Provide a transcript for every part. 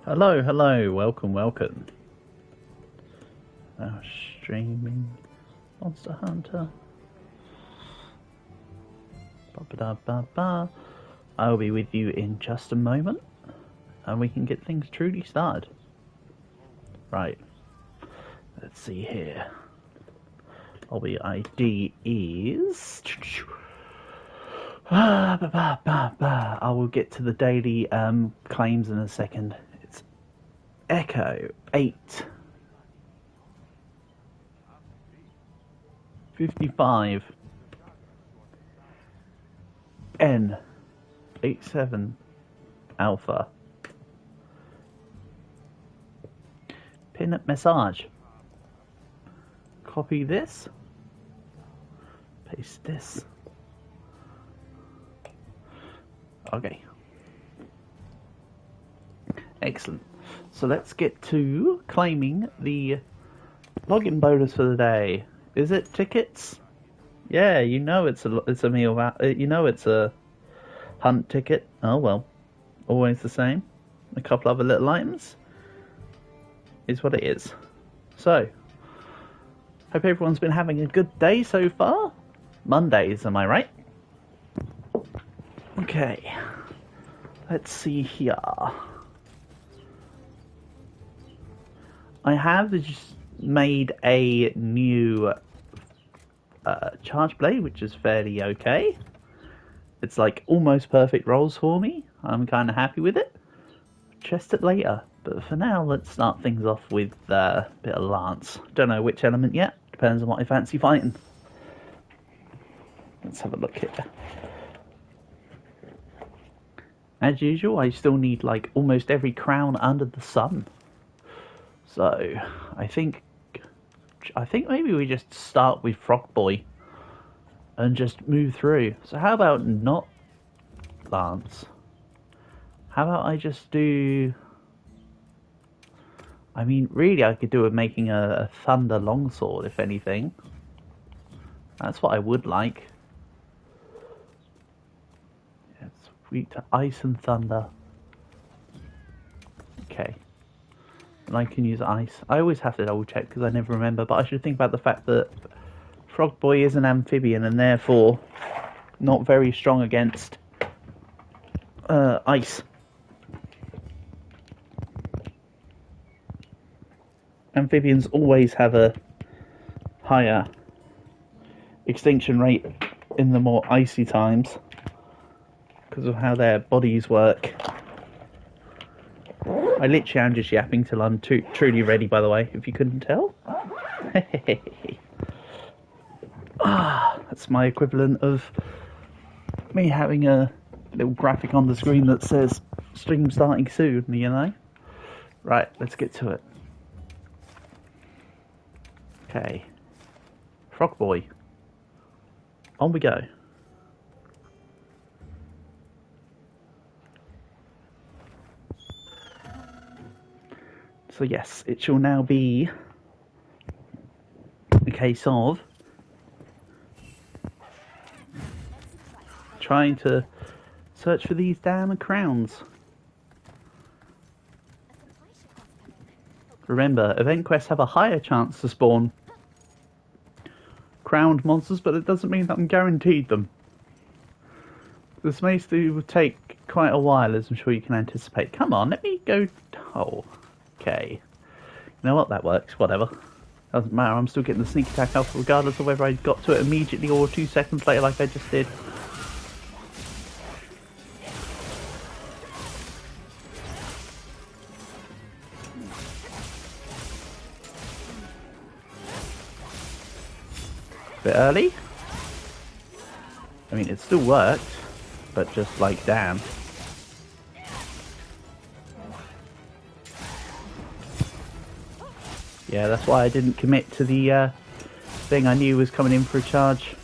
Hello, hello, welcome. Now streaming Monster Hunter. Ba-ba-da-ba-ba. I'll be with you in just a moment, and we can get things truly started. Right. Let's see here. Lobby ID is. I will get to the daily claims in a second. It's Echo 8 55 N 87 Alpha. Pin massage. Copy this. Paste this. Okay. Excellent. So let's get to claiming the login bonus for the day. Is it tickets? Yeah, you know it's a meal. You know it's a hunt ticket. Oh well, always the same. A couple other little items is what it is. So, hope everyone's been having a good day so far. Mondays, am I right? Okay, let's see here. I have just made a new charge blade, which is fairly okay. It's like almost perfect rolls for me. I'm kind of happy with it. Test it later, but for now, let's start things off with a bit of lance. Don't know which element yet. Depends on what I fancy fighting. Let's have a look here. As usual, I still need like almost every crown under the sun. So, I think maybe we just start with Frog Boy and just move through. So how about not Lance? How about I just do... I mean, really I could do with making a Thunder Longsword, if anything. That's what I would like. Weak to ice and thunder. Okay. And I can use ice. I always have to double check because I never remember, but I should think about the fact that Frog Boy is an amphibian and therefore not very strong against ice. Amphibians always have a higher extinction rate in the more icy times, because of how their bodies work. I literally am just yapping till I'm truly ready, by the way, if you couldn't tell. That's my equivalent of me having a little graphic on the screen that says stream starting soon, you know? Right, let's get to it. Okay. Frog Boy. On we go. So yes, it shall now be a case of trying to search for these damn crowns. Remember, event quests have a higher chance to spawn crowned monsters, but it doesn't mean that I'm guaranteed them. This may still take quite a while, as I'm sure you can anticipate. Come on, let me go... Oh... Okay. You know what? That works. Whatever. Doesn't matter. I'm still getting the sneak attack off regardless of whether I got to it immediately or 2 seconds later like I just did. Bit early. I mean, it still worked, but just like, damn. Yeah, that's why I didn't commit to the thing I knew was coming in for a charge.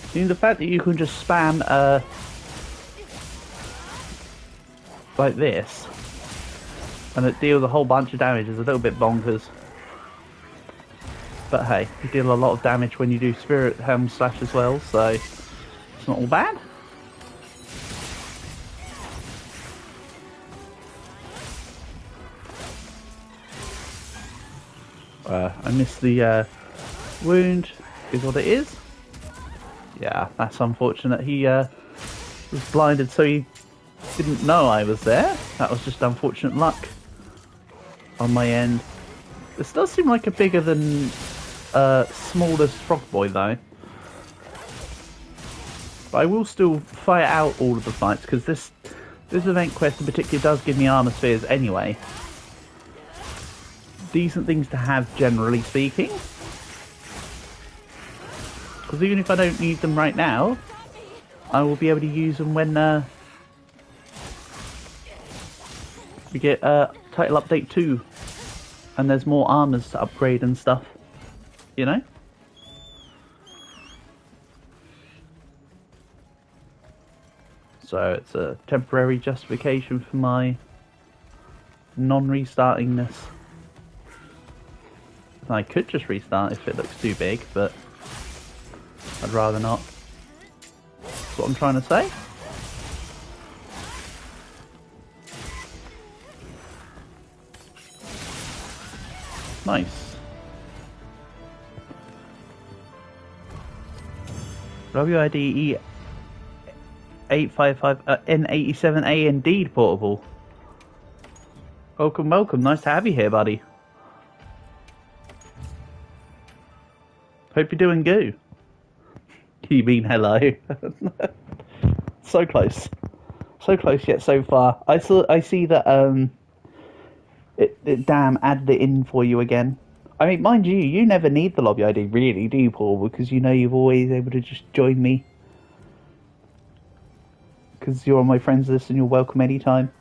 I mean, the fact that you can just spam like this and it deals a whole bunch of damage is a little bit bonkers. But hey, you deal a lot of damage when you do Spirit Helm Slash as well, so it's not all bad. I missed the wound, is what it is. Yeah, that's unfortunate. He was blinded, so he didn't know I was there. That was just unfortunate luck on my end. This does seem like a bigger than smallest frog boy though. But I will still fight out all of the fights because this event quest in particular does give me armor spheres anyway. Decent things to have, generally speaking. Because even if I don't need them right now, I will be able to use them when we get Title Update 2 and there's more armors to upgrade and stuff, you know? So it's a temporary justification for my non-restartingness. I could just restart if it looks too big, but I'd rather not. That's what I'm trying to say. Nice. WIDE 855 N87A indeed portable. Welcome, welcome. Nice to have you here, buddy. Hope you're doing good. You mean hello? So close. So close yet so far. I see that it damn added it in for you again. I mean, mind you, you never need the lobby ID really, do you, Paul? Because you know you're always able to just join me. Because you're on my friends list and you're welcome anytime.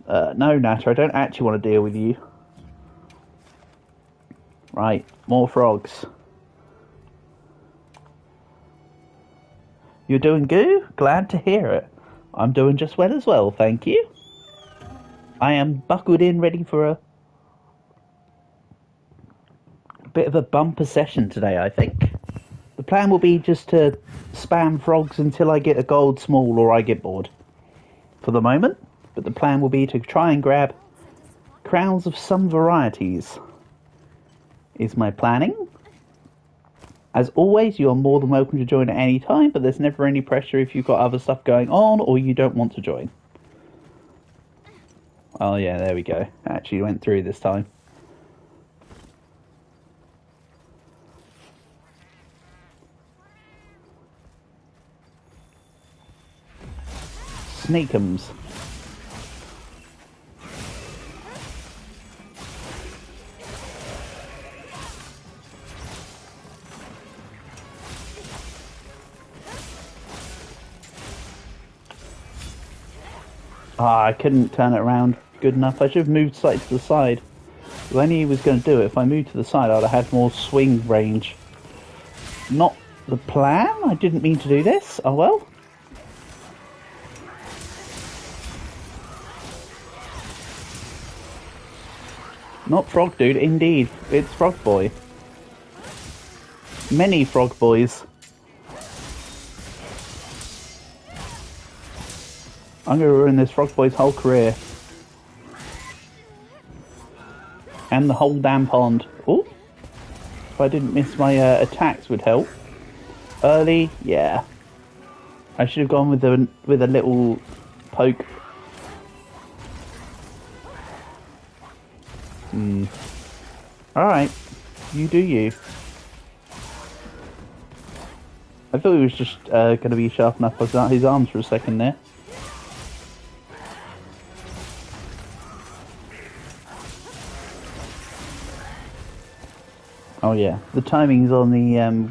No, Natter, I don't actually want to deal with you. Right, more frogs. You're doing good? Glad to hear it. I'm doing just well as well, thank you. I am buckled in, ready for a bit of a bumper session today, I think. The plan will be just to spam frogs until I get a gold small or I get bored. For the moment. But the plan will be to try and grab crowns of some varieties. Is my planning. As always, you are more than welcome to join at any time, but there's never any pressure if you've got other stuff going on or you don't want to join. Oh yeah, there we go. Actually went through this time. Sneakums. Ah, I couldn't turn it around good enough. I should have moved slightly to the side. When he was going to do it, if I moved to the side, I'd have had more swing range. Not the plan? I didn't mean to do this. Oh well. Not Frog Dude, indeed. It's Frog Boy. Many Frog Boys. I'm going to ruin this Frog Boy's whole career. And the whole damn pond. Oh! If I didn't miss my attacks would help. Early, yeah. I should have gone with a little poke. Alright. You do you. I thought he was just going to be sharp enough with his arms for a second there. Oh yeah, the timings on the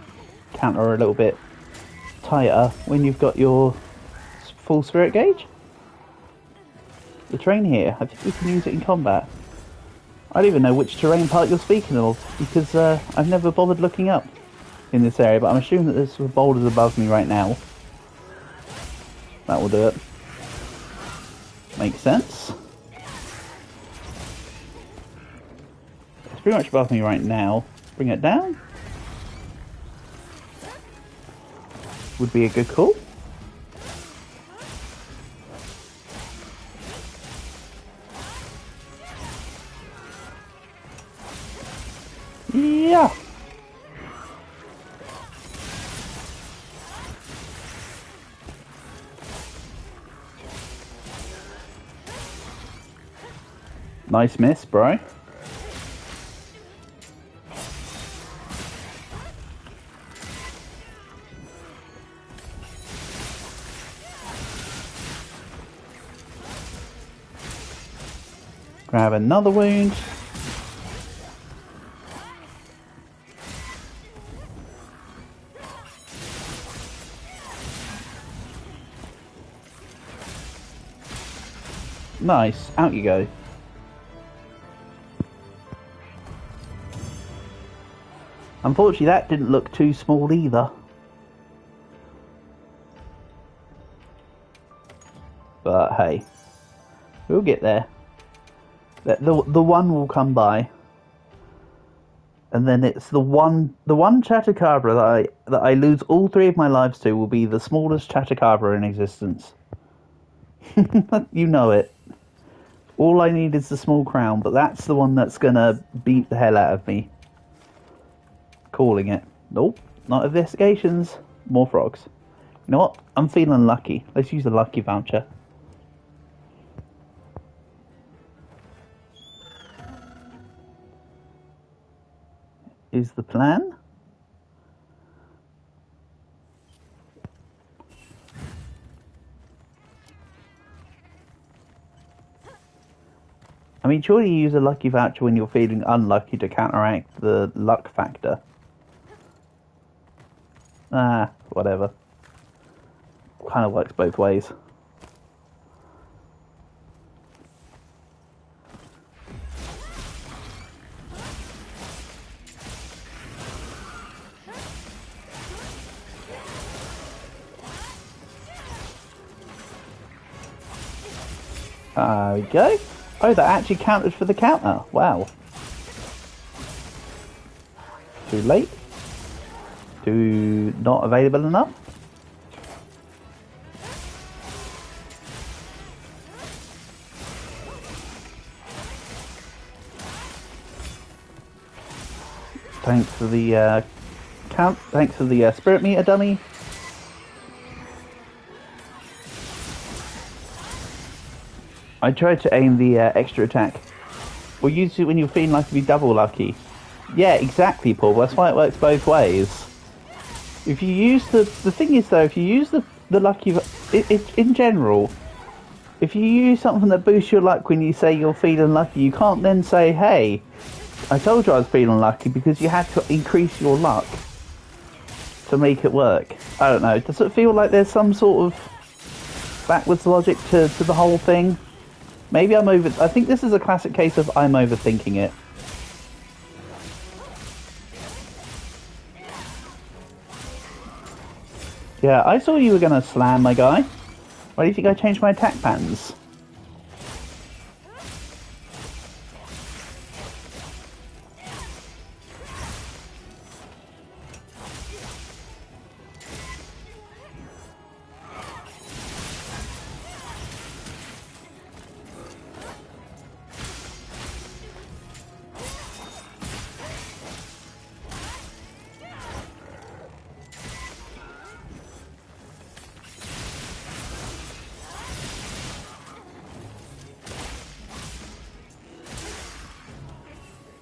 counter are a little bit tighter when you've got your full spirit gauge. The terrain here, I think we can use it in combat. I don't even know which terrain part you're speaking of, because I've never bothered looking up in this area, but I'm assuming that there's some boulders above me right now. That will do it. Makes sense. pretty much above me right now. Bring it down. Would be a good call. Yeah. Nice miss, bro. Grab another wound. Nice. Out you go. Unfortunately, that didn't look too small either. But hey, we'll get there. The one will come by, and then it's the one Chatacabra that I lose all 3 of my lives to will be the smallest Chatacabra in existence. You know it. All I need is the small crown, but that's the one that's gonna beat the hell out of me. Calling it. Nope, not investigations. More frogs. You know what? I'm feeling lucky. Let's use a lucky voucher. Is the plan. I mean, surely you use a lucky voucher when you're feeling unlucky to counteract the luck factor. Ah, whatever. Kind of works both ways. There we go. Oh, that actually counted for the counter. Wow. Too late. Too not available enough. Thanks for the Thanks for the spirit meter, dummy. I tried to aim the extra attack. Well, use it when you're feeling like to be double lucky. Yeah, exactly, Paul. That's why it works both ways. If you use the thing is though, if you use the lucky, in general, if you use something that boosts your luck when you say you're feeling lucky, you can't then say, "Hey, I told you I was feeling lucky," because you had to increase your luck to make it work. I don't know. Does it feel like there's some sort of backwards logic to the whole thing? Maybe I'm over... I think this is a classic case of I'm overthinking it. Yeah, I saw you were going to slam, my guy. Why do you think I changed my attack patterns?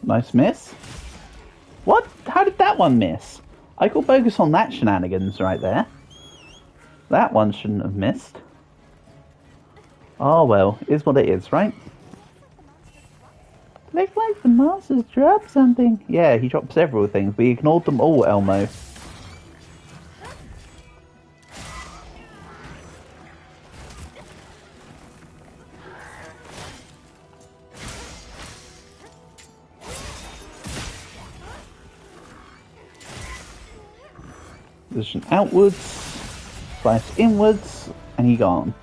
Nice miss. What? How did that one miss? I could focus on that shenanigans right there. That one shouldn't have missed. Oh well, is what it is, right? Looks like the master's dropped something. Yeah, he dropped several things. We ignored them all, Elmo. Position outwards, slice inwards, and he gone.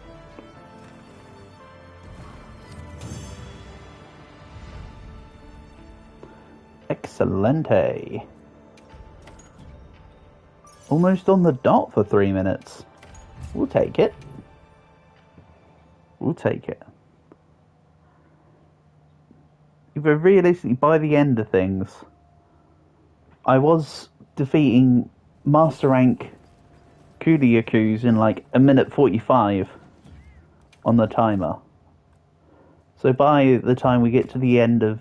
Excelente. Almost on the dot for 3 minutes. We'll take it. We'll take it. But realistically, by the end of things, I was defeating Master Rank Kuryakus in like 1:45 on the timer. So by the time we get to the end of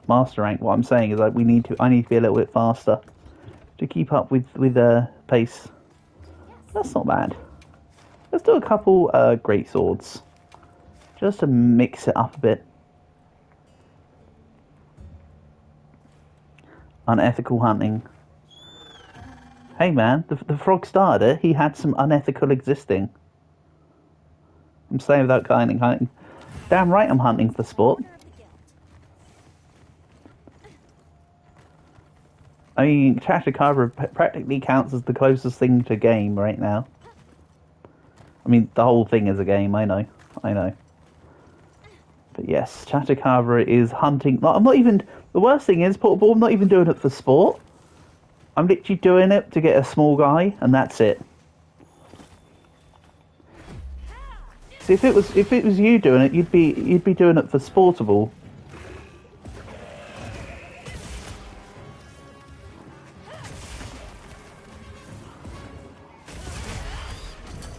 Master Rank, what I'm saying is like I need to be a little bit faster to keep up with pace. That's not bad. Let's do a couple great swords just to mix it up a bit. Unethical hunting. Hey man, the frog started it. He had some unethical existing. I'm saying without hunting. Damn right I'm hunting for sport. I mean, Chashikabra practically counts as the closest thing to game right now. I mean, the whole thing is a game, I know. But yes, Chashikabra is hunting. I'm not even... The worst thing is, Portable, I'm not even doing it for sport. I'm literally doing it to get a small guy, and that's it. See, if it was you doing it, you'd be doing it for sportable.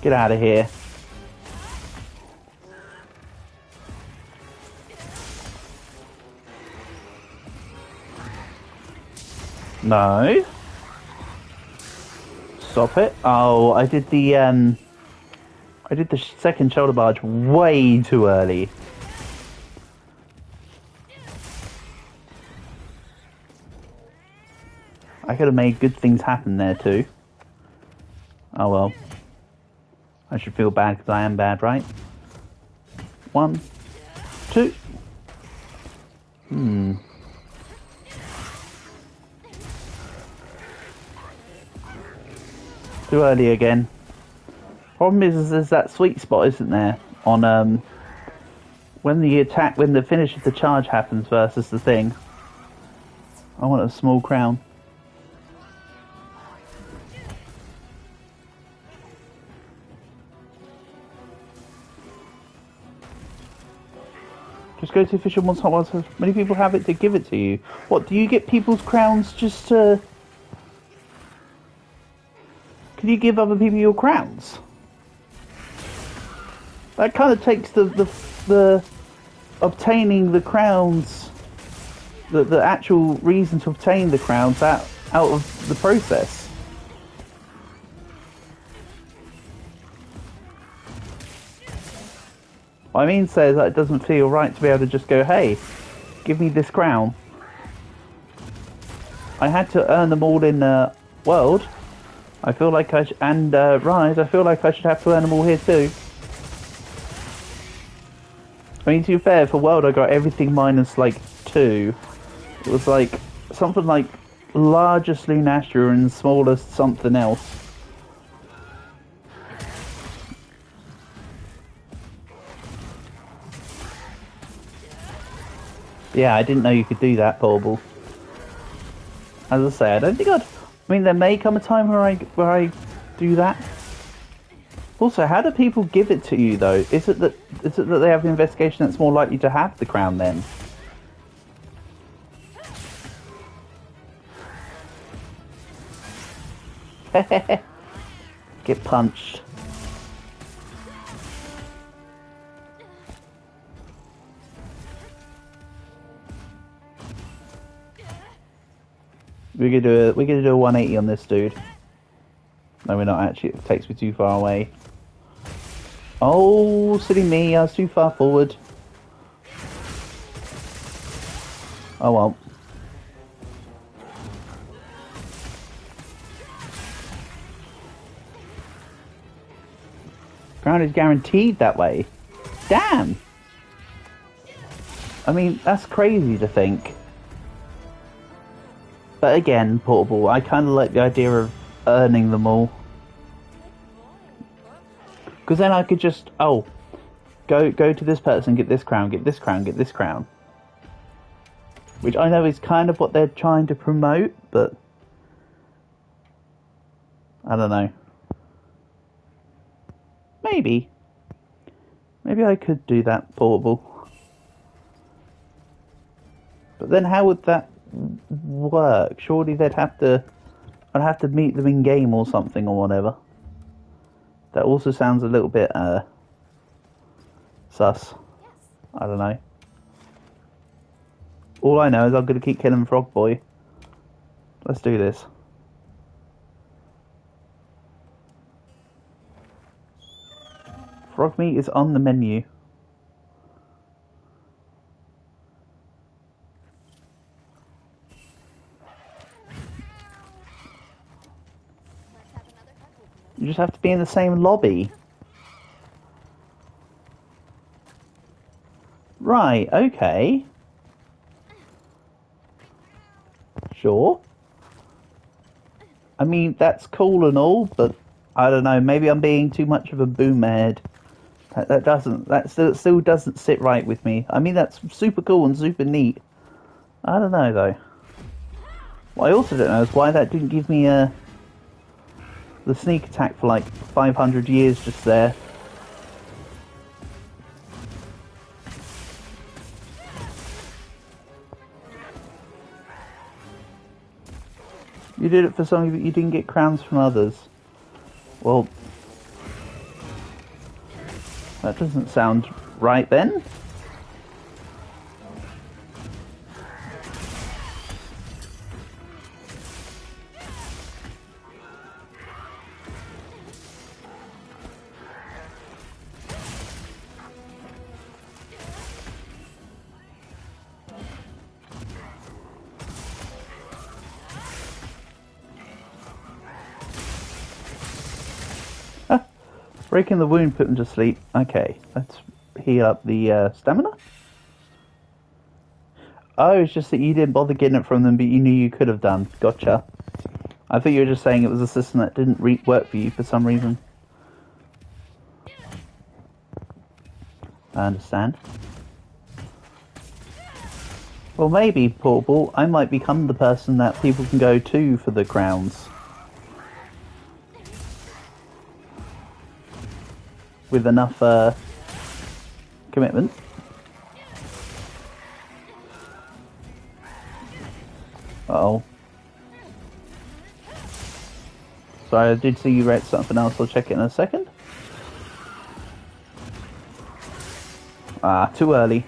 Get out of here. No. Stop it. Oh, I did the second shoulder barge way too early. I could have made good things happen there too. Oh well. I should feel bad because I am bad, right? 1, 2. Too early again. Problem is there's that sweet spot, isn't there? On when the finish of the charge happens versus the thing. I want a small crown. Just go to the official once. Many people have it to give it to you. What, do you get people's crowns just to... Can you give other people your crowns? That kind of takes the obtaining the crowns, the actual reason to obtain the crowns out of the process. What I mean says that it doesn't feel right to be able to just go, hey, give me this crown. I had to earn them all in World. I feel like Rise, I feel like I should have to earn them all here too. I mean, to be fair, for World I got everything minus like 2. It was like something like largest Lunastra and smallest something else. Yeah, I didn't know you could do that, Portable. As I say, I don't think I mean, there may come a time where I do that. Also, how do people give it to you though? Is it that they have an investigation that's more likely to have the crown then? Get punched. We're gonna do a 180 on this dude. No, we're not actually. It takes me too far away. Oh, silly me! I was too far forward. Oh well. Crown is guaranteed that way. Damn. I mean, that's crazy to think. But again, Portable, I kind of like the idea of earning them all. Because then I could just, go to this person, get this crown, get this crown, get this crown. Which I know is kind of what they're trying to promote, but I don't know. Maybe I could do that portable. But then how would that work? Surely I'd have to meet them in game or something or whatever. That also sounds a little bit sus. I don't know. All I know is I'm gonna keep killing Frog Boy. Let's do this. Frog meat is on the menu. You just have to be in the same lobby. Right, okay. Sure. I mean, that's cool and all, but I don't know, maybe I'm being too much of a boomhead. That still doesn't sit right with me. I mean, that's super cool and super neat. I don't know, though. What I also don't know is why that didn't give me the sneak attack for like 500 years just there. You did it for some, but you didn't get crowns from others. Well, that doesn't sound right then. Breaking the wound, put him to sleep. Okay, let's heal up the stamina. Oh, it's just that you didn't bother getting it from them, but you knew you could have done. Gotcha. I thought you were just saying it was a system that didn't work for you for some reason. I understand. Well, maybe, Portable, I might become the person that people can go to for the crowns. With enough commitment. Uh-oh. Sorry, I did see you read something else. I'll check it in a second. Ah, too early.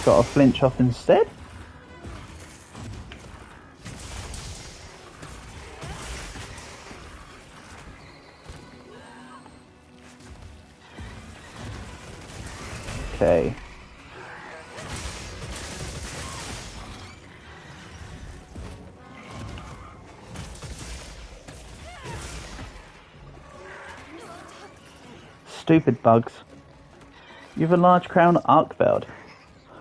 Got a flinch off instead. Okay. Stupid bugs. You have a large crown Arkveld.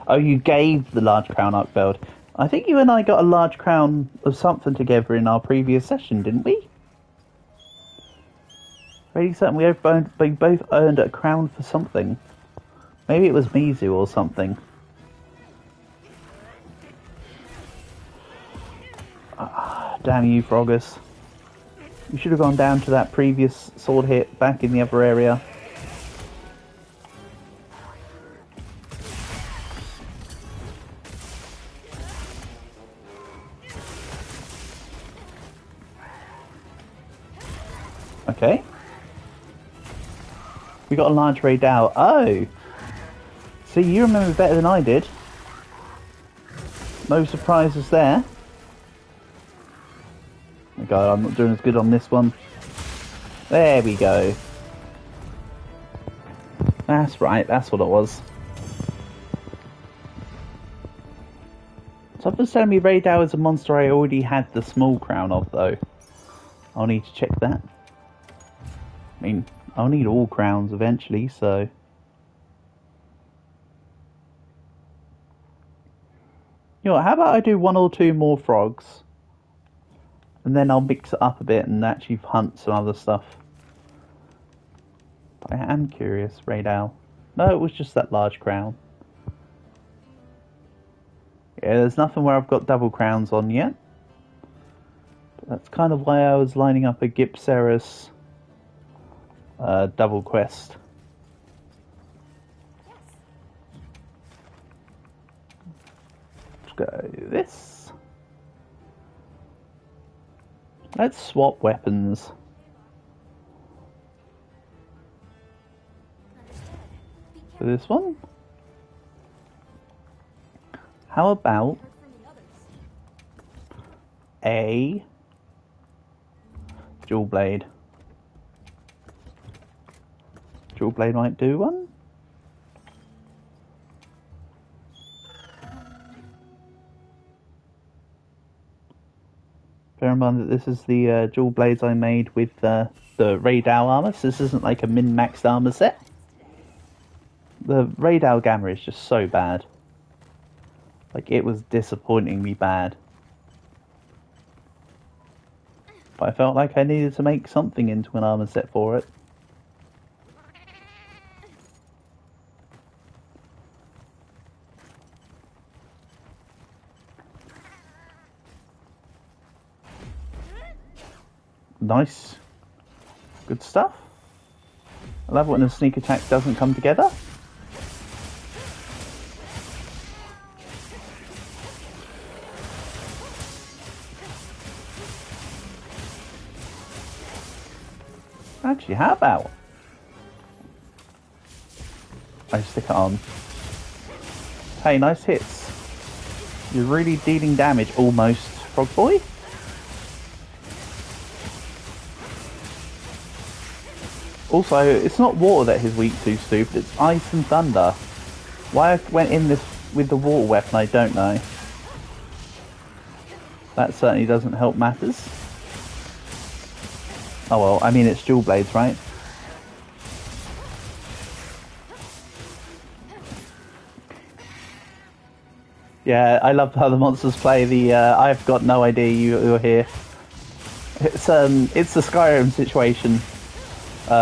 Oh, you gave the large crown Arkveld. I think you and I got a large crown of something together in our previous session, didn't we? Pretty certain we both earned a crown for something. Maybe it was Mizu or something. Ah, damn you, Froggus. You should have gone down to that previous sword hit back in the other area. Okay. We got a large raid out. Oh! See, you remember better than I did. No surprises there. Oh my god, I'm not doing as good on this one. There we go. That's right, that's what it was. Something's telling me Raydao is a monster I already had the small crown of, though. I'll need to check that. I mean, I'll need all crowns eventually, so... You know what, how about I do one or two more frogs? And then I'll mix it up a bit and actually hunt some other stuff. But I am curious, Raydal. No, it was just that large crown. Yeah, there's nothing where I've got double crowns on yet. But that's kind of why I was lining up a Gipsaris double quest. Let's go this. Let's swap weapons. For this one. How about a dual blade? Dual blade might do one. Bear in mind that this is the dual blades I made with the Raydal armor, so this isn't like a min-maxed armor set. The Raydal Gamma is just so bad. Like, it was disappointingly bad. But I felt like I needed to make something into an armor set for it. Nice. Good stuff. I love when a sneak attack doesn't come together. Actually, how about I stick it on? Hey, nice hits. You're really dealing damage, almost, Frog Boy. Also, it's not water that he's weak to, stupid. It's ice and thunder. Why I went in this with the water weapon, I don't know. That certainly doesn't help matters. Oh well, I mean it's dual blades, right? Yeah, I love how the monsters play the I've got no idea you're here. It's the Skyrim situation.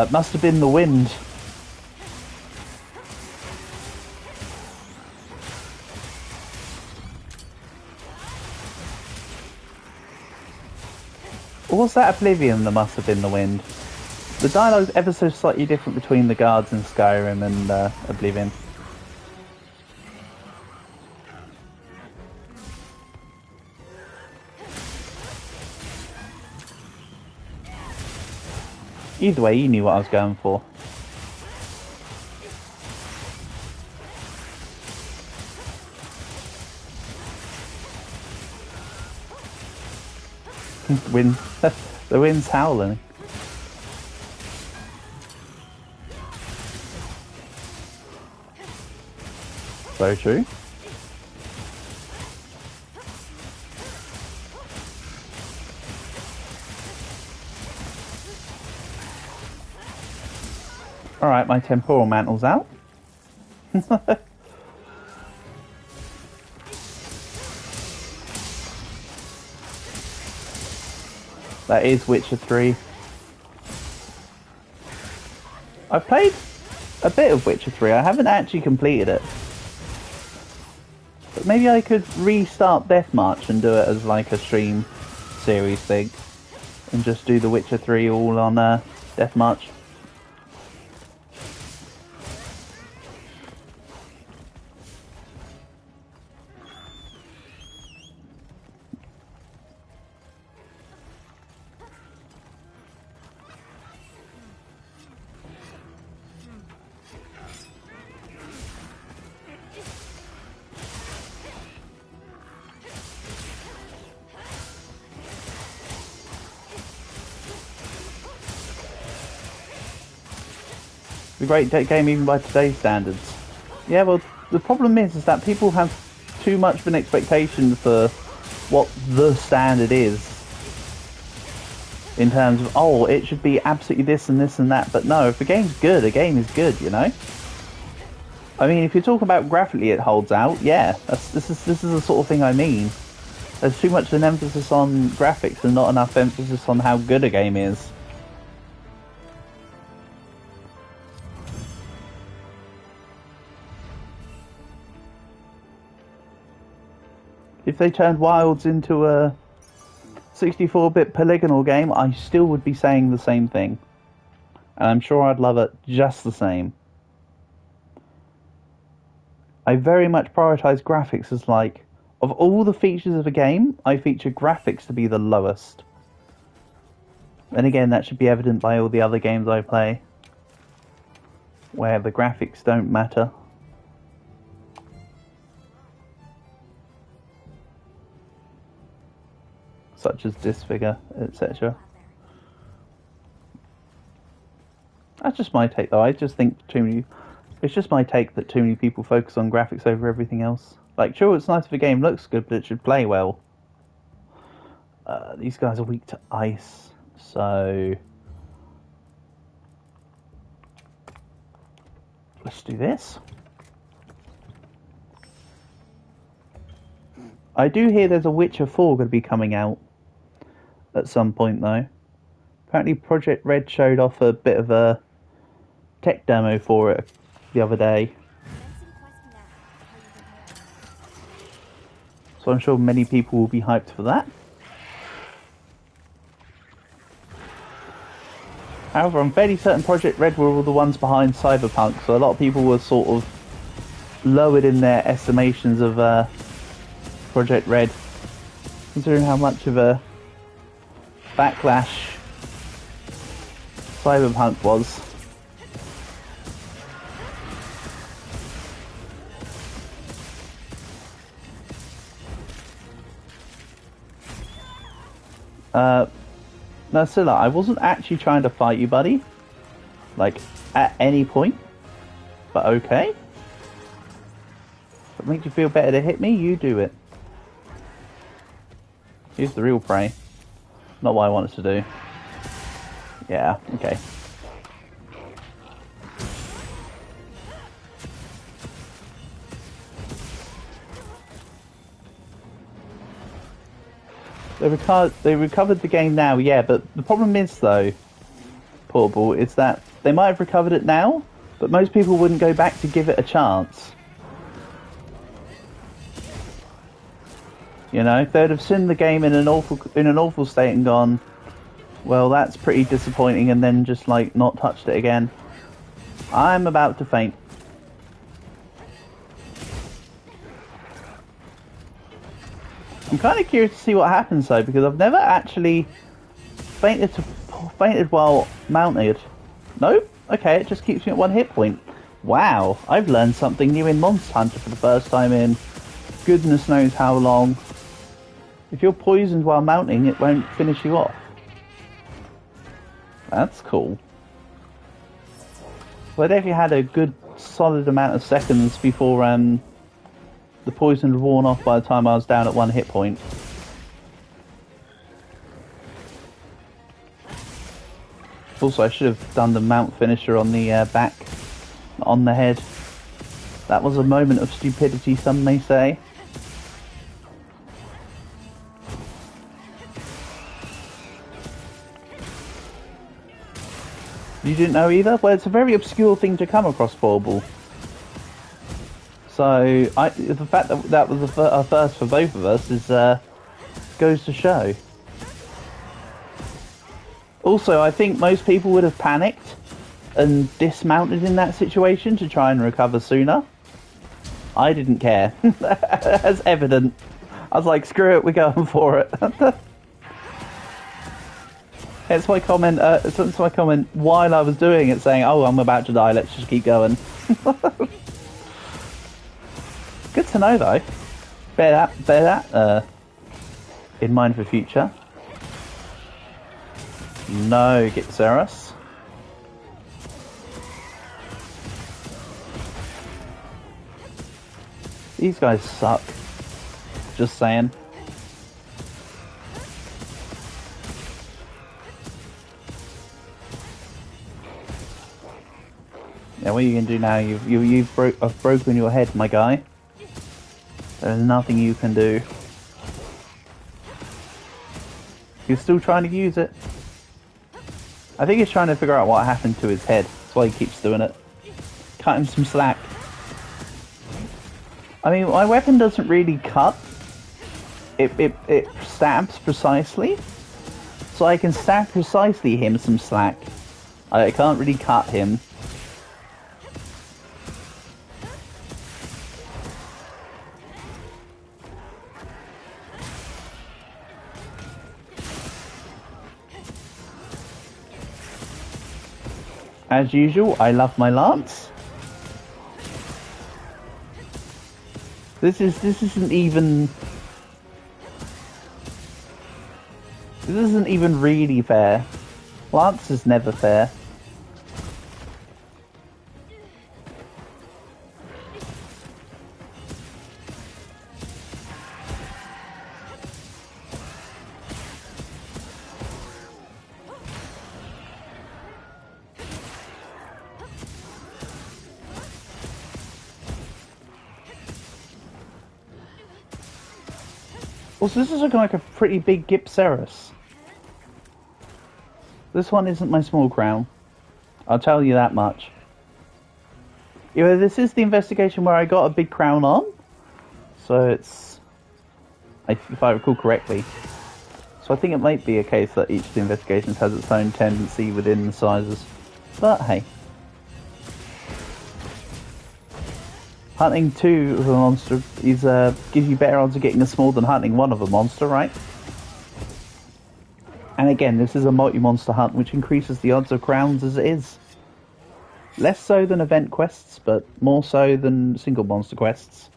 Must have been the wind. Or was that Oblivion that must have been the wind? The dialogue's ever so slightly different between the guards in Skyrim and Oblivion. Either way, you knew what I was going for. Wind. The wind's howling. Very true. Alright, my temporal mantle's out. That is Witcher 3. I've played a bit of Witcher 3. I haven't actually completed it. But maybe I could restart Deathmarch and do it as like a stream series thing. And just do the Witcher 3 all on Deathmarch. A great game even by today's standards. Yeah, well, the problem is that people have too much of an expectation for what the standard is. In terms of, oh, it should be absolutely this and this and that. But no, if a game's good, a game is good, you know? I mean, if you talk about graphically it holds out, yeah, this is the sort of thing I mean. There's too much of an emphasis on graphics and not enough emphasis on how good a game is. If they turned Wilds into a 64-bit polygonal game, I still would be saying the same thing. And I'm sure I'd love it just the same. I very much prioritize graphics as like, of all the features of a game, I feature graphics to be the lowest. And again, that should be evident by all the other games I play, where the graphics don't matter. Such as Disfigure, etc. That's just my take though. I just think it's just my take that too many people focus on graphics over everything else. Like, sure, it's nice if a game looks good, but it should play well. These guys are weak to ice, so let's do this. I do hear there's a Witcher 4 going to be coming out at some point, though. Apparently Project Red showed off a bit of a tech demo for it the other day. So I'm sure many people will be hyped for that. However, I'm fairly certain Project Red were all the ones behind Cyberpunk, so a lot of people were sort of lowered in their estimations of Project Red, considering how much of a backlash Cyberpunk was. No, Scylla, I wasn't actually trying to fight you, buddy. Like, at any point. But okay. If it makes you feel better to hit me, you do it. Here's the real prey. Not what I wanted to do. Yeah, okay. They recovered the game now, yeah, but the problem is, though, Portable, is that they might have recovered it now, but most people wouldn't go back to give it a chance. You know, if they'd have seen the game in an awful state and gone, well, that's pretty disappointing, and then just, like, not touched it again. I'm about to faint. I'm kind of curious to see what happens though, because I've never actually fainted while mounted. Nope. Okay, it just keeps me at 1 hit point. Wow, I've learned something new in Monster Hunter for the first time in goodness knows how long. If you're poisoned while mounting, it won't finish you off. That's cool. But I definitely had a good solid amount of seconds before the poison had worn off by the time I was down at 1 hit point. Also, I should have done the mount finisher on the back, on the head. That was a moment of stupidity, some may say. You didn't know either? Well, it's a very obscure thing to come across, Portable. So, the fact that that was a first for both of us is goes to show. Also, I think most people would have panicked and dismounted in that situation to try and recover sooner. I didn't care. As evident. I was like, screw it, we're going for it. It's my comment. It's my comment while I was doing it, saying, "Oh, I'm about to die. Let's just keep going." Good to know, though. Bear that in mind for future. No, Gixeris. These guys suck. Just saying. Yeah, what are you gonna do now? You've broken your head, my guy. There's nothing you can do. He's still trying to use it. I think he's trying to figure out what happened to his head. That's why he keeps doing it. Cut him some slack. I mean, my weapon doesn't really cut it stabs precisely, so I can stab precisely him some slack. I can't really cut him. As usual, I love my lance. This isn't even really fair. Lance is never fair. Also, this is looking like a pretty big Gypceras. This one isn't my small crown. I'll tell you that much. You know, this is the investigation where I got a big crown on. So it's... if I recall correctly. So I think it might be a case that each of the investigations has its own tendency within the sizes. But hey. Hunting 2 of a monster is gives you better odds of getting a small than hunting 1 of a monster, right? And again, this is a multi-monster hunt, which increases the odds of crowns as it is. Less so than event quests, but more so than single monster quests.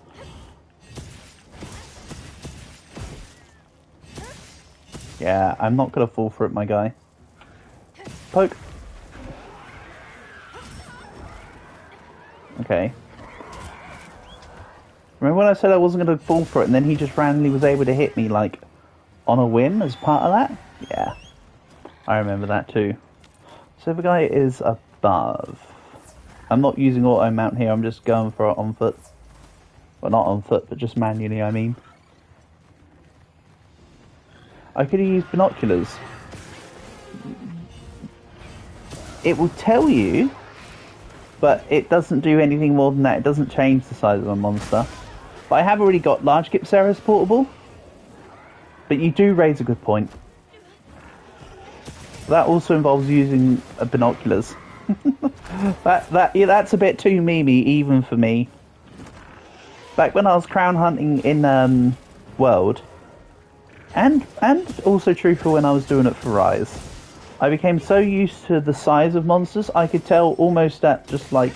Yeah, I'm not gonna fall for it, my guy. Poke. Okay. Remember when I said I wasn't going to fall for it and then he just randomly was able to hit me, like, on a whim as part of that? Yeah. I remember that too. So the guy is above. I'm not using auto mount here, I'm just going for it on foot. Well, not on foot, but just manually, I mean. I could have used binoculars. It will tell you, but it doesn't do anything more than that. It doesn't change the size of a monster. But I have already got large Gypceras portable. But you do raise a good point. That also involves using binoculars. Yeah, that's a bit too memey even for me. Back when I was crown hunting in World, and also true for when I was doing it for Rise, I became so used to the size of monsters I could tell almost at just like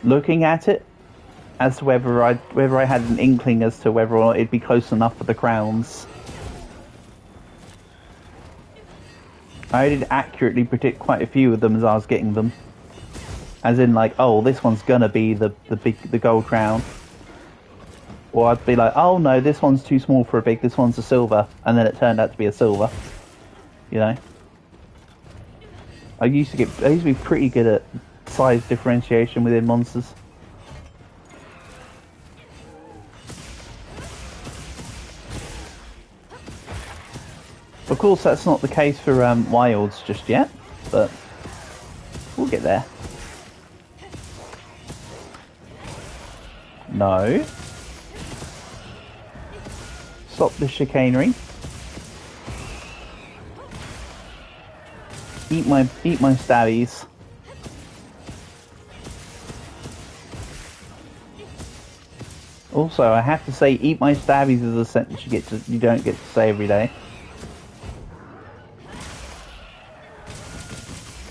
looking at it as to whether I had an inkling as to whether or not it'd be close enough for the crowns. I did accurately predict quite a few of them as I was getting them. As in like, oh, this one's gonna be the gold crown. Or I'd be like, oh no, this one's too small for a big, this one's a silver. And then it turned out to be a silver. You know? I used to be pretty good at size differentiation within monsters. Of course, that's not the case for wilds just yet, but we'll get there. No. Stop the chicanery. Eat my stabbies. Also, I have to say, eat my stabbies is a sentence you don't get to say every day.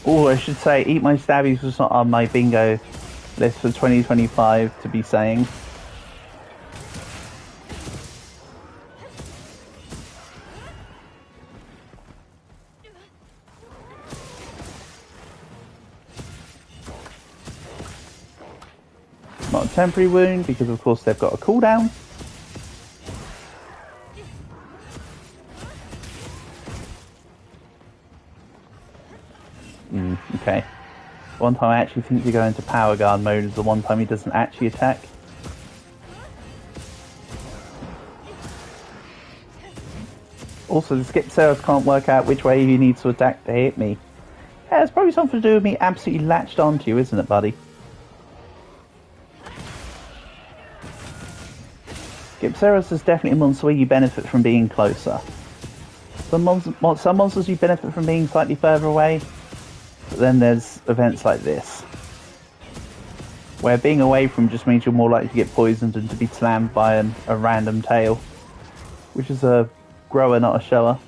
Oh, I should say, eat my stabbies was not on my bingo list for 2025 to be saying. Not a temporary wound, because of course they've got a cooldown. Okay. One time I actually think to go into power guard mode is the one time he doesn't actually attack. Also, the skip sales can't work out which way he needs to attack to hit me. Yeah, it's probably something to do with me absolutely latched onto you, isn't it, buddy? Gipceros is definitely a monster where you benefit from being closer. Some monsters you benefit from being slightly further away, but then there's events like this, where being away from just means you're more likely to get poisoned and to be slammed by a random tail, which is a grower, not a shower.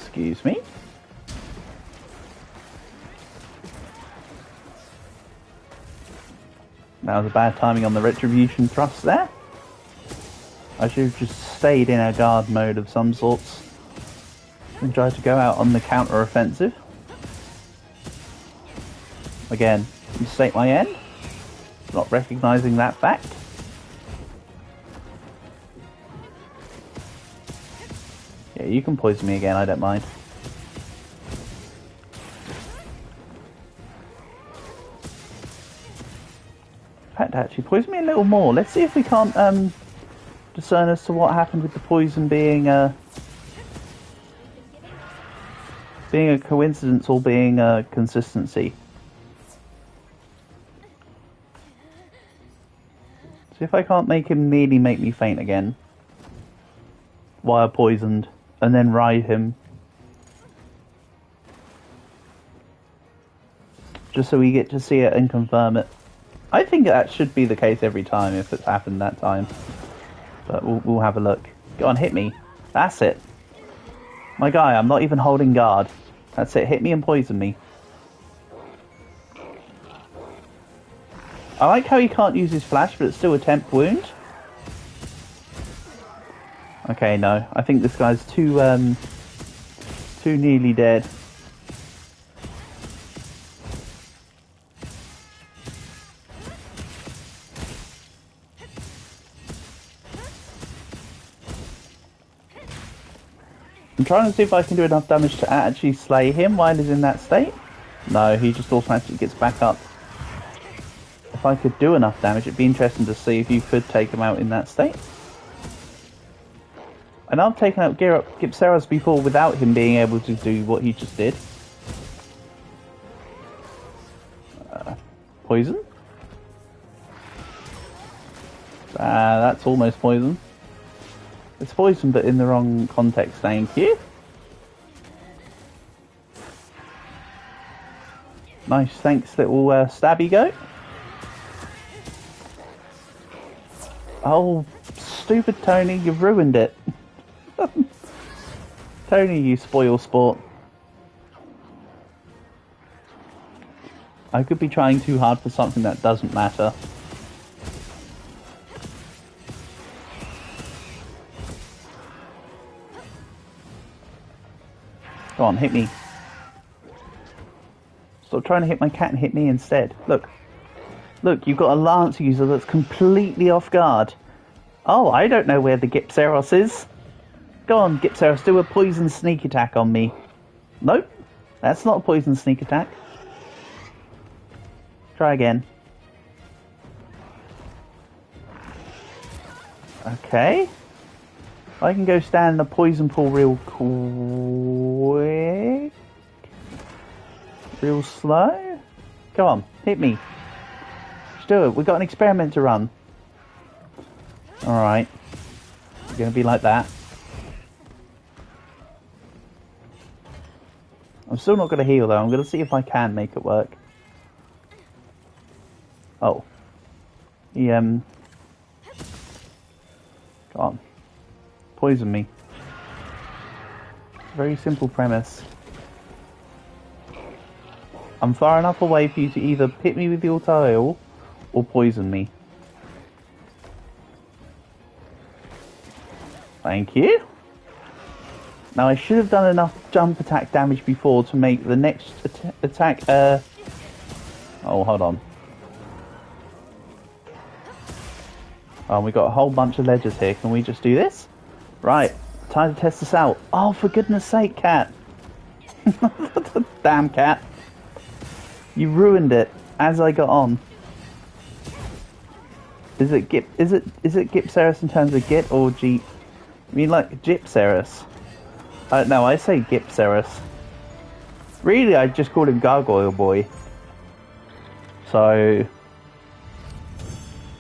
Excuse me. That was a bad timing on the retribution thrust there. I should have just stayed in a guard mode of some sorts and tried to go out on the counter offensive. Again, mistake my end, not recognising that fact. Yeah, you can poison me again, I don't mind. In fact, actually, poison me a little more. Let's see if we can't discern as to what happened with the poison being a coincidence or being a consistency. See if I can't make him nearly make me faint again while poisoned, and then ride him. Just so we get to see it and confirm it. I think that should be the case every time if it's happened that time. But we'll have a look. Go on, hit me. That's it. My guy, I'm not even holding guard. That's it, hit me and poison me. I like how he can't use his flash, but it's still a temp wound. Okay, no. I think this guy's too nearly dead. I'm trying to see if I can do enough damage to actually slay him while he's in that state. No, he just automatically gets back up. If I could do enough damage, it'd be interesting to see if you could take him out in that state. And I've taken out Gipceros before without him being able to do what he just did. Poison? That's almost poison. It's poison, but in the wrong context, thank you. Nice, thanks, little stabby goat. Oh, stupid Tony, you've ruined it. Tony, you spoil sport. I could be trying too hard for something that doesn't matter. Go on, hit me. Stop trying to hit my cat and hit me instead. Look. Look, you've got a lance user that's completely off guard. Oh, I don't know where the Gipceros is. Go on, Gipceros, do a poison sneak attack on me. Nope, that's not a poison sneak attack. Try again. Okay. I can go stand in the poison pool real quick. Real slow. Go on, hit me. Let's do it. We've got an experiment to run. Alright. It's going to be like that. I'm still not going to heal though. I'm going to see if I can make it work. Oh. He, Come on. Poison me. Very simple premise. I'm far enough away for you to either hit me with your tail or poison me. Thank you. Now I should have done enough jump attack damage before to make the next attack, oh, hold on. Oh, we got a whole bunch of ledgers here. Can we just do this? Right, time to test this out. Oh, for goodness sake, cat. Damn cat. You ruined it as I got on. Is it Gip? Is it Gipsaurus in terms of Git or Jeep? I mean, like Gypsaurus. No, I say Gipsaurus. Really, I just called him Gargoyle Boy. So,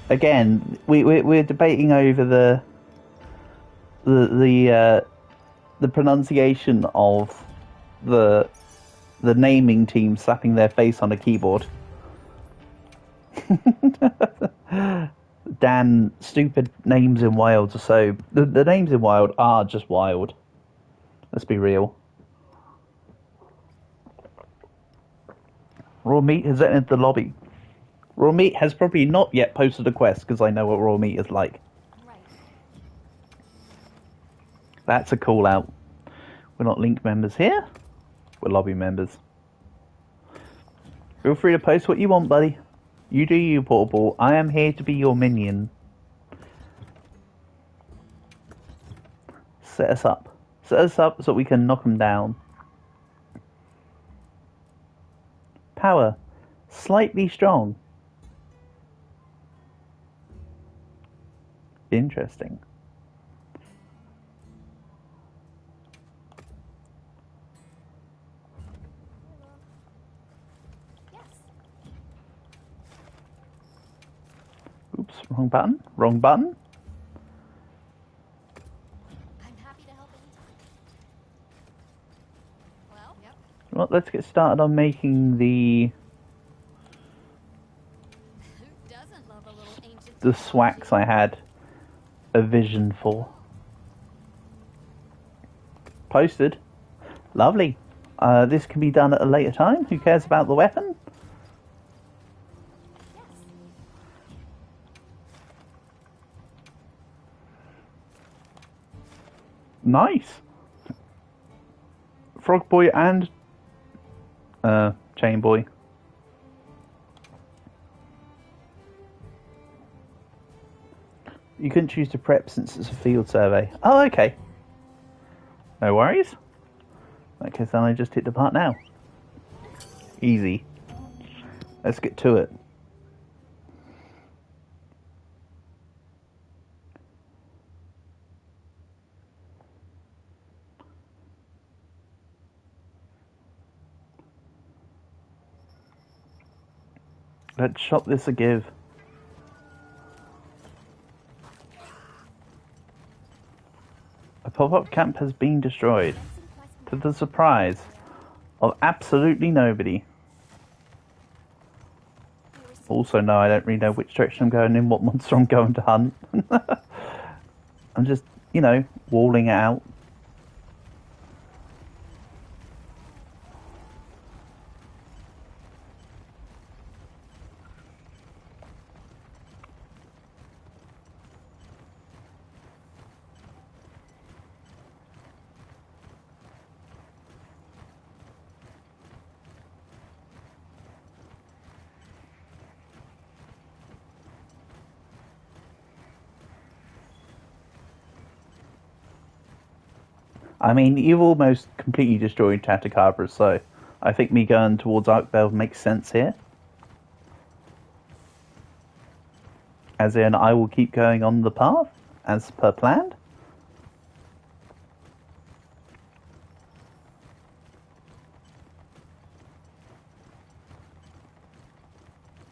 again, we're debating over the pronunciation of the naming team slapping their face on a keyboard. Dan, stupid names in Wild are so... The names in Wild are just wild. Let's be real. Raw Meat has entered the lobby. Raw Meat has probably not yet posted a quest, because I know what Raw Meat is like. Right. That's a call out. We're not link members here. We're lobby members. Feel free to post what you want, buddy. You do you, Portable. I am here to be your minion. Set us up. Set us up so we can knock them down. Power. Slightly strong. Interesting. Oops, wrong button. Wrong button. I'm happy to help anytime. Well, yep. Well, let's get started on making the Who doesn't love a little ancient the swacks I had a vision for. Posted. Lovely. This can be done at a later time. Who cares about the weapon? Nice. Frog Boy and Chain Boy. You couldn't choose to prep since it's a field survey. Oh, okay. No worries. In that case, then I just hit depart now. Easy. Let's get to it. Let's shot this a give. A pop-up camp has been destroyed, to the surprise of absolutely nobody. Also, no, I don't really know which direction I'm going in, what monster I'm going to hunt. I'm just, you know, walling it out. I mean, you've almost completely destroyed Tatacabra, so I think me going towards Arkveld makes sense here. As in, I will keep going on the path, as per planned.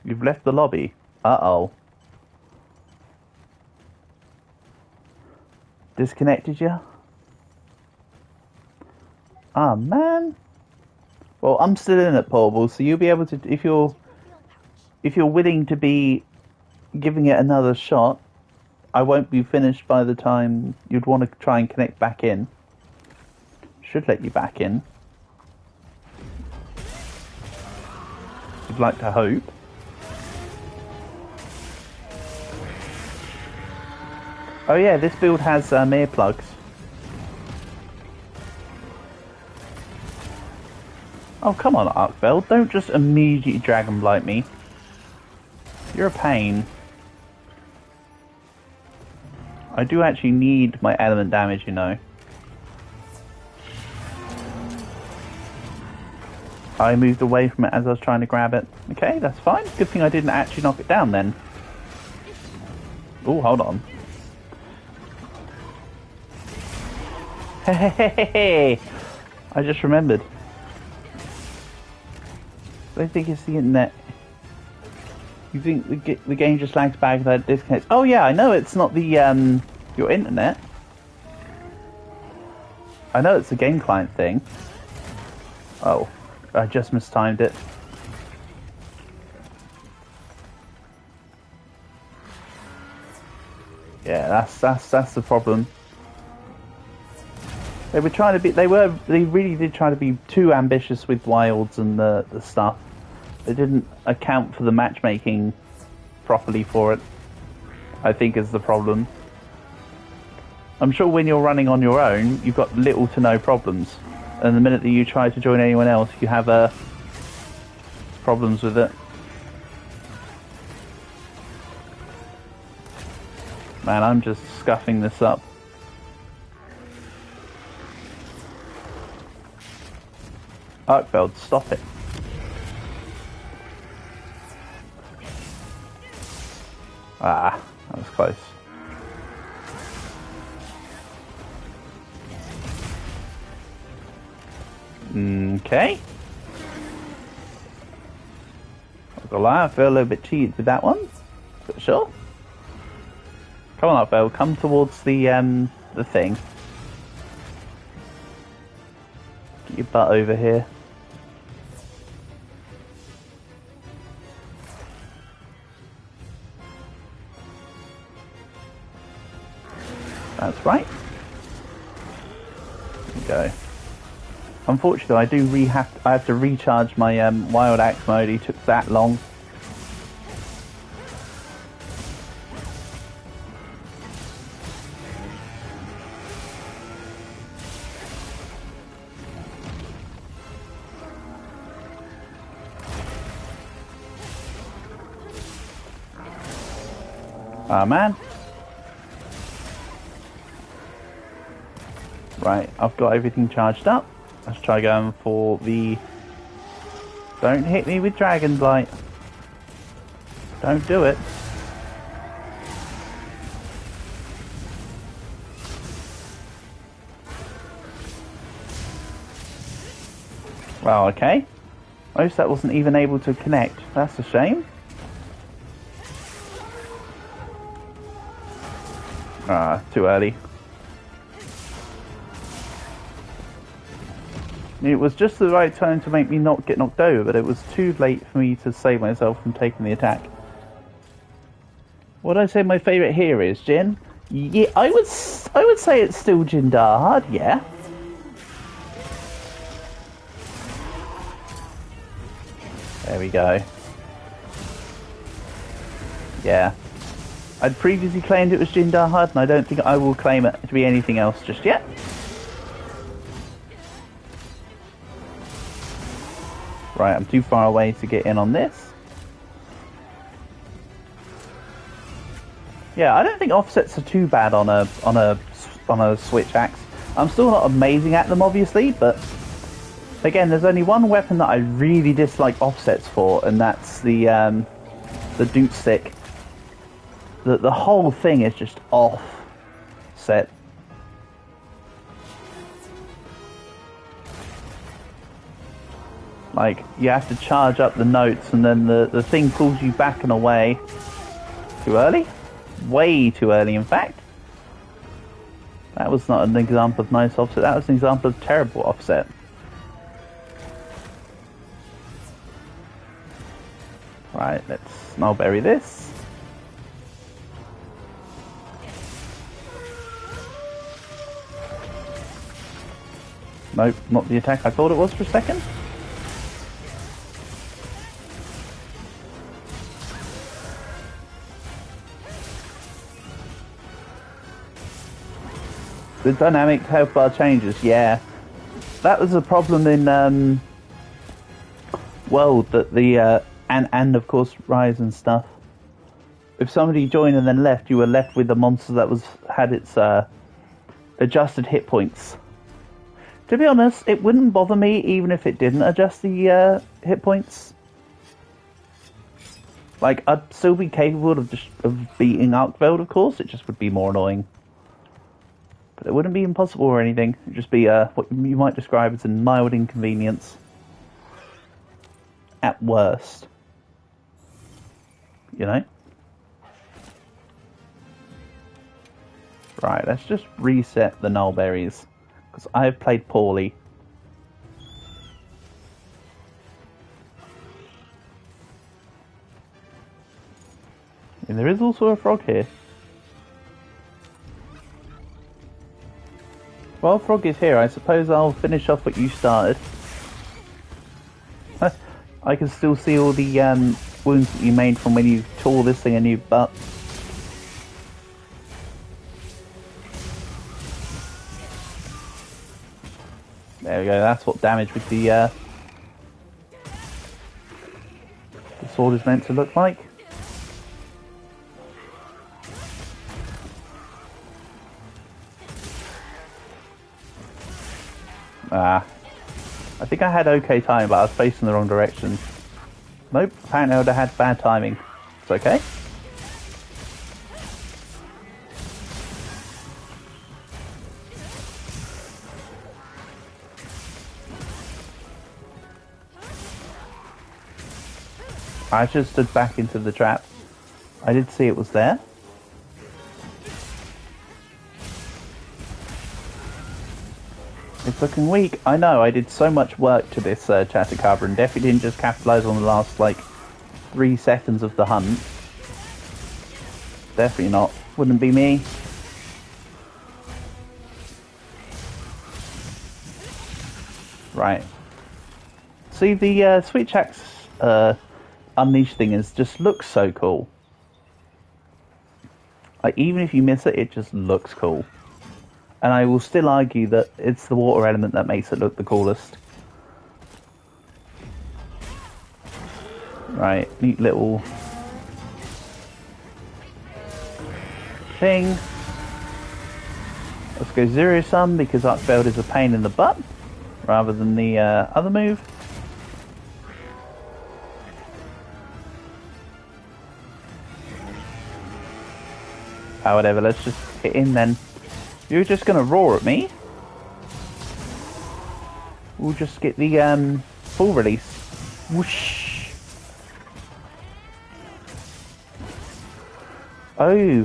You've left the lobby. Uh-oh. Disconnected you? Ah, man. Well, I'm still in it, Portable, so you'll be able to, if you're willing to be giving it another shot, I won't be finished by the time you'd want to try and connect back in. Should let you back in. You'd like to hope. Oh yeah, this build has earplugs. Oh, come on, Arkveld. Don't just immediately Dragon Blight me. You're a pain. I do actually need my element damage, you know. I moved away from it as I was trying to grab it. Okay, that's fine. Good thing I didn't actually knock it down then. Oh, hold on. Hey! I just remembered. I think it's the internet. You think the game just lags back if it disconnects? Oh yeah, I know it's not the your internet. I know it's a game client thing. Oh, I just mistimed it. Yeah, that's the problem. They were trying to be. They really did try to be too ambitious with wilds and the stuff. They didn't account for the matchmaking properly for it. I think is the problem. I'm sure when you're running on your own, you've got little to no problems, and the minute that you try to join anyone else, you have problems with it. Man, I'm just scuffing this up. Arkfeld, stop it. Ah, that was close. Okay. Not gonna lie, I feel a little bit cheated with that one, but sure. Come on, Arkfeld, come towards the thing. Get your butt over here. That's right. There we go. Unfortunately, I have to recharge my wild axe mode. He took that long. Ah, man. Right, I've got everything charged up. Let's try going for the... Don't hit me with Dragon Blight. Don't do it. Well, okay. Most that wasn't even able to connect. That's a shame. Ah, too early. It was just the right time to make me not get knocked over, but it was too late for me to save myself from taking the attack. What I say my favourite here is, Jin? Yeah, I would say it's still Jindahad, yeah. There we go. Yeah. I'd previously claimed it was Jindahad, and I don't think I will claim it to be anything else just yet. Right, I'm too far away to get in on this. Yeah, I don't think offsets are too bad on a switch axe. I'm still not amazing at them, obviously, but again, there's only one weapon that I really dislike offsets for, and that's the Doot Stick. The whole thing is just offset. Like, you have to charge up the notes, and then the thing pulls you back and away. Too early? Way too early, in fact. That was not an example of nice offset, that was an example of terrible offset. Right, let's Nullberry this. Nope, not the attack I thought it was for a second. The dynamic health bar changes, yeah. That was a problem in World, that the and of course Rise and stuff. If somebody joined and then left, you were left with a monster that had its adjusted hit points. To be honest, it wouldn't bother me even if it didn't adjust the hit points. Like, I'd still be capable of just of beating Arkveld, of course. It just would be more annoying. But it wouldn't be impossible or anything. It'd just be what you might describe as a mild inconvenience. At worst. You know? Right, let's just reset the null berries. Because I have played poorly. And there is also a frog here. While frog is here, I suppose I'll finish off what you started. I can still see all the wounds that you made from when you tore this thing a new butt. There we go, that's what damage with the sword is meant to look like. I think I had okay timing, but I was facing the wrong direction. Nope, apparently I would have had bad timing. It's okay. I just stood back into the trap. I did see it was there. It's looking weak. I know, I did so much work to this Chatacabra and definitely didn't just capitalise on the last, like, 3 seconds of the hunt. Definitely not. Wouldn't be me. Right. See, the Switch Axe Unleash thing just looks so cool. Like, even if you miss it, it just looks cool. And I will still argue that it's the water element that makes it look the coolest. Right, neat little thing. Let's go zero sum because Arkveld is a pain in the butt rather than the other move. Oh, whatever, let's just hit in then. You're just gonna roar at me. We'll just get the full release. Whoosh. Oh.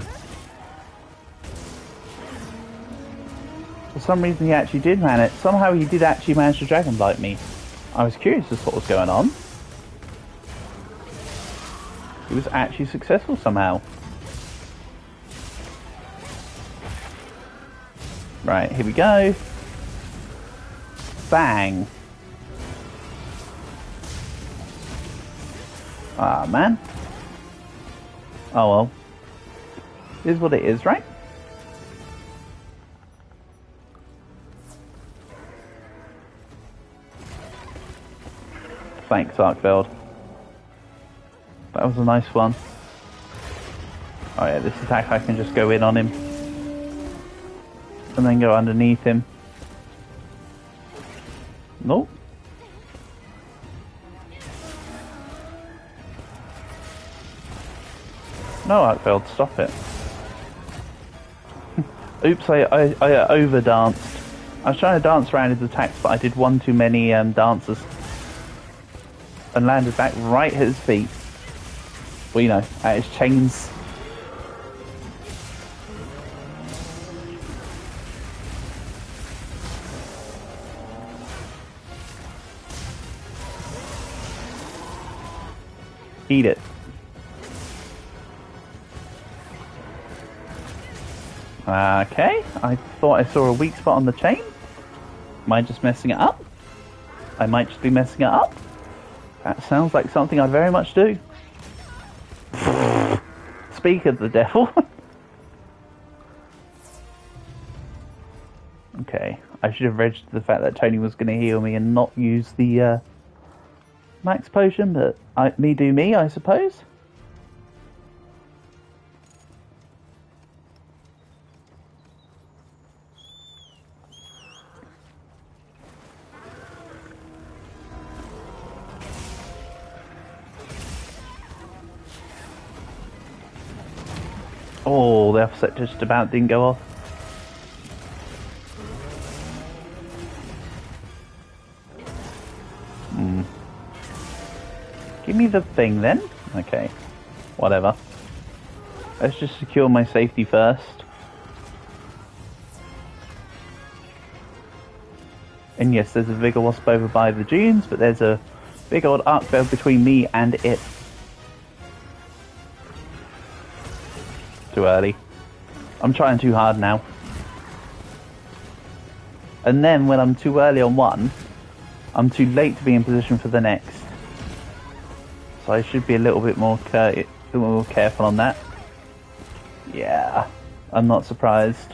For some reason he actually did man it. Somehow he did actually manage to Dragon Blight me. I was curious as to what was going on. He was actually successful somehow. Right, here we go. Bang. Ah, man. Oh well. It is what it is, right? Thanks, Arkveld. That was a nice one. Oh yeah, this attack I can just go in on him. And then go underneath him. Nope. No, Arkveld, stop it. Oops, I over-danced. I was trying to dance around his attacks, but I did one too many dances. And landed back right at his feet. Well, you know, at his chains. Eat it. Okay, I thought I saw a weak spot on the chain. Am I just messing it up? I might just be messing it up. That sounds like something I'd very much do. Speak of the devil. Okay, I should have registered the fact that Tony was going to heal me and not use the max potion, but me do me, I suppose. Oh, the offset just about didn't go off. Give me the thing then. Okay. Whatever. Let's just secure my safety first. And yes, there's a Vigor Wasp over by the dunes, but there's a big old arc veil between me and it. Too early. I'm trying too hard now. And then when I'm too early on one, I'm too late to be in position for the next. So I should be a little bit more careful on that. Yeah, I'm not surprised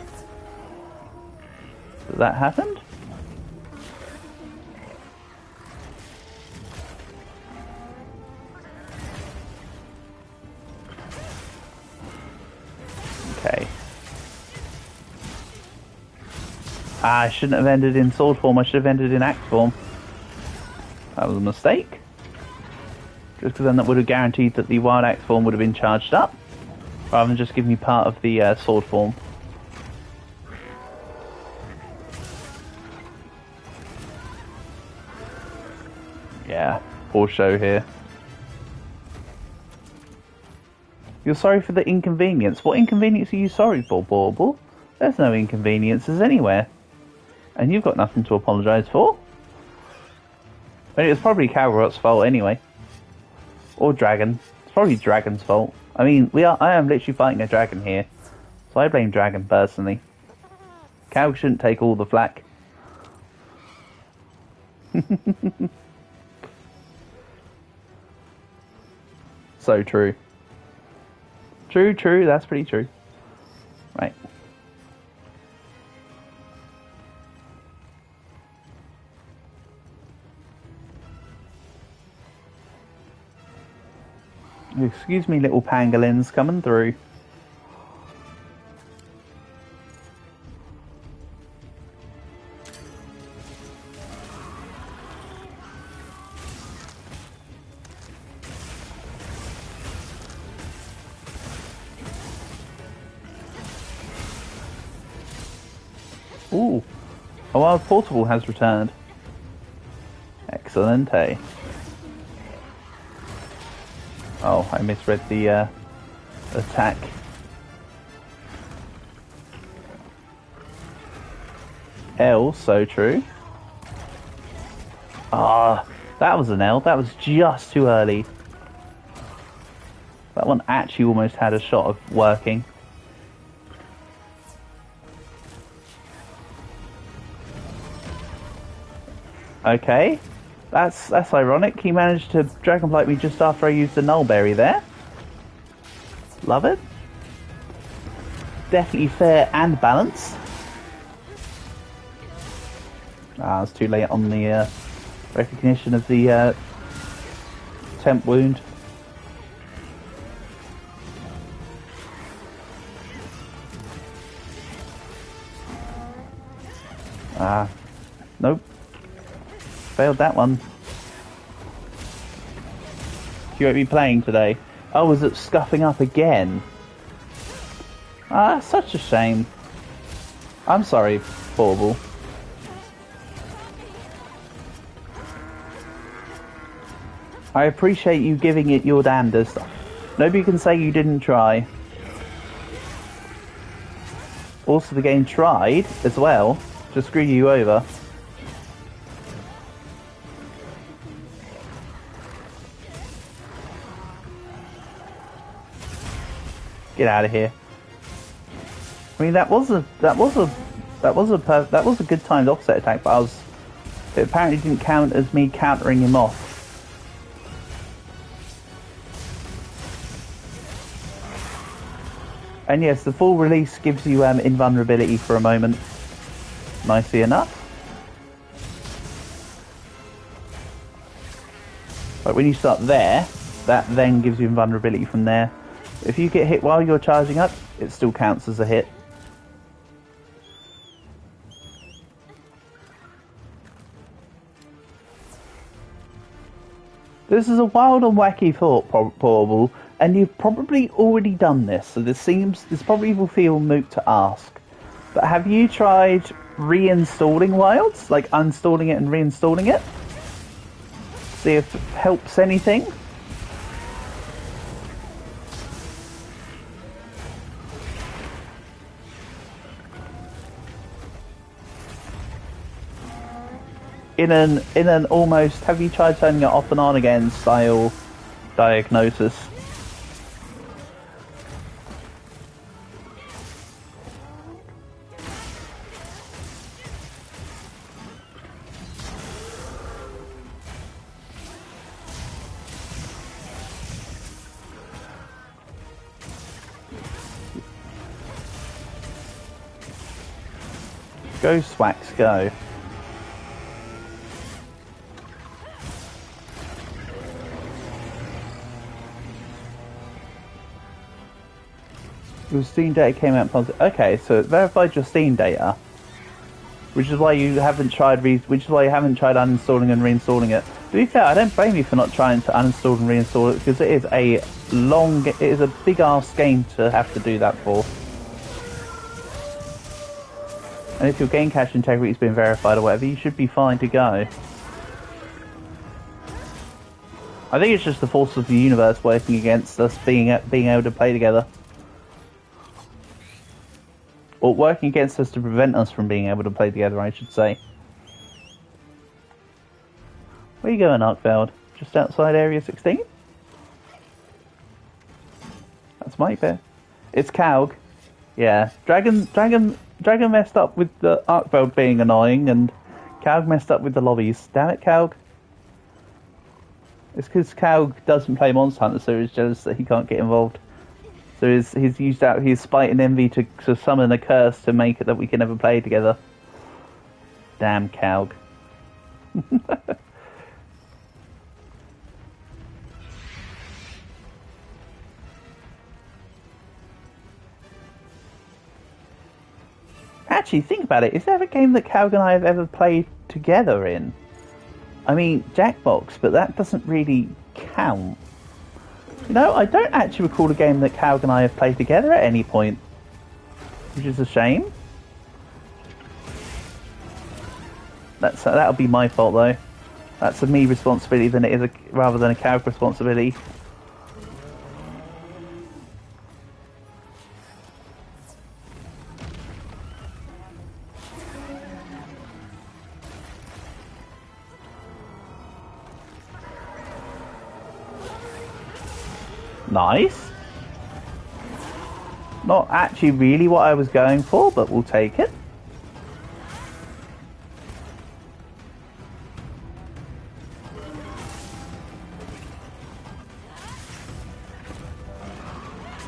that happened. Okay. I shouldn't have ended in sword form, I should have ended in axe form. That was a mistake. Just because then that would have guaranteed that the wild axe form would have been charged up, rather than just giving me part of the sword form. Yeah, poor show here. You're sorry for the inconvenience. What inconvenience are you sorry for, Bauble? There's no inconveniences anywhere. And you've got nothing to apologise for. I mean, it's probably Calrot's fault anyway. Or Dragon. It's probably Dragon's fault. I mean, I am literally fighting a dragon here. So I blame Dragon personally. Cal shouldn't take all the flack. So true. True, that's pretty true. Right. Excuse me, little pangolins coming through. Ooh, a wild portable has returned. Excellent, eh? Oh, I misread the attack. L, so true. Ah, that was an L. That was just too early. That one actually almost had a shot of working. Okay, that's ironic. He managed to Dragonblight me just after I used the Nullberry there. Love it. Definitely fair and balanced. Ah, it's too late on the recognition of the temp wound. Ah, nope. Failed that one. You won't be playing today. Oh, was it scuffing up again? Ah, such a shame. I'm sorry, Bauble. I appreciate you giving it your damnedest. Nobody can say you didn't try. Also, the game tried, as well, to screw you over. Get out of here. I mean, that was a good timed offset attack, but it apparently didn't count as me countering him off. And yes, the full release gives you invulnerability for a moment. Nicely enough. But when you start there, that then gives you invulnerability from there. If you get hit while you're charging up, it still counts as a hit. This is a wild and wacky thought, Bauble, and you've probably already done this, so this probably will feel moot to ask. But have you tried reinstalling Wilds? Like uninstalling it and reinstalling it? See if it helps anything? In an almost, have you tried turning it off and on again style diagnosis? Go, Swax, go. Your Steam data came out positive. Okay, so it verified your Steam data, which is why you haven't tried uninstalling and reinstalling it. To be fair, I don't blame you for not trying to uninstall and reinstall it, because it is a big ass game to have to do that for. And if your game cache integrity has been verified or whatever, you should be fine to go. I think it's just the force of the universe working against us being able to play together. Or working against us to prevent us from being able to play together, I should say. Where you going, Arkfeld? Just outside Area 16? That's my bit. It's Calg. Yeah. Dragon messed up with the Arkfeld being annoying, and Calg messed up with the lobbies. Damn it, Calg. It's because Calg doesn't play Monster Hunter, so he's jealous that he can't get involved. So he's used out his spite and envy to summon a curse to make it that we can never play together. Damn Calg. Actually, think about it. Is there a game that Calg and I have ever played together in? I mean, Jackbox, but that doesn't really count. You know, I don't actually recall a game that Calg and I have played together at any point, which is a shame. That'll be my fault though. That's a me responsibility rather than a Calg responsibility. Nice. Not actually really what I was going for, but we'll take it.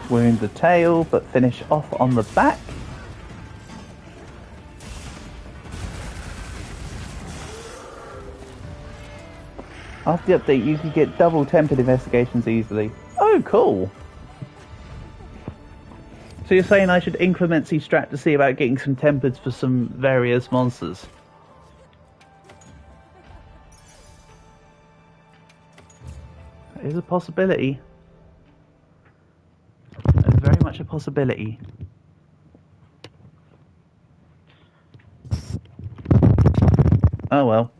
Wound the tail, but finish off on the back. After the update, you can get double tempered investigations easily. Oh, cool. So you're saying I should increment C-Strat to see about getting some tempers for some various monsters? That is a possibility. That is very much a possibility. Oh well.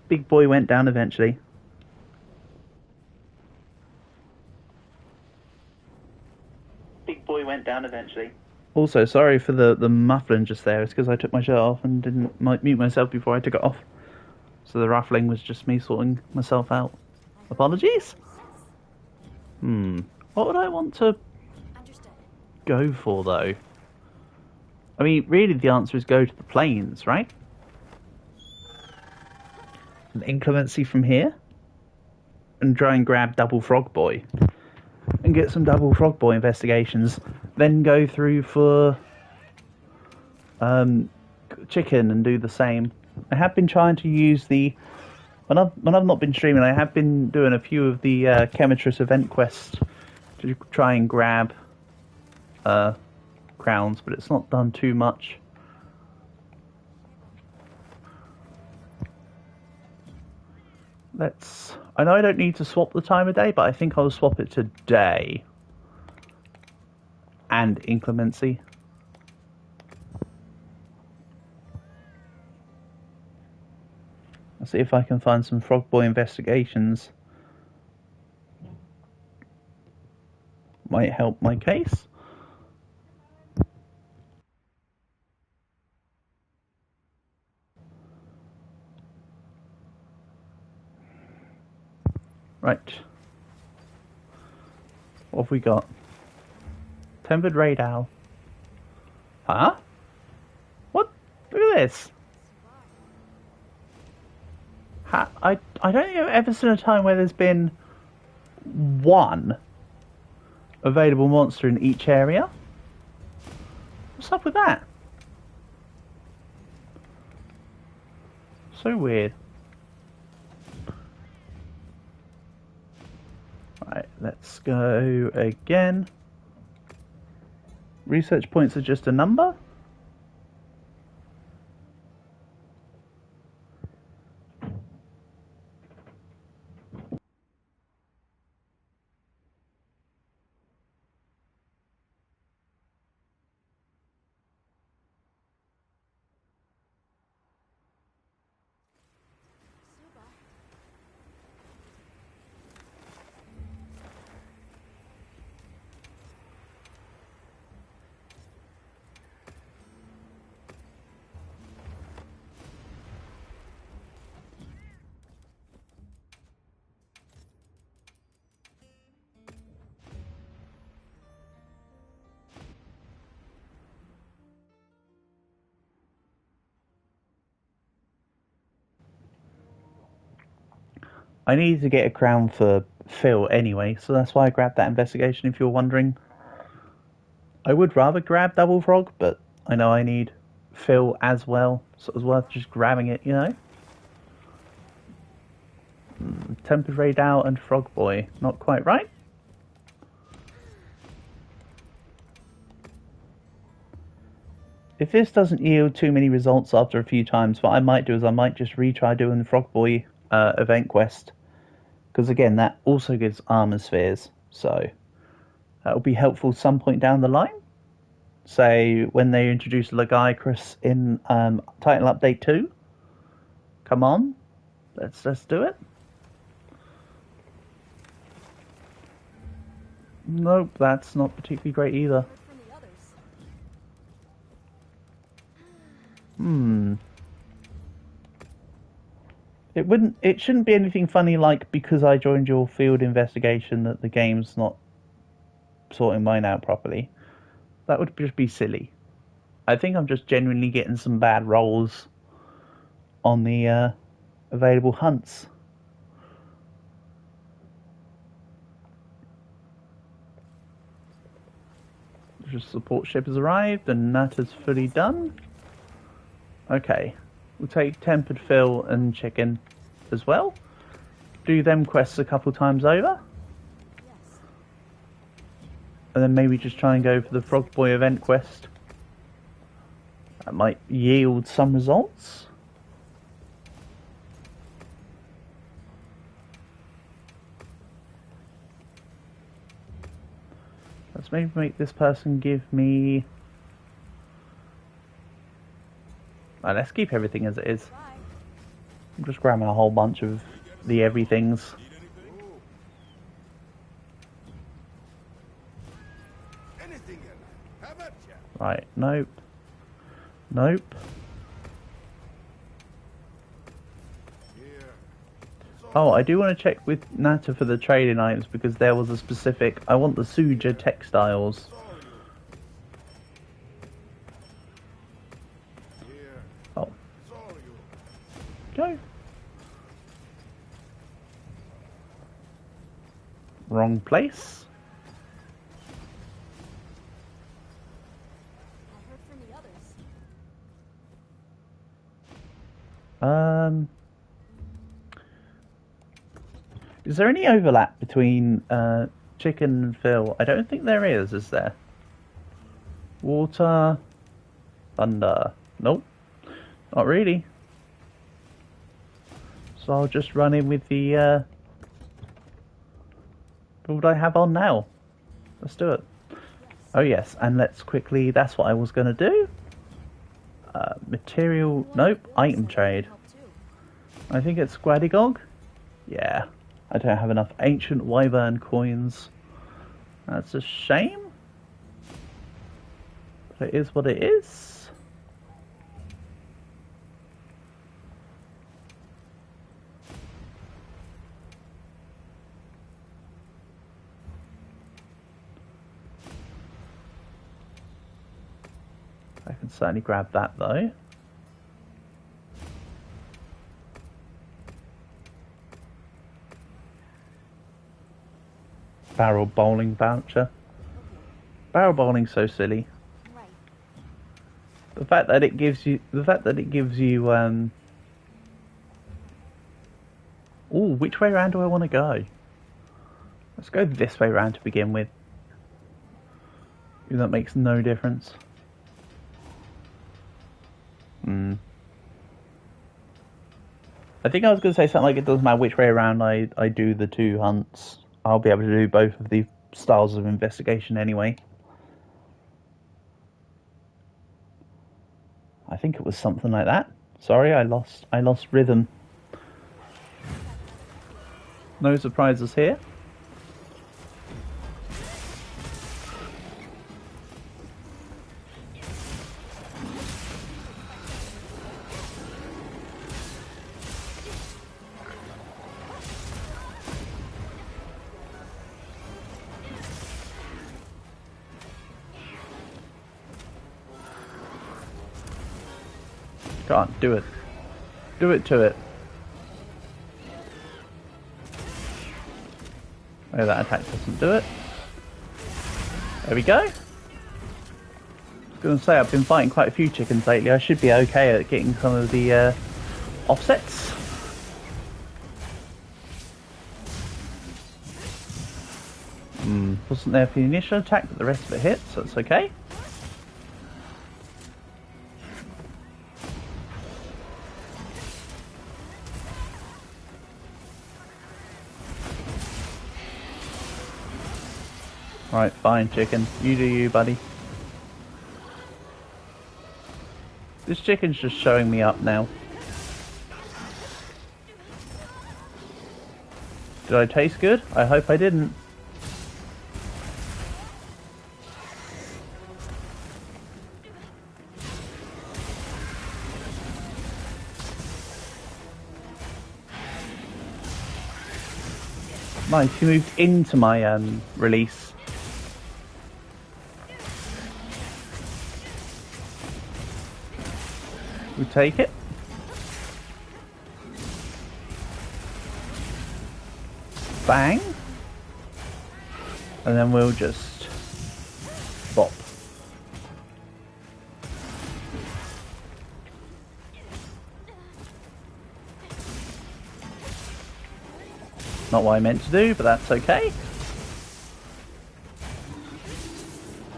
Big boy went down eventually. Also, sorry for the muffling just there. It's because I took my shirt off and didn't mute myself before I took it off. So the ruffling was just me sorting myself out. Apologies? What would I want to go for, though? I mean, really the answer is go to the plains, right? An inclemency from here? And try and grab Double Frog Boy. And get some Double Frog Boy investigations. Then go through for chicken and do the same. I have been trying to use when I've not been streaming, I have been doing a few of the Chemitris event quests to try and grab crowns, but it's not done too much. Let's... I know I don't need to swap the time of day, but I think I'll swap it to day. And inclemency. I'll see if I can find some Frog Boy investigations. Might help my case. Right. What have we got? Tempered Raid Owl. Huh? What? Look at this. I don't think I've ever seen a time where there's been one available monster in each area. What's up with that? So weird. Right, let's go again. Research points are just a number. I needed to get a crown for Phil anyway, so that's why I grabbed that investigation, if you're wondering. I would rather grab Double Frog, but I know I need Phil as well, so it was worth just grabbing it, you know? Tempered Raid Owl and Frog Boy. Not quite right. If this doesn't yield too many results after a few times, what I might do is I might just retry doing the Frog Boy event quest. Because again, that also gives armor spheres, so that will be helpful some point down the line. Say when they introduce Lagicrus in Title Update 2. Come on, let's do it. Nope, that's not particularly great either. It shouldn't be anything funny like because I joined your field investigation that the game's not sorting mine out properly. That would just be silly. I think I'm just genuinely getting some bad rolls on the available hunts. The support ship has arrived and that is fully done. Okay, we'll take Tempered Phil and Chicken as well. Do them quests a couple times over. And then maybe just try and go for the Frog Boy event quest. That might yield some results. Let's maybe make this person give me... Right, let's keep everything as it is. I'm just grabbing a whole bunch of the everythings. Right, nope. Nope. Oh, I do want to check with Nata for the trading items because there was a specific... I want the Suja textiles. Oh. Go. Wrong place. Is there any overlap between Chicken and Phil? I don't think there is there? Water, thunder. Nope, not really. So I'll just run in with the what I have on now. Let's do it. Oh yes, and let's quickly, that's what I was going to do. Material, nope, item trade. I think it's Squadigog. Yeah, I don't have enough ancient wyvern coins. That's a shame. But it is what it is. I can certainly grab that though. Barrel bowling voucher. Barrel bowling's so silly. Right. The fact that it gives you, ooh, which way around do I want to go? Let's go this way around to begin with. That makes no difference. I think I was going to say something like it doesn't matter which way around I do the two hunts. I'll be able to do both of the styles of investigation anyway. I think it was something like that. Sorry, I lost rhythm. No surprises here. Go on, do it. Do it to it. Oh, that attack doesn't do it. There we go. I was going to say, I've been fighting quite a few chickens lately. I should be okay at getting some of the offsets. Wasn't there for the initial attack, but the rest of it hits, so that's okay. Right, fine, chicken. You do you, buddy. This chicken's just showing me up now. Did I taste good? I hope I didn't. Nice, he moved into my release. We take it. Bang. And then we'll just bop. Not what I meant to do, but that's okay.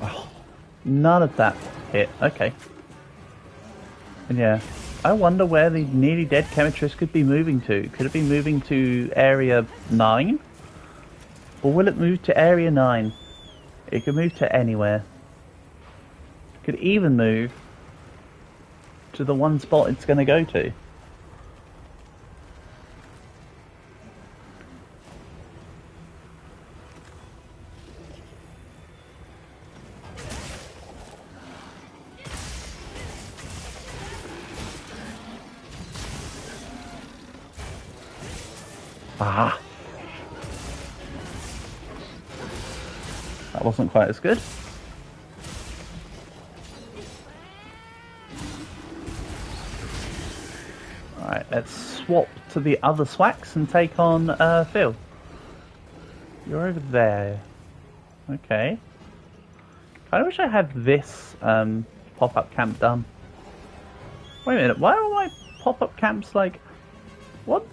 Oh, none of that hit. Okay. And yeah, I wonder where the nearly dead chemitress could be moving to. Could it be moving to Area 9? Or will it move to Area 9? It could move to anywhere. It could even move to the one spot it's going to go to. Ah! That wasn't quite as good. Alright, let's swap to the other Swax and take on Phil. You're over there. Okay. I wish I had this pop-up camp done. Wait a minute, why are my pop-up camps like... What?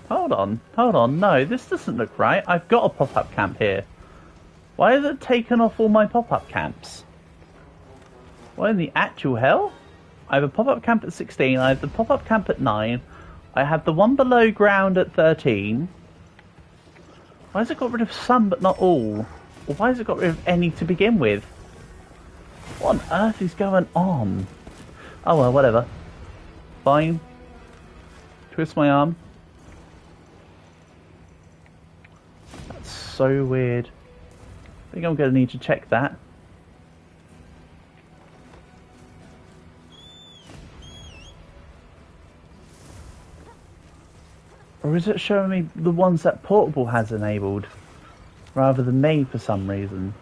Hold on, no, this doesn't look right. I've got a pop-up camp here. Why has it taken off all my pop-up camps? What in the actual hell? I have a pop-up camp at 16, I have the pop-up camp at 9, I have the one below ground at 13. Why has it got rid of some but not all? Or why has it got rid of any to begin with? What on earth is going on? Oh well, whatever. Fine. Twist my arm. That's so weird. I think I'm going to need to check that. Or is it showing me the ones that Portable has enabled? Rather than me for some reason.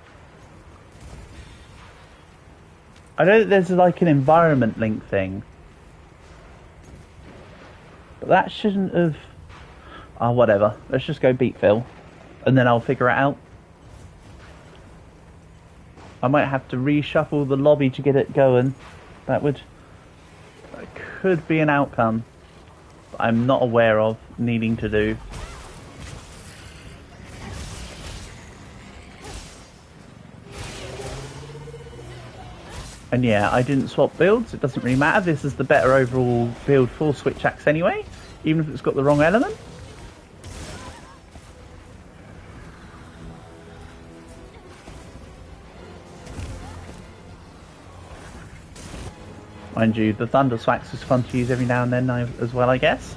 I know that there's like an environment link thing. But that shouldn't have... Oh, whatever. Let's just go beat Phil. And then I'll figure it out. I might have to reshuffle the lobby to get it going. That could be an outcome. I'm not aware of needing to do. And yeah, I didn't swap builds, it doesn't really matter. This is the better overall build for Switch Axe anyway, even if it's got the wrong element. Mind you, the Thunder Swax is fun to use every now and then as well, I guess.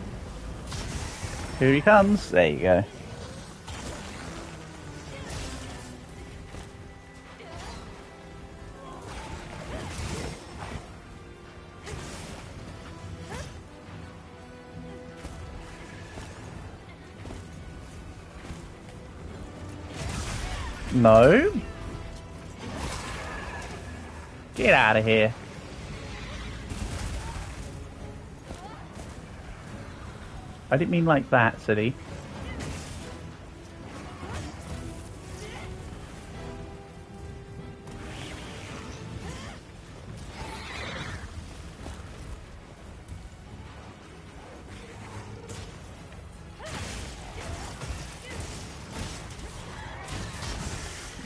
Here he comes. There you go. No. Get out of here. I didn't mean like that, silly.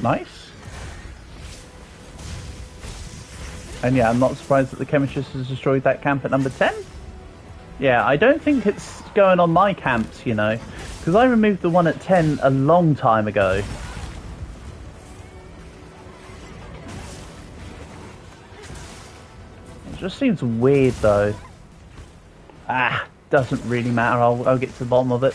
Nice. And yeah, I'm not surprised that the Chemistress has destroyed that camp at number 10. Yeah, I don't think it's going on my camps, you know, because I removed the one at 10 a long time ago. It just seems weird though. Ah, doesn't really matter, I'll get to the bottom of it.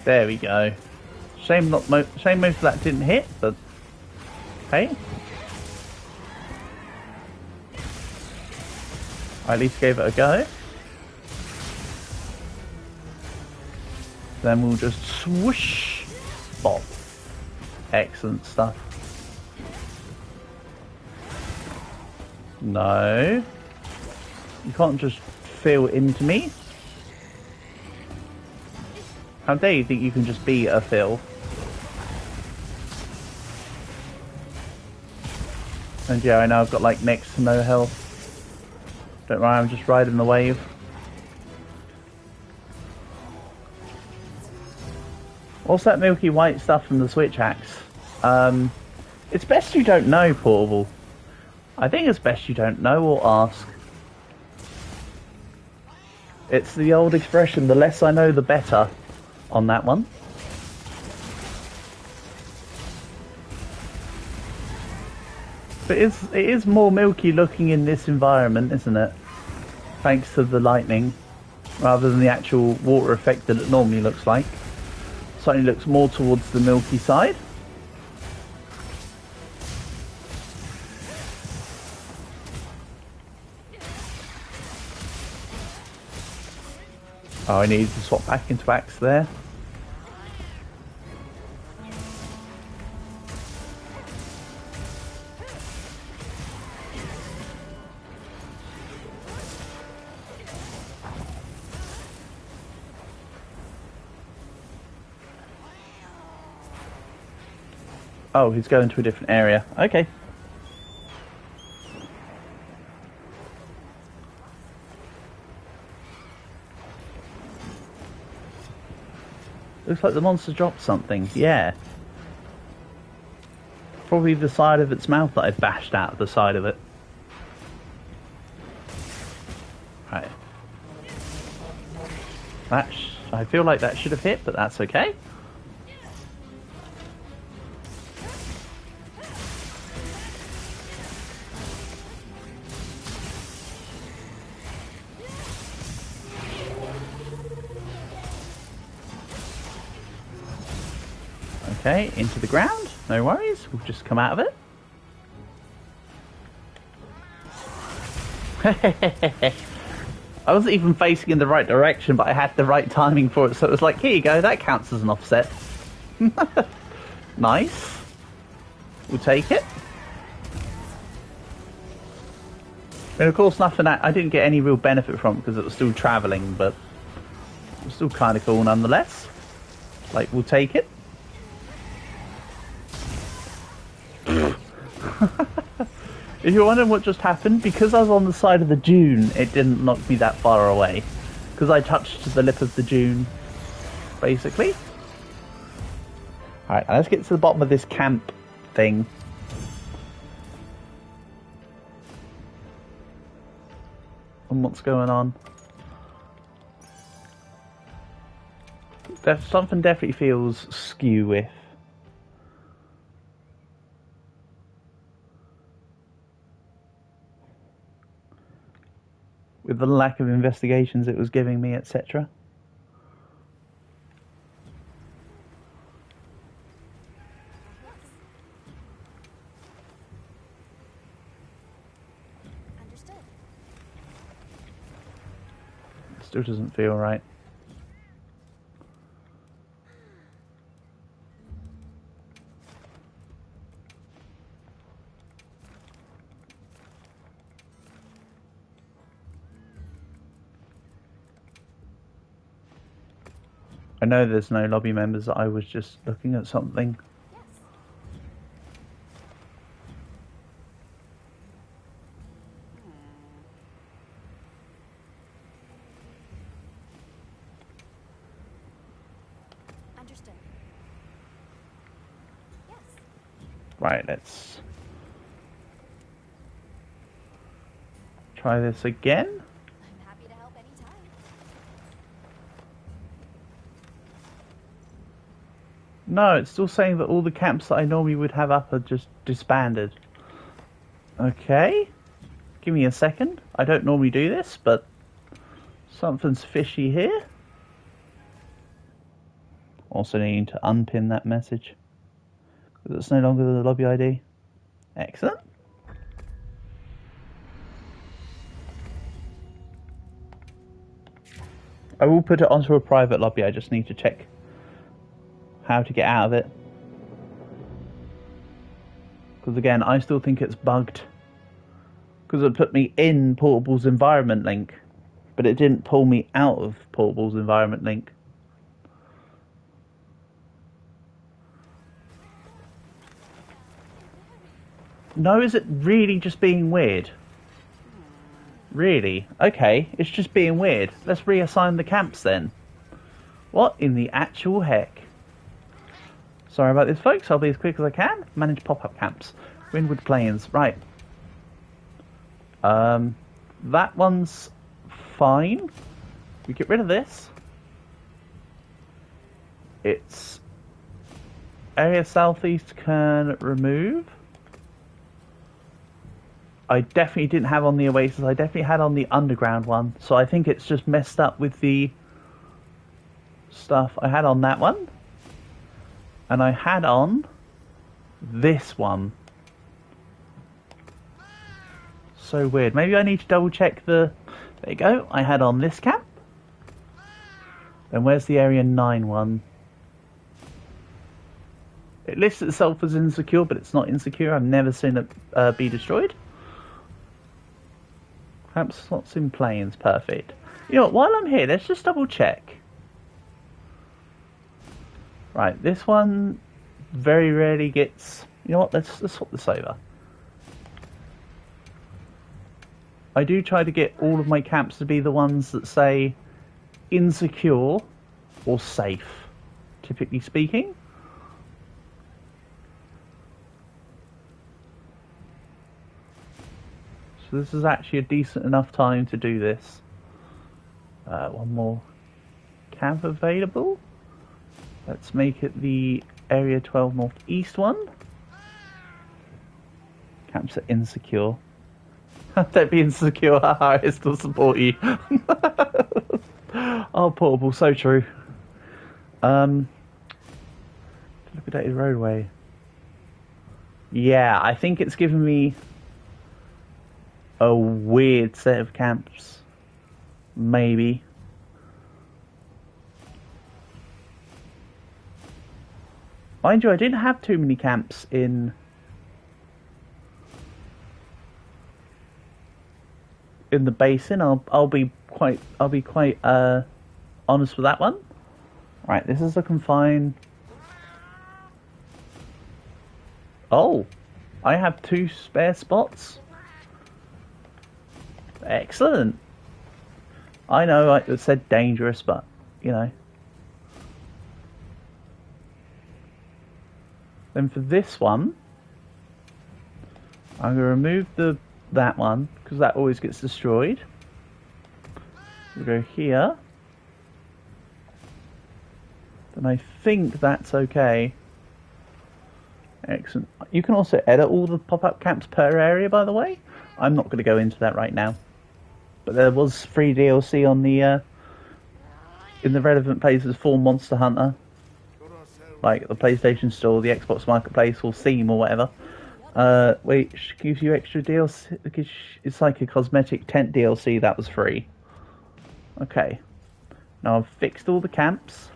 There we go. Shame most of that didn't hit, but hey. I at least gave it a go. Then we'll just swoosh. Bop. Excellent stuff. No. You can't just fill into me. How dare you think you can just be a Phil? And yeah, I know I've got like next to no health. Don't worry, I'm just riding the wave. What's that milky white stuff from the Switch Axe? It's best you don't know, Portable. I think it's best you don't know or ask. It's the old expression, the less I know the better. On that one. But it is more milky looking in this environment, isn't it? Thanks to the lightning, rather than the actual water effect that it normally looks like. Certainly looks more towards the milky side. Oh, I need to swap back into Axe there. Oh, he's going to a different area. Okay. Looks like the monster dropped something. Yeah. Probably the side of its mouth that I bashed out of the side of it. Right. I feel like that should have hit, but that's okay. Okay, into the ground. No worries. We'll just come out of it. I wasn't even facing in the right direction, but I had the right timing for it, so it was like, here you go, that counts as an offset. Nice. We'll take it. And of course, nothing. I didn't get any real benefit from it because it was still travelling, but it was still kind of cool nonetheless. Like, we'll take it. If you're wondering what just happened, because I was on the side of the dune, it didn't knock me that far away. Because I touched the lip of the dune, basically. Alright, let's get to the bottom of this camp thing. And what's going on. Something definitely feels skew with. With the lack of investigations it was giving me, etc. Understood. Still doesn't feel right. I know there's no lobby members, I was just looking at something. Yes. Understood. Yes. Right, let's try this again. I'm happy to help anytime. No, it's still saying that all the camps that I normally would have up are just disbanded. Okay. Give me a second. I don't normally do this, but something's fishy here. Also needing to unpin that message. Because it's no longer the lobby ID. Excellent. I will put it onto a private lobby, I just need to check how to get out of it. Because again, I still think it's bugged. Because it put me in Portable's environment link, but it didn't pull me out of Portable's environment link. No, is it really just being weird? Really? Okay, it's just being weird. Let's reassign the camps then. What in the actual heck? Sorry about this, folks. I'll be as quick as I can. Manage pop-up camps. Windward Plains. Right. That one's fine. We get rid of this. It's area southeast can remove. I definitely didn't have on the Oasis. I definitely had on the underground one. So I think it's just messed up with the stuff I had on that one. And I had on this one. So weird. Maybe I need to double check the... There you go. I had on this camp. Then where's the Area 9 one? It lists itself as insecure, but it's not insecure. I've never seen it be destroyed. Camp slots in planes. Perfect. You know what? While I'm here, let's just double check. Right, this one very rarely gets... You know what, let's swap this over. I do try to get all of my camps to be the ones that say insecure or safe, typically speaking. So this is actually a decent enough time to do this. One more camp available. Let's make it the Area 12 Northeast one. Camps are insecure. Don't be insecure, haha, I still support you. Oh, portable, so true. Dilapidated roadway. Yeah, I think it's given me a weird set of camps. Maybe. Mind you, I didn't have too many camps in the basin. I'll be quite honest with that one. Right, this is looking fine. Oh, I have 2 spare spots. Excellent. I know it said dangerous, but you know. Then for this one, I'm going to remove that one because that always gets destroyed. We'll go here. Then I think that's okay. Excellent. You can also edit all the pop-up camps per area, by the way. I'm not going to go into that right now. But there was free DLC on the in the relevant places for Monster Hunter, like the PlayStation Store, the Xbox Marketplace, or Steam, or whatever. Which gives you extra DLC. It's like a cosmetic tent DLC that was free. Okay. Now I've fixed all the camps.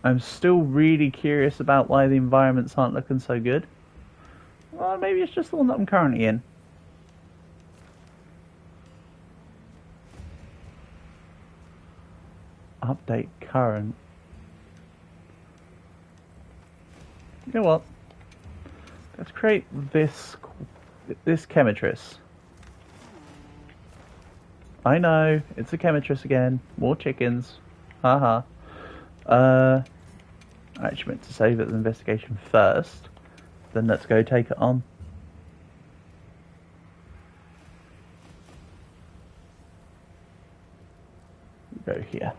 I'm still really curious about why the environments aren't looking so good. Well, maybe it's just the one that I'm currently in. Update current. You know what? Let's create this Chemitris. I know, it's a Chemitris again. More chickens. Haha. I actually meant to save it the investigation first. Then let's go take it on. Go here.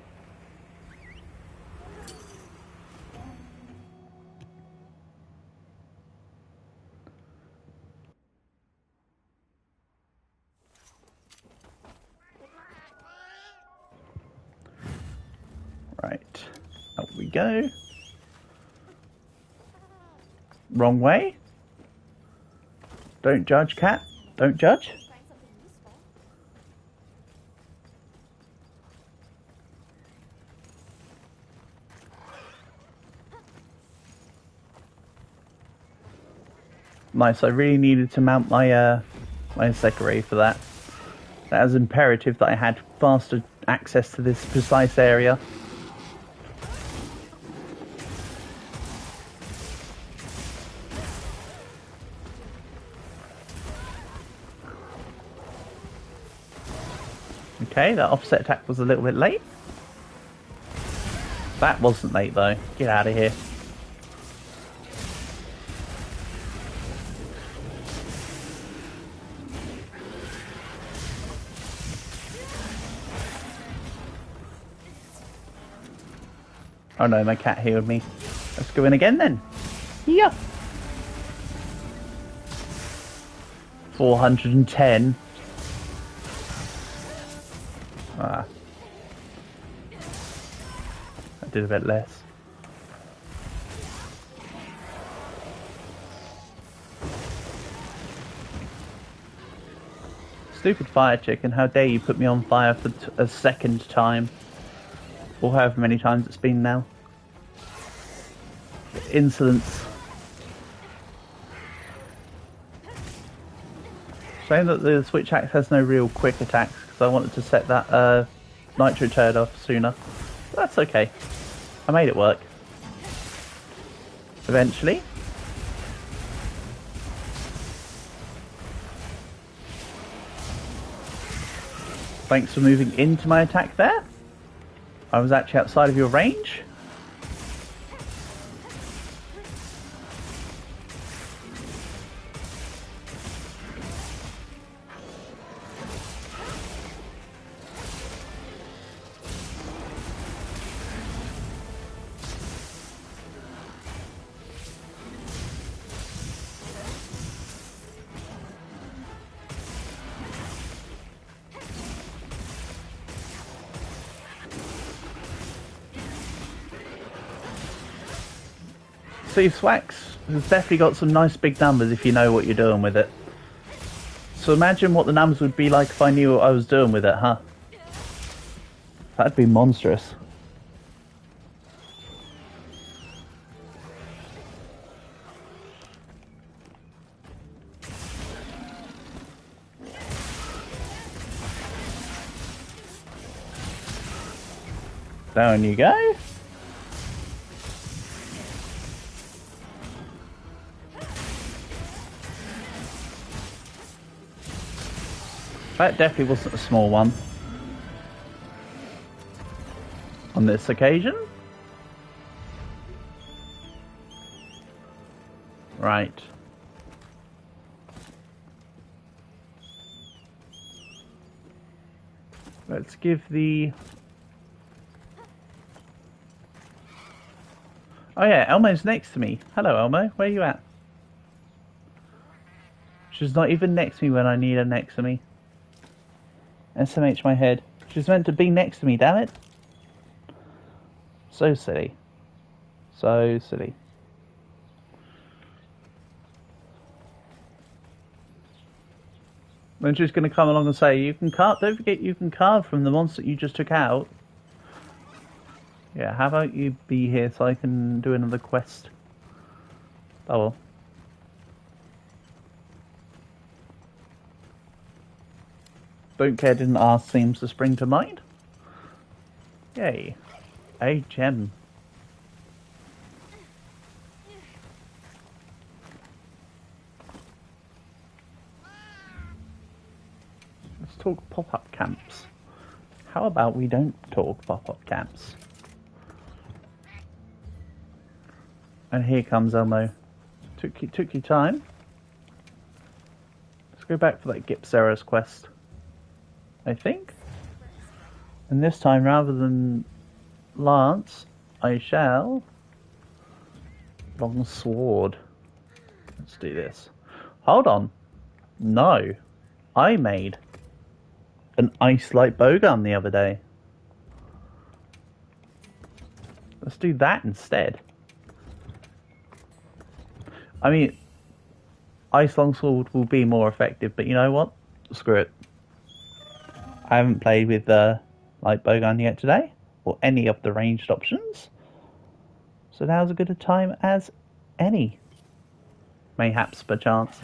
Right, up we go. Wrong way. Don't judge, cat. Don't judge. Nice, I really needed to mount my my Sekirei for that. That was imperative that I had faster access to this precise area. Okay, that offset attack was a little bit late. That wasn't late though. Get out of here. Oh no, my cat healed me. Let's go in again then. Yeah. 410. Ah. I did a bit less. Stupid fire chicken, how dare you put me on fire for a second time. Or however many times it's been now. Insolence. Shame that the switch axe has no real quick attacks, because I wanted to set that nitro turret off sooner. But that's okay. I made it work. Eventually. Thanks for moving into my attack there. I was actually outside of your range. See, Swax has definitely got some nice big numbers if you know what you're doing with it. So imagine what the numbers would be like if I knew what I was doing with it, huh? That'd be monstrous. Down you go. That definitely wasn't a small one on this occasion. Right. Let's give the... Oh yeah, Elmo's next to me. Hello Elmo, where are you at? She's not even next to me when I need her next to me. SMH my head. She's meant to be next to me, damn it. So silly. So silly. Then she's going to come along and say, you can carve, don't forget you can carve from the monster you just took out. Yeah, how about you be here so I can do another quest? Oh well. Don't care, didn't ask seems to spring to mind. Yay. A gem. Let's talk pop-up camps. How about we don't talk pop-up camps? And here comes Elmo. Took your time. Let's go back for that Gipsera's quest. I think. And this time, rather than Lance, I shall... Long sword. Let's do this. Hold on. No. I made an ice light bowgun the other day. Let's do that instead. I mean, ice longsword will be more effective, but you know what? Screw it. I haven't played with light bowgun yet today, or any of the ranged options. So now's as good a time as any. Mayhaps, perchance.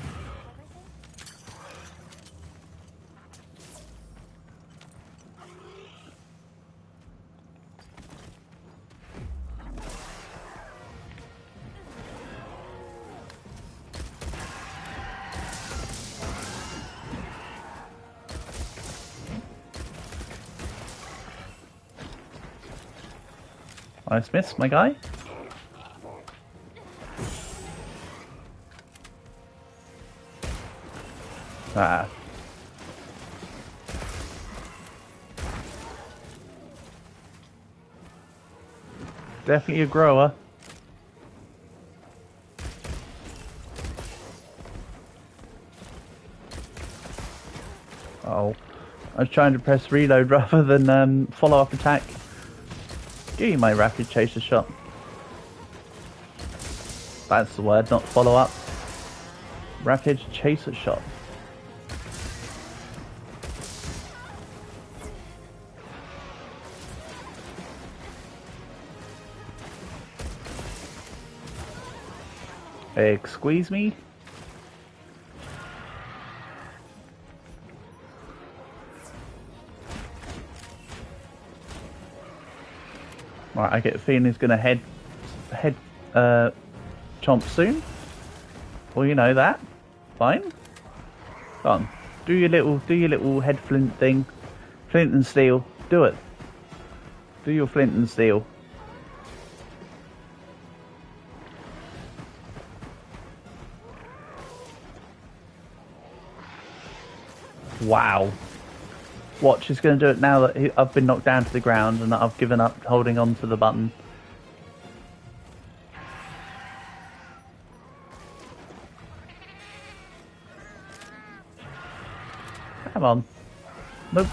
Nice miss, my guy. Ah. Definitely a grower. Oh. I was trying to press reload rather than follow up attack. Give you my rapid chaser shot. That's the word, not follow up. Rapid chaser shot. Squeeze me. Right, I get a feeling he's going to head chomp soon. Well, you know that. Fine. Go on. Do your little head flint thing. Flint and steel. Do it. Do your flint and steel. Wow. Watch, he's going to do it now that I've been knocked down to the ground and that I've given up holding on to the button. Come on. Nope.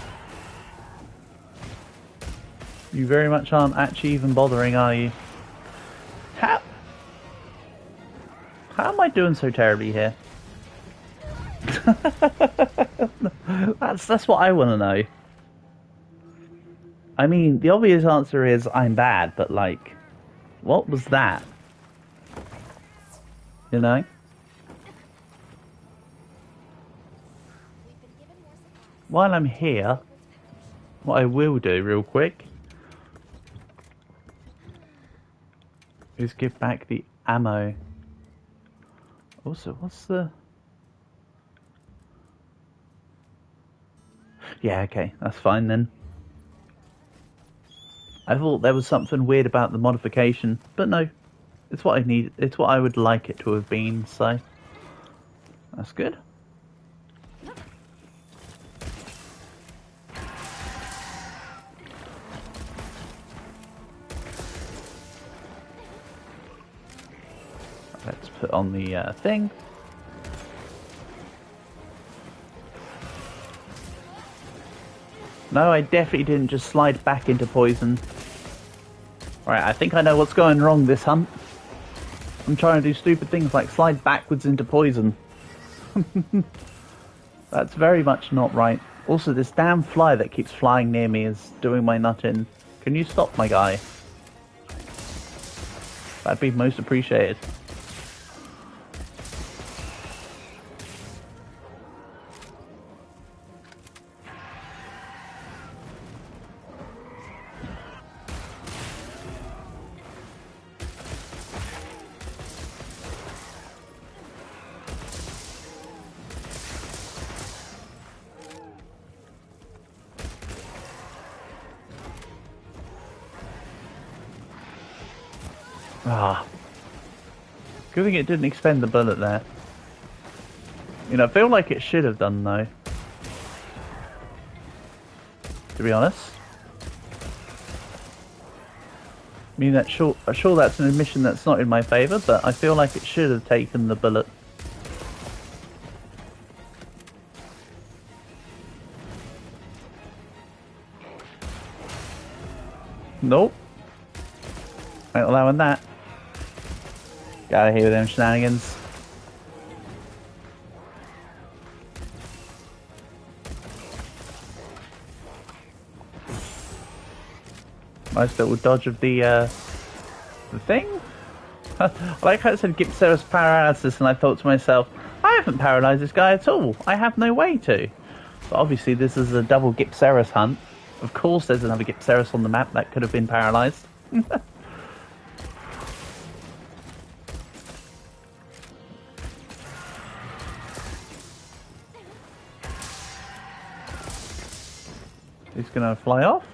You very much aren't actually even bothering, are you? How am I doing so terribly here? That's what I want to know. I mean, the obvious answer is I'm bad, but like, what was that? You know? While I'm here, what I will do real quick is give back the ammo. Also, what's the... Yeah, okay, that's fine then. I thought there was something weird about the modification, but no. It's what I need. It's what I would like it to have been, so... That's good. Let's put on the thing. No, I definitely didn't just slide back into poison. Right, I think I know what's going wrong this hunt. I'm trying to do stupid things like slide backwards into poison. That's very much not right. Also, this damn fly that keeps flying near me is doing my nut in. Can you stop, my guy? That'd be most appreciated. Ah. Good thing it didn't expend the bullet there. You know, I feel like it should have done though. To be honest. I mean, sure that's an admission that's not in my favour, but I feel like it should have taken the bullet. Nope. Ain't allowing that. Get out of here with them shenanigans. Nice little dodge of the thing. I like how it said Gypceros paralysis, and I thought to myself, I haven't paralysed this guy at all. I have no way to. But obviously this is a double Gypceros hunt. Of course there's another Gypceros on the map that could have been paralysed. He's gonna fly off.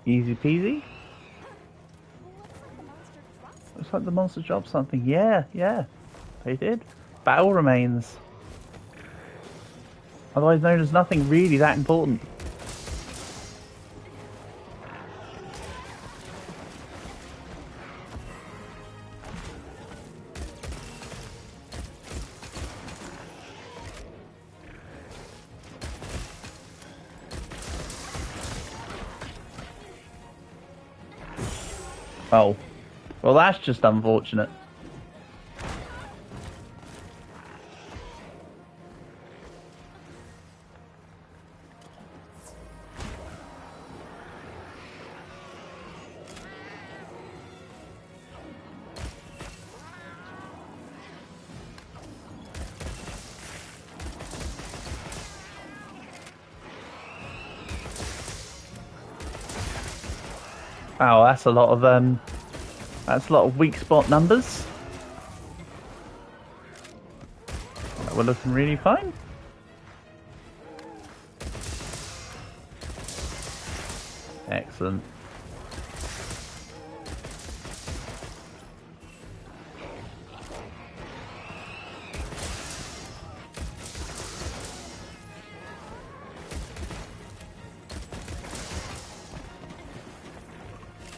Easy peasy. Looks like the monster dropped something. Yeah, they did. Battle remains. Otherwise known as nothing really that important. Oh. Well, that's just unfortunate. Oh, that's a lot of weak spot numbers. We're looking really fine. Excellent.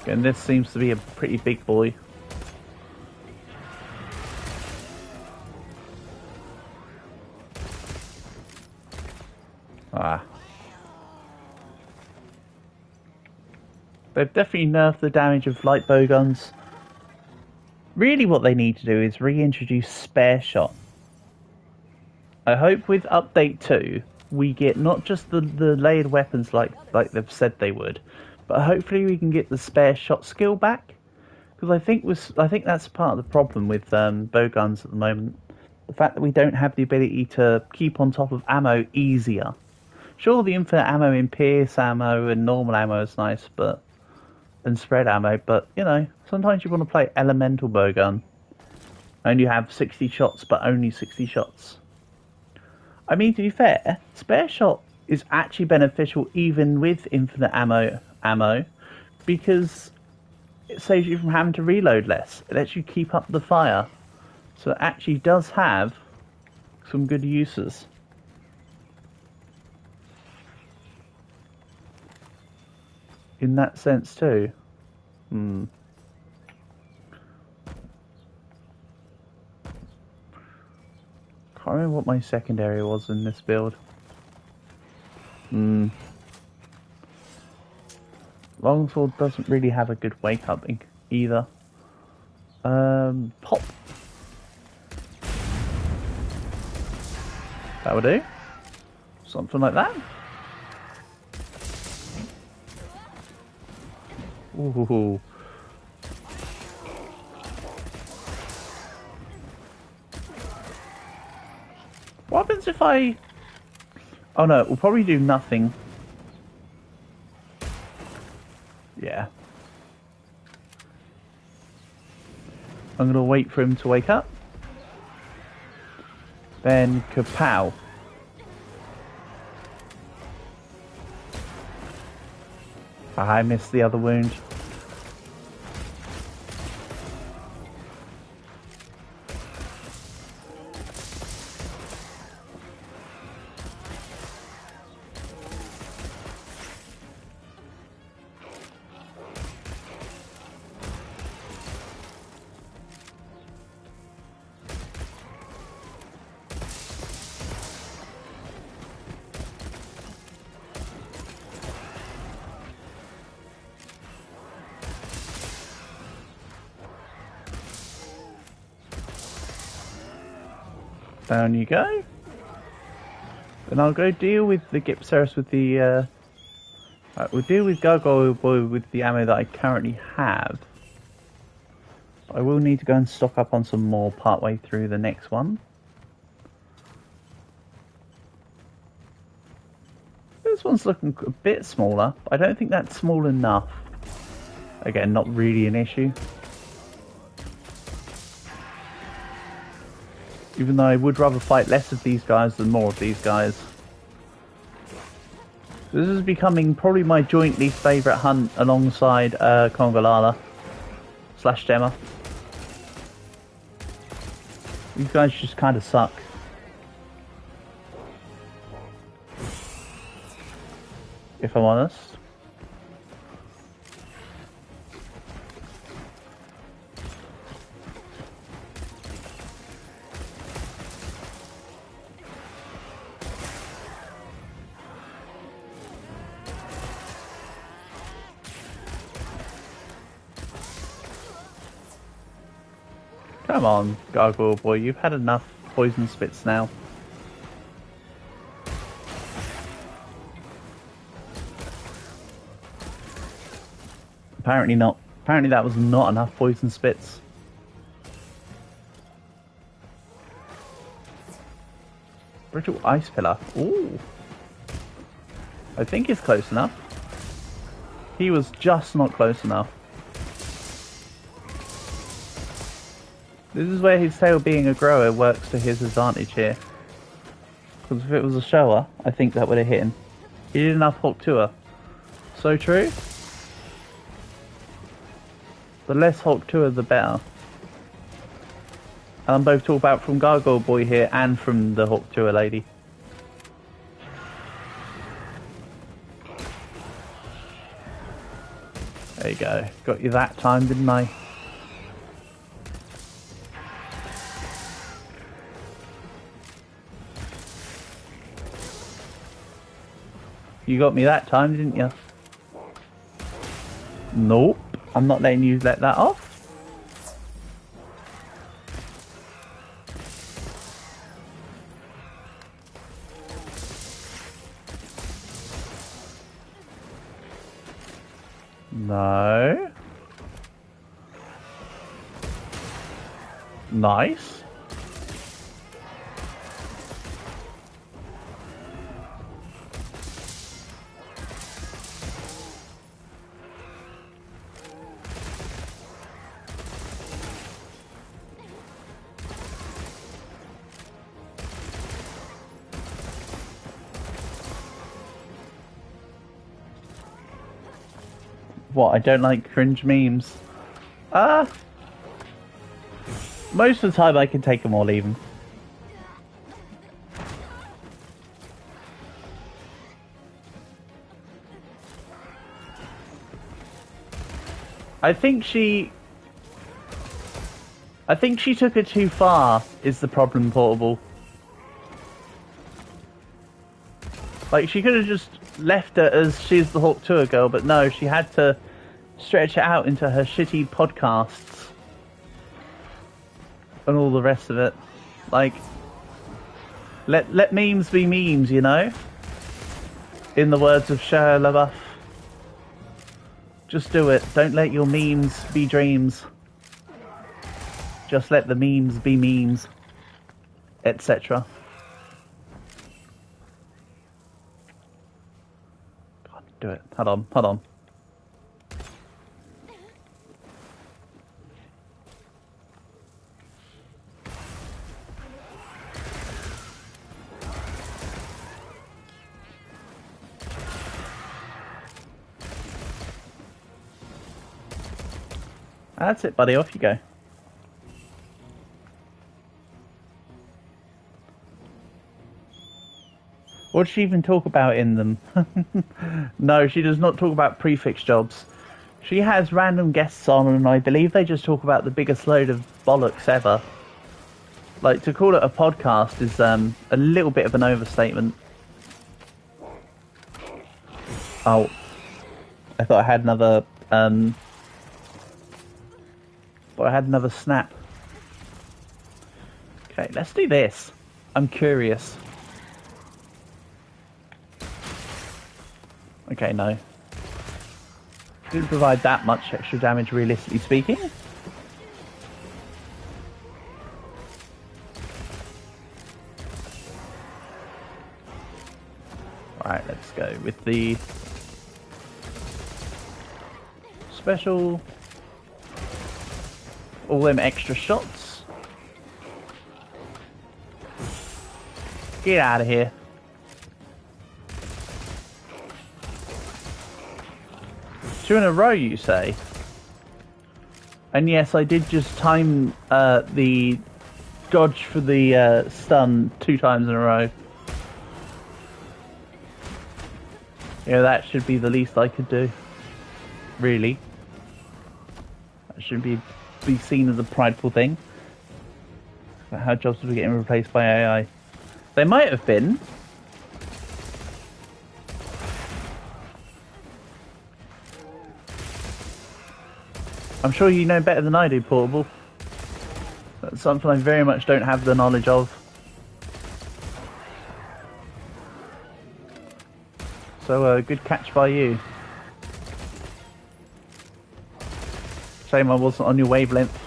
And this seems to be a pretty big boy. Ah. They've definitely nerfed the damage of light bowguns. Really what they need to do is reintroduce spare shot. I hope with update 2 we get not just the layered weapons like they've said they would, but hopefully we can get the spare shot skill back. Because I think that's part of the problem with bowguns at the moment. The fact that we don't have the ability to keep on top of ammo easier. Sure, the infinite ammo in Pierce ammo and normal ammo is nice, and spread ammo, but you know, sometimes you want to play elemental bowgun and you have 60 shots, but only 60 shots. I mean, to be fair, spare shot is actually beneficial even with infinite ammo, because it saves you from having to reload less. It lets you keep up the fire, so it actually does have some good uses. In that sense too. Can't remember what my secondary was in this build. Longsword doesn't really have a good wake up either. Pop. That would do. Something like that. Ooh. What happens if I... Oh no, we'll probably do nothing. Yeah. I'm gonna wait for him to wake up. Then kapow. I missed the other wound. Down you go. Then I'll go deal with the Gypsaurus with the... we'll deal with Gargoyle Boy with the ammo that I currently have. I will need to go and stock up on some more partway through the next one. This one's looking a bit smaller. I don't think that's small enough. Again, not really an issue. Even though I would rather fight less of these guys than more of these guys. This is becoming probably my joint least favourite hunt alongside Kongolala / Gemma. These guys just kind of suck. If I'm honest. Come on, Gargoyle Boy, you've had enough poison spits now. Apparently not. Apparently that was not enough poison spits. Brittle ice pillar. Ooh. I think it's close enough. He was just not close enough. This is where his tail being a grower works to his advantage here. Because if it was a shower, I think that would have hit him. He did enough Hawk to her. So true. The less Hawk to her, the better. And I'm both talking about from Gargoyle Boy here and from the Hawk to her lady. There you go. Got you that time, didn't I? You got me that time, didn't you? Nope. I'm not letting you let that off. No. Nice. What, I don't like cringe memes? Most of the time I can take them or leave them. I think she took it too far, is the problem, Portable. Like, she could have just left it as she's the Hawk Tour girl, but no, she had to stretch it out into her shitty podcasts and all the rest of it. Like, let memes be memes, you know? In the words of Shia LaBeouf. Just do it. Don't let your memes be dreams. Just let the memes be memes. Etc. God, do it. Hold on, hold on. That's it, buddy. Off you go. What does she even talk about in them? No, she does not talk about prefix jobs. She has random guests on, and I believe they just talk about the biggest load of bollocks ever. Like, to call it a podcast is a little bit of an overstatement. Oh. I thought I had another... But I had another snap. Okay, let's do this. I'm curious. Okay, no. Didn't provide that much extra damage, realistically speaking. Alright, let's go with the special. All them extra shots. Get out of here. Two in a row, you say? And yes, I did just time the dodge for the stun 2 times in a row. Yeah, that should be the least I could do. Really. That shouldn't be seen as a prideful thing. But how jobs were getting replaced by AI? They might have been. I'm sure you know better than I do, Portable. That's something I very much don't have the knowledge of. So, good catch by you. Shame I wasn't on your wavelength.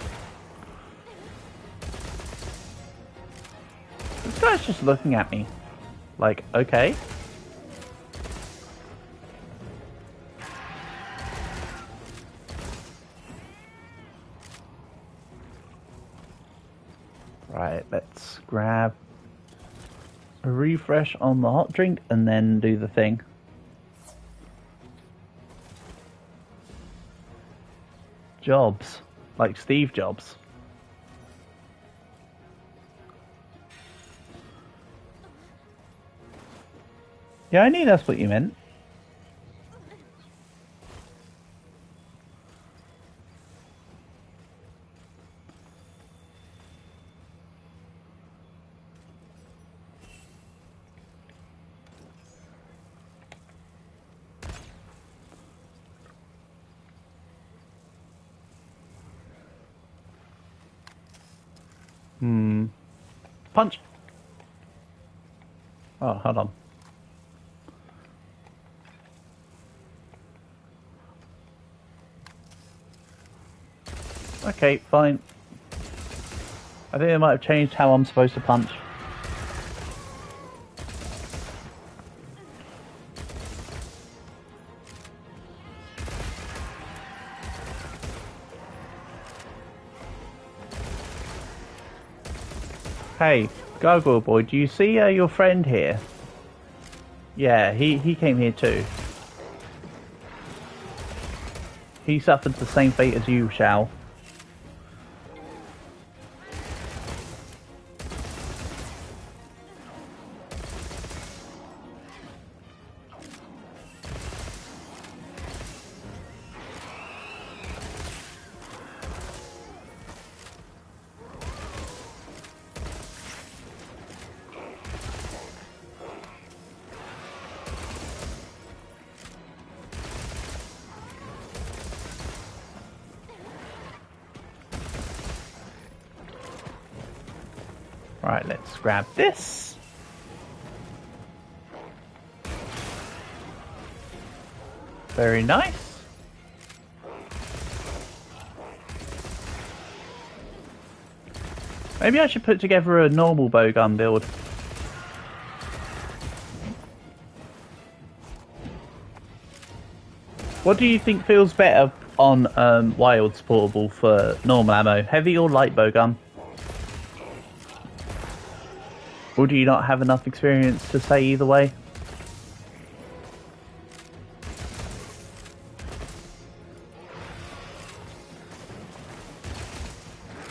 This guy's just looking at me. Like, okay. Right, let's grab a refresh on the hot drink and then do the thing. Jobs. Like Steve Jobs. Yeah, I knew that's what you meant. Punch! Oh, hold on. Okay, fine. I think they might have changed how I'm supposed to punch. Hey, Gargoyle Boy, do you see your friend here? Yeah, he came here too. He suffered the same fate as you shall. Right, let's grab this. Very nice. Maybe I should put together a normal bowgun build. What do you think feels better on Wild's portable for normal ammo? Heavy or light bowgun? Or do you not have enough experience to say either way?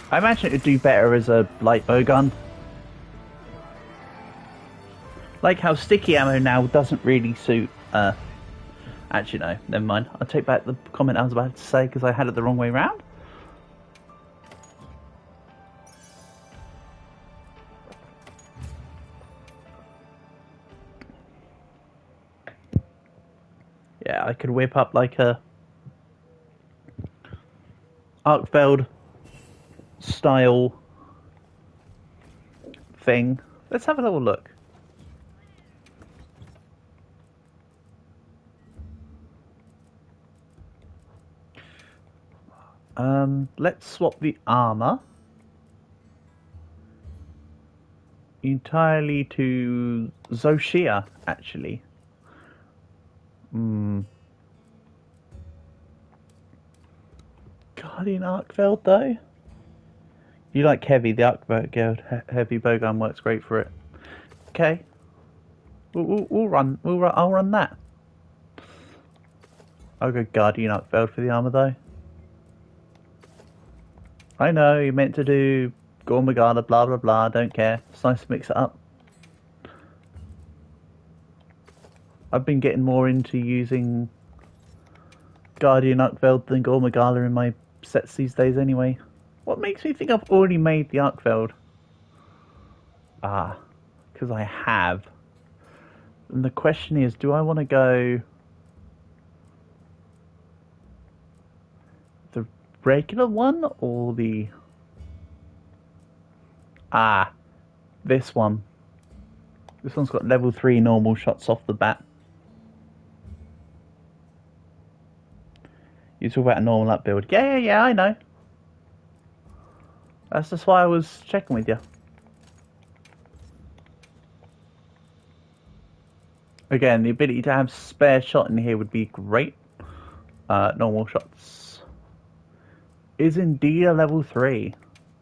I imagine it would do better as a light bowgun. Like how sticky ammo now doesn't really suit... Actually, no, never mind. I'll take back the comment I was about to say because I had it the wrong way round. Yeah, I could whip up like a Arkfeld style thing. Let's have a little look. Let's swap the armor entirely to Zoshia, actually. Guardian Arkfeld, though? You like heavy, the Arkfeld heavy bowgun works great for it. Okay. We'll run. I'll run that. I'll go Guardian Arkfeld for the armor, though. I know, you meant to do Gormagala, blah blah blah, don't care. It's nice to mix it up. I've been getting more into using Guardian Arkfeld than Gormagala in my sets these days anyway. What makes me think I've already made the Arkfeld? Ah, because I have. And the question is, do I want to go the regular one or the... Ah, this one. This one's got level 3 normal shots off the bat. You talk about a normal up build. Yeah, I know. That's just why I was checking with you. Again, the ability to have spare shot in here would be great. Normal shots is indeed a level 3.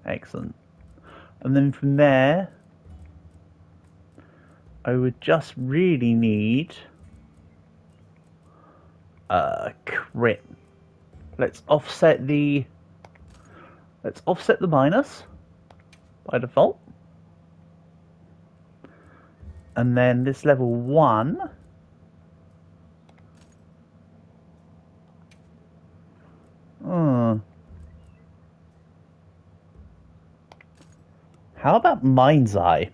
Excellent. And then from there, I would just really need a crit. Let's offset the minus by default. And then this level 1. How about Mind's Eye?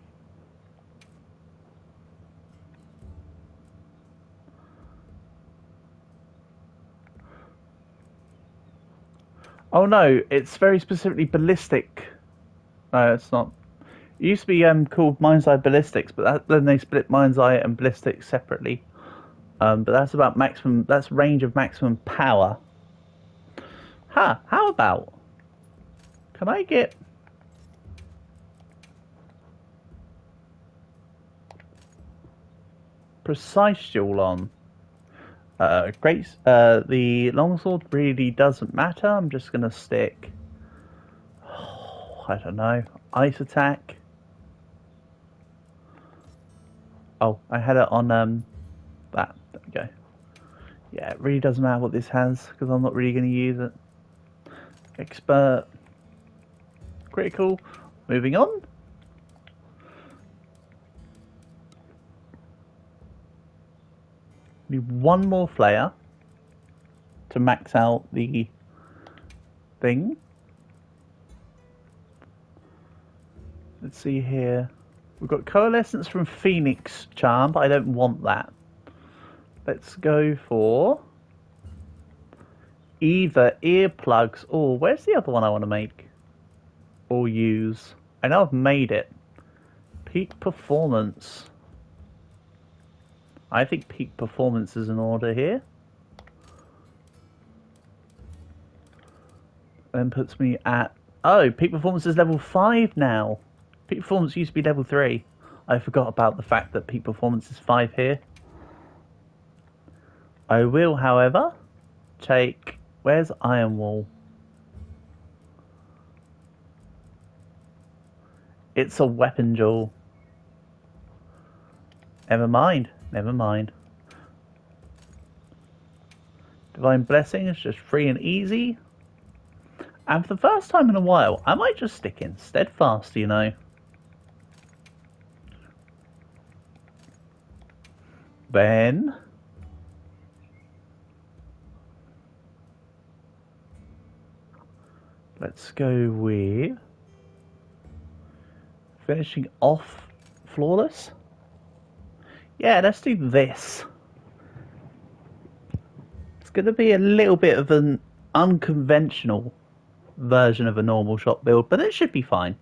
Oh no, it's very specifically ballistic. No, it's not. It used to be called Mind's Eye Ballistics, but then they split Mind's Eye and Ballistics separately. But that's about maximum. That's range of maximum power. Huh? How about? Can I get? Precise duel on. Great. The longsword really doesn't matter. I'm just gonna stick. I don't know. Ice attack. Oh, I had it on that. There we go. Yeah, it really doesn't matter what this has because I'm not really going to use it. Expert. Critical. Moving on. Need one more flare to max out the thing. Let's see here. We've got Coalescence from Phoenix Charm, but I don't want that. Let's go for either earplugs or where's the other one I want to make or use? I know I've made it. Peak Performance. I think Peak Performance is in order here. Then puts me at... Oh, Peak Performance is level 5 now. Peak Performance used to be level 3. I forgot about the fact that Peak Performance is 5 here. I will, however, take... Where's Iron Wall? It's a weapon duel. Never mind. Never mind. Divine Blessing is just free and easy. And for the first time in a while, I might just stick in Steadfast, you know. Then... let's go with... finishing off Flawless. Yeah, let's do this. It's going to be a little bit of an unconventional version of a normal shot build, but it should be fine.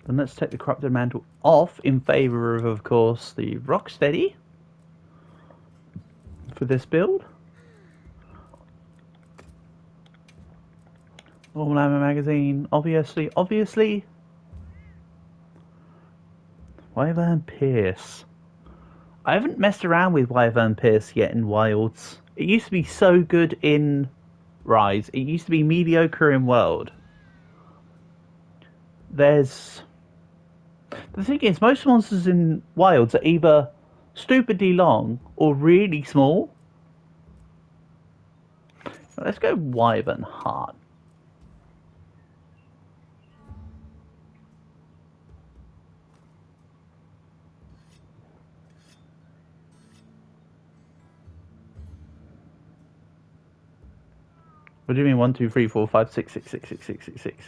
Then let's take the Corrupted Mantle off in favour of course, the Rocksteady for this build. Normal ammo magazine, obviously. Wyvern Pierce. I haven't messed around with Wyvern Pierce yet in Wilds. It used to be so good in Rise. It used to be mediocre in World. The thing is, most monsters in Wilds are either stupidly long or really small. Let's go Wyvern Heart. What do you mean 1, 2, 3, 4, 5, 6, 6, 6, 6, 6, 6, 6?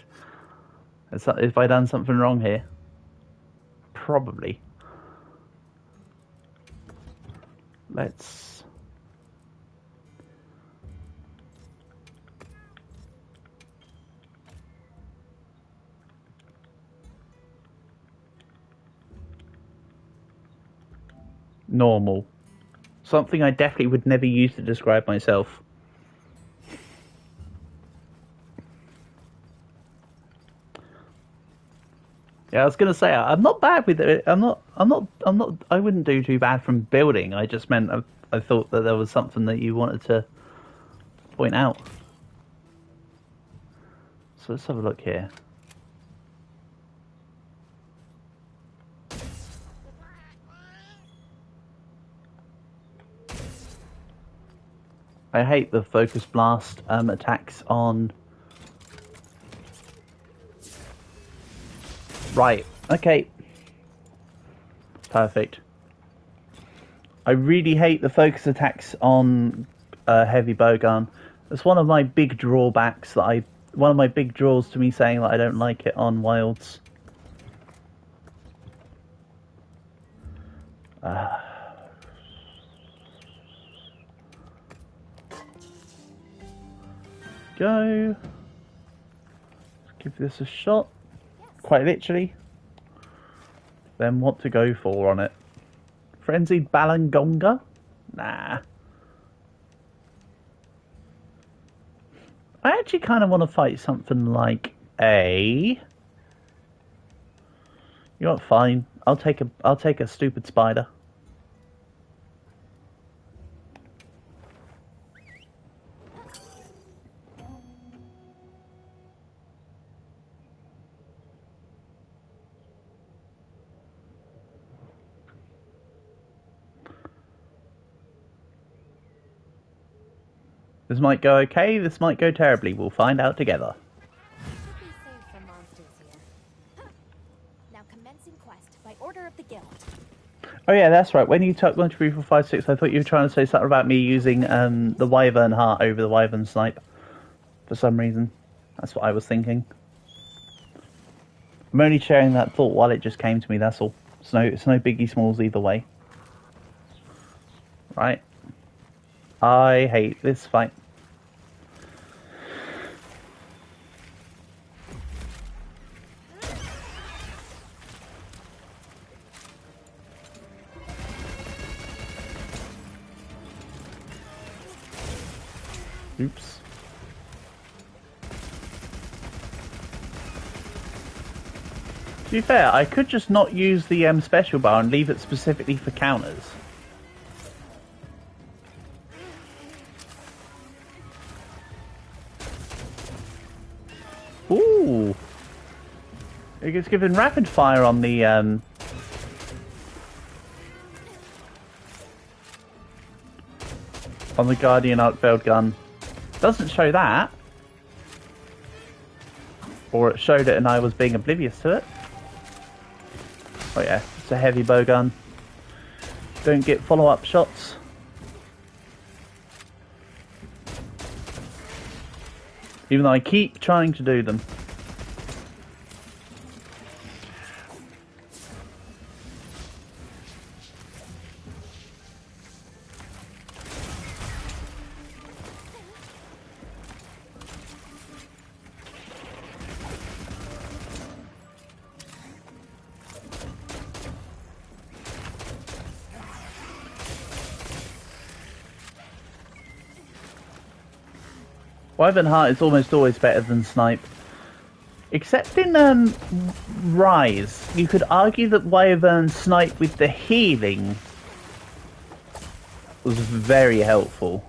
Have I done something wrong here? Probably. Let's... normal. Something I definitely would never use to describe myself. Yeah, I was gonna say I'm not bad with it. I'm not. I wouldn't do too bad from building. I just meant I thought that there was something that you wanted to point out. So let's have a look here. I hate the focus blast attacks on... Right, okay. Perfect. I really hate the focus attacks on heavy bowgun. That's one of my big drawbacks that one of my big draws to me saying that I don't like it on wilds. Go. Let's give this a shot. Quite literally. Then what to go for on it? Frenzied Balangonga? Nah. I actually kind of want to fight something like a... You know what, fine. I'll take a stupid spider. This might go okay, this might go terribly. We'll find out together. Should be safe from monsters here. Now commencing quest by order of the guild. Oh yeah, that's right. When you took 1, 2, 3, 4, 5, 6, I thought you were trying to say something about me using the Wyvern Heart over the Wyvern Snipe. For some reason. That's what I was thinking. I'm only sharing that thought while it just came to me, that's all. It's no biggie smalls either way. Right. I hate this fight. Oops. To be fair, I could just not use the special bar and leave it specifically for counters. Ooh! It gets given rapid fire on the Guardian Arcveld gun. Doesn't show that. Or it showed it and I was being oblivious to it. Oh yeah, it's a heavy bow gun. Don't get follow-up shots. Even though I keep trying to do them. Wyvern Heart is almost always better than Snipe. Except in Rise, you could argue that Wyvern Snipe with the healing was very helpful.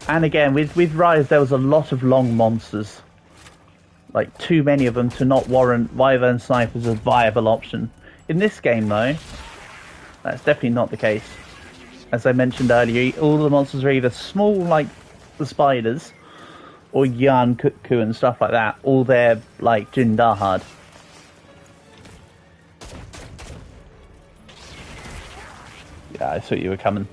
And again, with Rise there was a lot of long monsters. Like, too many of them to not warrant Wyvern Snipe as a viable option. In this game though, that's definitely not the case. As I mentioned earlier, all the monsters are either small, like the spiders, or Yarn Cuckoo and stuff like that, or they're like Jindahad. Yeah, I thought you were coming.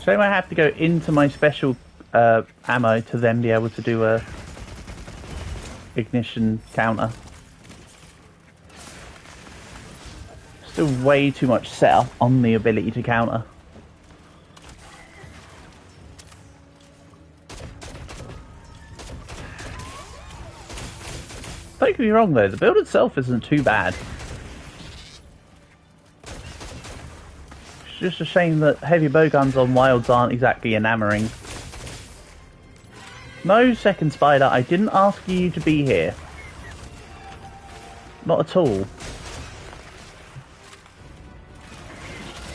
Shame I have to go into my special ammo to then be able to do a ignition counter. Still way too much setup on the ability to counter. Don't get me wrong though, the build itself isn't too bad. It's just a shame that heavy bowguns on wilds aren't exactly enamoring. No, second spider, I didn't ask you to be here. Not at all.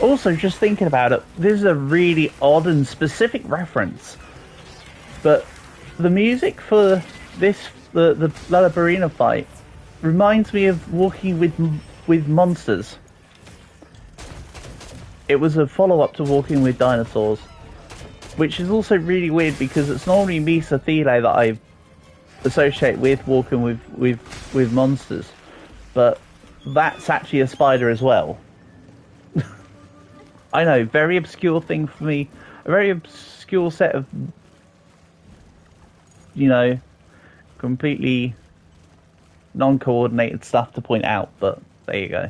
Also, just thinking about it, this is a really odd and specific reference. But the music for this, the Lullabarina fight, reminds me of Walking with Monsters. It was a follow-up to Walking with Dinosaurs, which is also really weird because it's normally Millsy that I associate with Walking with Monsters, but that's actually a spider as well. I know, very obscure thing for me, a very obscure set of, you know, completely non-coordinated stuff to point out, but there you go.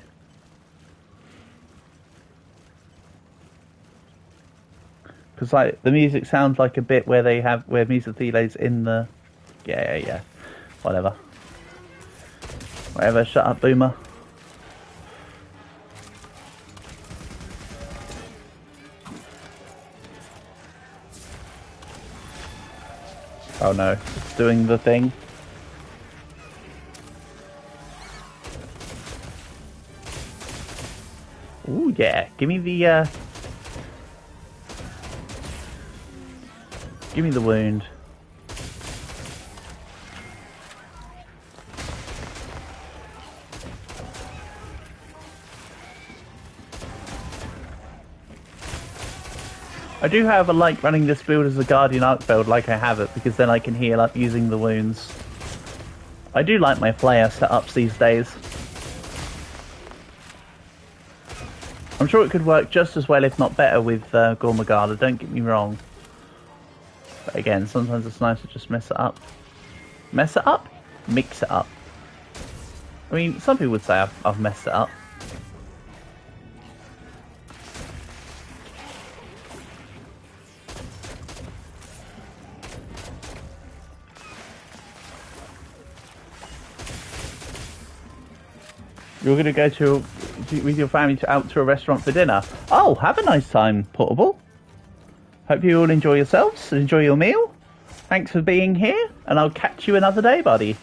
Because like the music sounds like a bit where Millsy's in the yeah, whatever, shut up, boomer. Oh no, it's doing the thing. Ooh yeah, give me the wound. I do, however, like running this build as a Guardian Arc build like I have it, because then I can heal up using the wounds. I do like my Flare setups these days. I'm sure it could work just as well, if not better, with Gormagala, don't get me wrong. But again, sometimes it's nice to just mess it up. Mess it up? Mix it up. I mean, some people would say I've messed it up. You're going to go with your family out to a restaurant for dinner. Oh, have a nice time, Portable. Hope you all enjoy yourselves and enjoy your meal. Thanks for being here, and I'll catch you another day, buddy.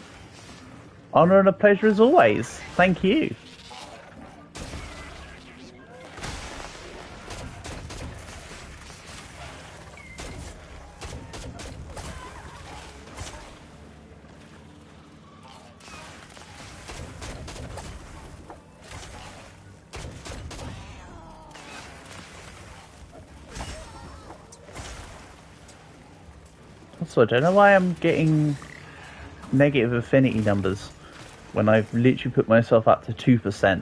Honour and a pleasure as always. Thank you. Also, I don't know why I'm getting negative affinity numbers when I've literally put myself up to 2%.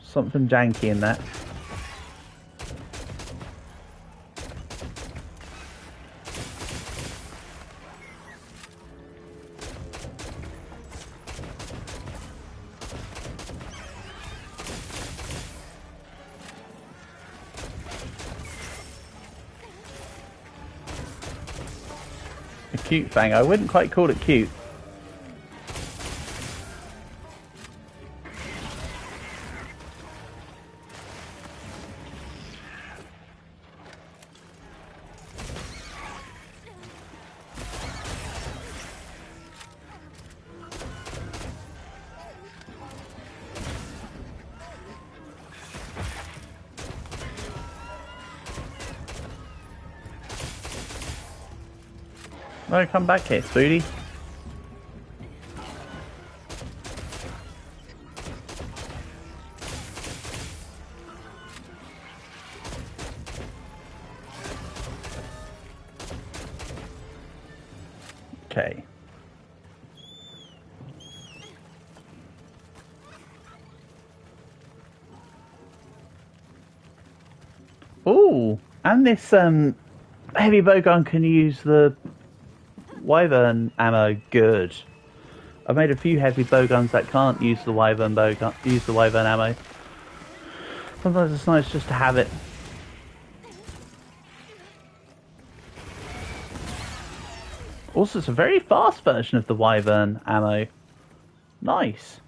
Something janky in that. A cute fang. I wouldn't quite call it cute. No, come back here, Spooty. Okay. Ooh, and this heavy bowgun can use the Wyvern ammo. Good. I've made a few heavy bowguns that can't use the Wyvern ammo. Sometimes it's nice just to have it. Also, it's a very fast version of the Wyvern ammo. Nice.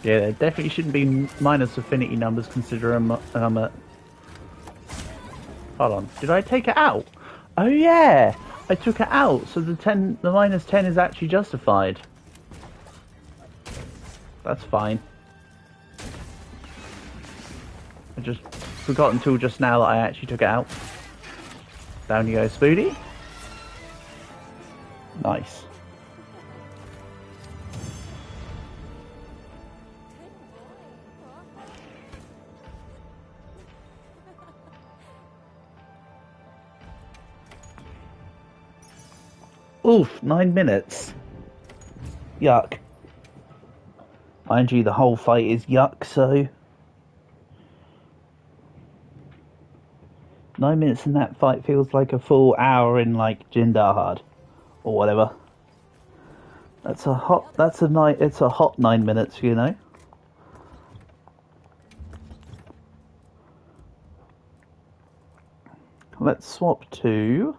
Yeah, there definitely shouldn't be minus affinity numbers considering I'm at... Hold on, did I take it out? Oh yeah! I took it out, so the minus 10 is actually justified. That's fine. I just forgot until just now that I actually took it out. Down you go, Spoody. Nice. Oof, 9 minutes. Yuck. Mind you, the whole fight is yuck, so... 9 minutes in that fight feels like a full hour in, like, Jindahad. Or whatever. It's a hot 9 minutes, you know? Let's swap to...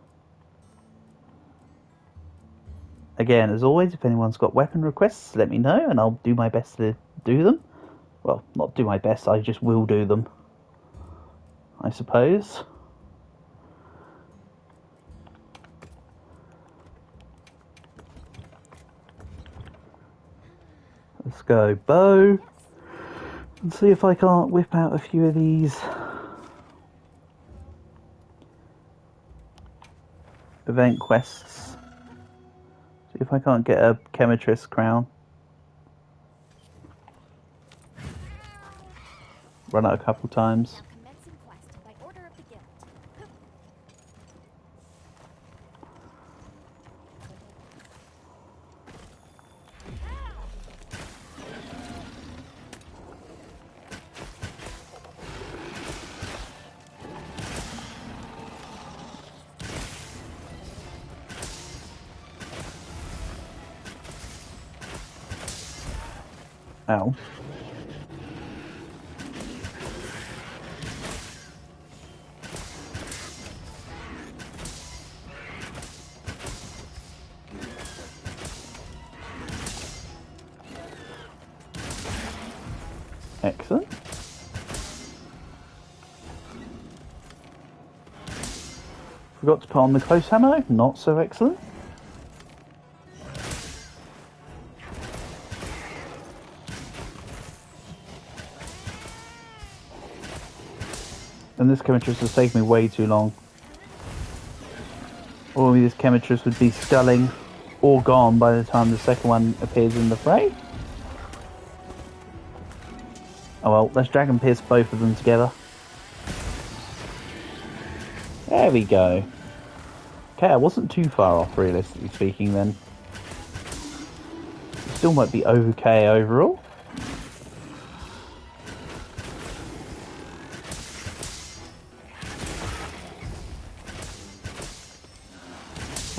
Again, as always, if anyone's got weapon requests, let me know, and I'll do my best to do them. Well, not do my best, I just will do them. I suppose. Let's go bow. And see if I can't whip out a few of these event quests. See if I can't get a Chemitrist crown. Run out a couple times. Commencing quest by order of the guild. Ow. Excellent. Forgot to put on the close ammo. Not so excellent. And this Chemitrist has taken me way too long. Or maybe this Chemitrist would be sculling or gone by the time the second one appears in the fray. Oh well, let's Dragon Pierce both of them together. There we go. Okay, I wasn't too far off, realistically speaking, then. Still might be okay overall.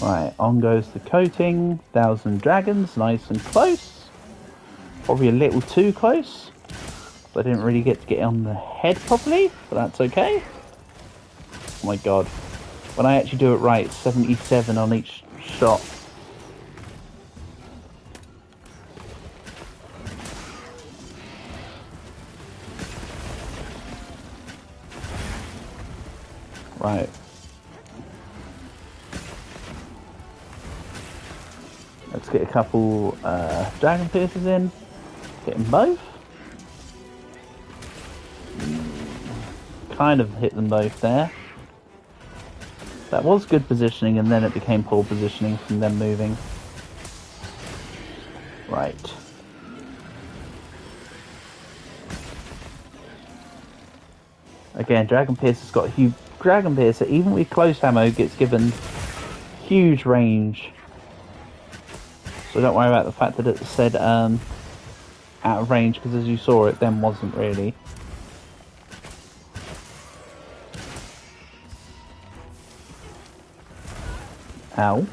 Right, on goes the coating. 1,000 dragons, nice and close. Probably a little too close. I didn't really get to get on the head properly, but that's okay. Oh my god. When I actually do it right, it's 77 on each shot. Right. Let's get a couple Dragon Pierces in. Get them both. Kind of hit them both there. That was good positioning, and then it became poor positioning from them moving. Right. Again, Dragon Pierce has got a huge... Dragon Piercer, even with close ammo, gets given huge range. So don't worry about the fact that it said out of range, because as you saw, it then wasn't really. Ow.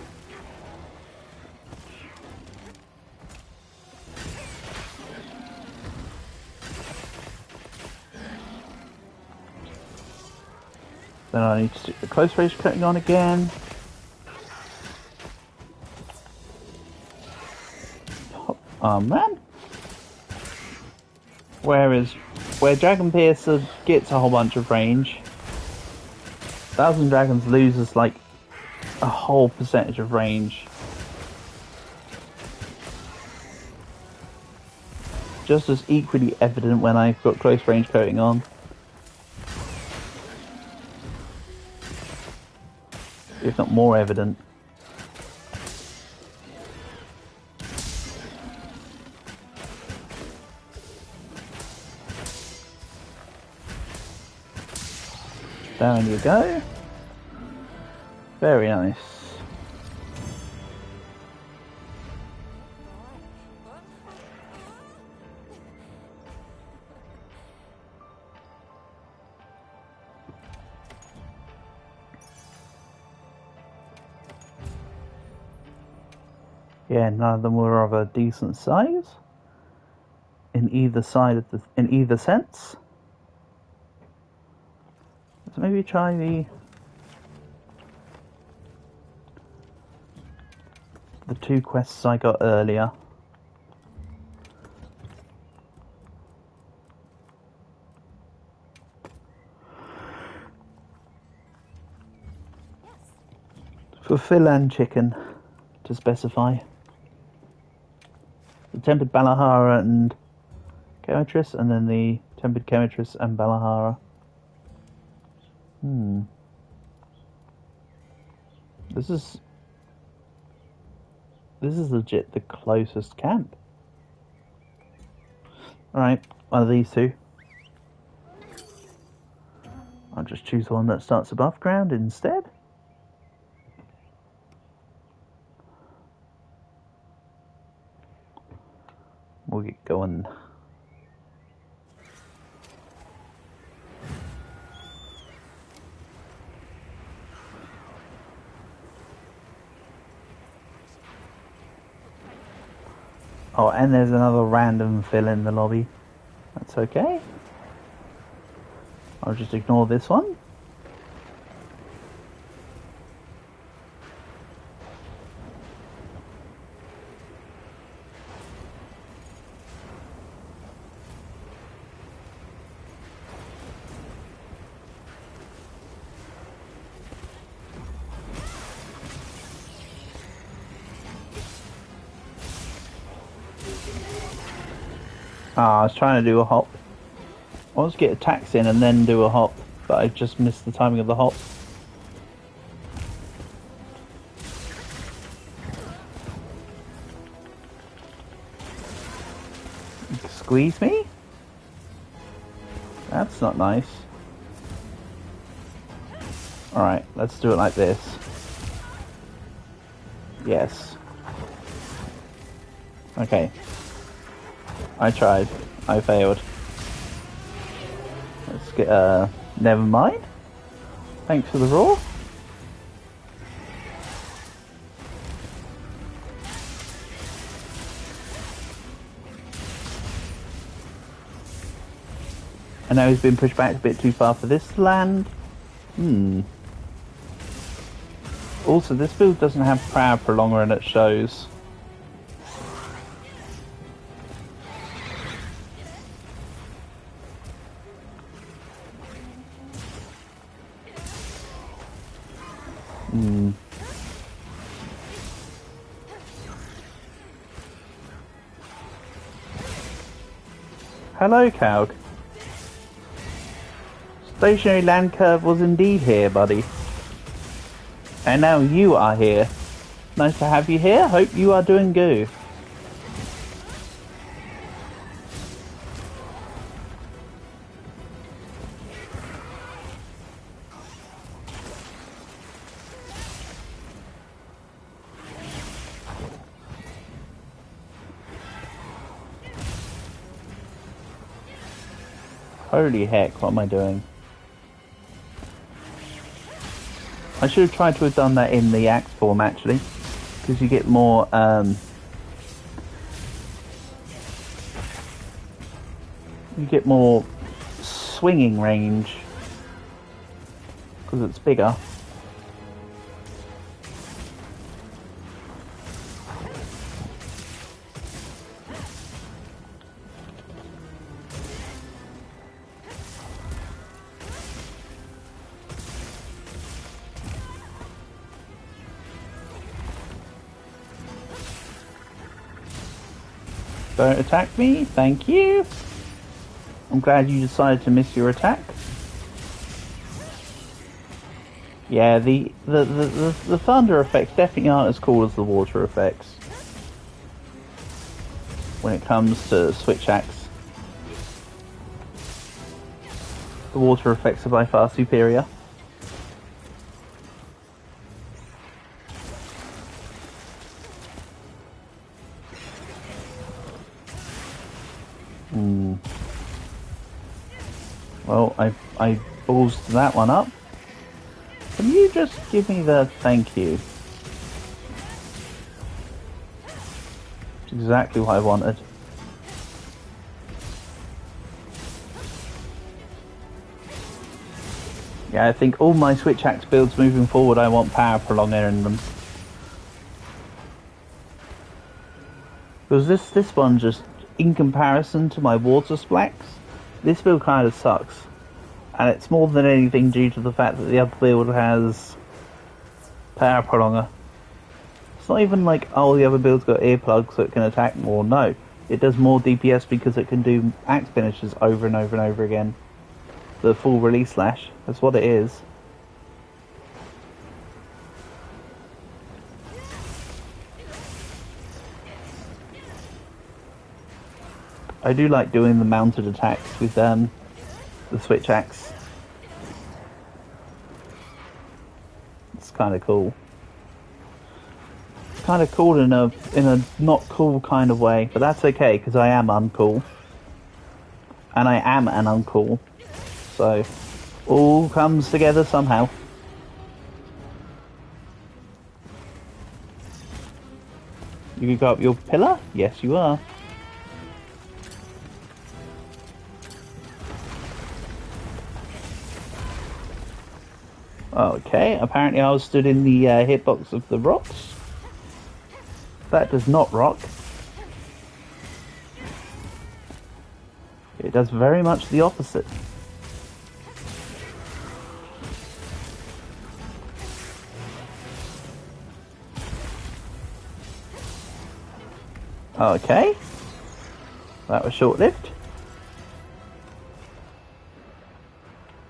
Then I need to stick the close range coating on again. Oh man. Whereas, where Dragon Piercer gets a whole bunch of range, Thousand Dragons loses like a whole percentage of range. Just as equally evident when I've got close range coating on. If not more evident. Down you go. Very nice. Yeah, none of them were of a decent size in either side of in either sense. So maybe try the two quests I got earlier. For Phil and Chicken, to specify. The Tempered Balahara and Chemitress, and then the Tempered Chemitress and Balahara. This is legit the closest camp. Alright, one of these two. I'll just choose the one that starts above ground instead. We'll get going. Oh, and there's another random fill in the lobby. That's okay. I'll just ignore this one. I was trying to do a hop. I was get attacks in and then do a hop, but I just missed the timing of the hop. Squeeze me? That's not nice. Alright, let's do it like this. Yes. Okay. I tried. I failed. Let's get, never mind. Thanks for the roar. I know he's been pushed back a bit too far for this land. Also, this build doesn't have Proud Prolonger and it shows. Hello, Calg. Stationary land curve was indeed here, buddy. And now you are here. Nice to have you here. Hope you are doing good. Holy heck, what am I doing? I should have tried to have done that in the axe form actually, because you get more swinging range because it's bigger. Don't attack me, thank you. I'm glad you decided to miss your attack. Yeah, the thunder effects definitely aren't as cool as the water effects when it comes to switch axe. The water effects are by far superior. Well, I ballsed that one up. Can you just give me the thank you? It's exactly what I wanted. Yeah, I think all my switch axe builds moving forward, I want power prolonger in them. Because this one just, in comparison to my water splacks, this build kind of sucks. And it's more than anything due to the fact that the other build has power prolonger. It's not even like, oh, the other build's got earplugs so it can attack more. No, it does more DPS because it can do axe finishes over and over and over again. The full release slash, that's what it is. I do like doing the mounted attacks with the switch axe. It's kind of cool. It's kind of cool in a not cool kind of way, but that's okay because I am uncool, and I am an uncool, so all comes together somehow. You can go up your pillar? Yes, you are. Okay, apparently I was stood in the hitbox of the rocks. That does not rock. It does very much the opposite. Okay. That was short-lived.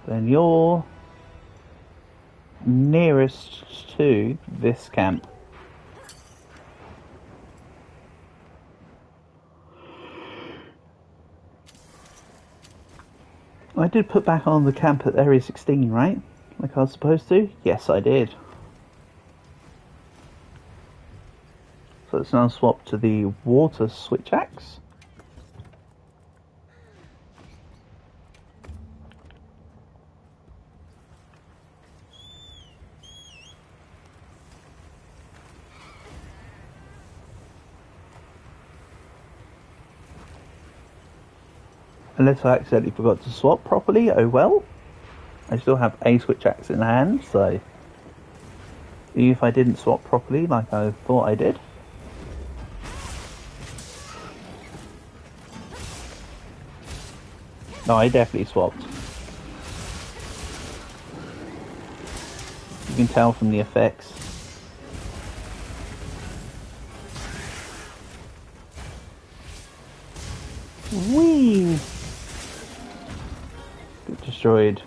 Then you're nearest to this camp. I did put back on the camp at Area 16, right? Like I was supposed to? Yes, I did. So let's now swap to the water switch axe. Unless I accidentally forgot to swap properly, oh well. I still have a switch axe in hand, so even if I didn't swap properly like I thought I did. No, I definitely swapped. You can tell from the effects. Whee! Get destroyed.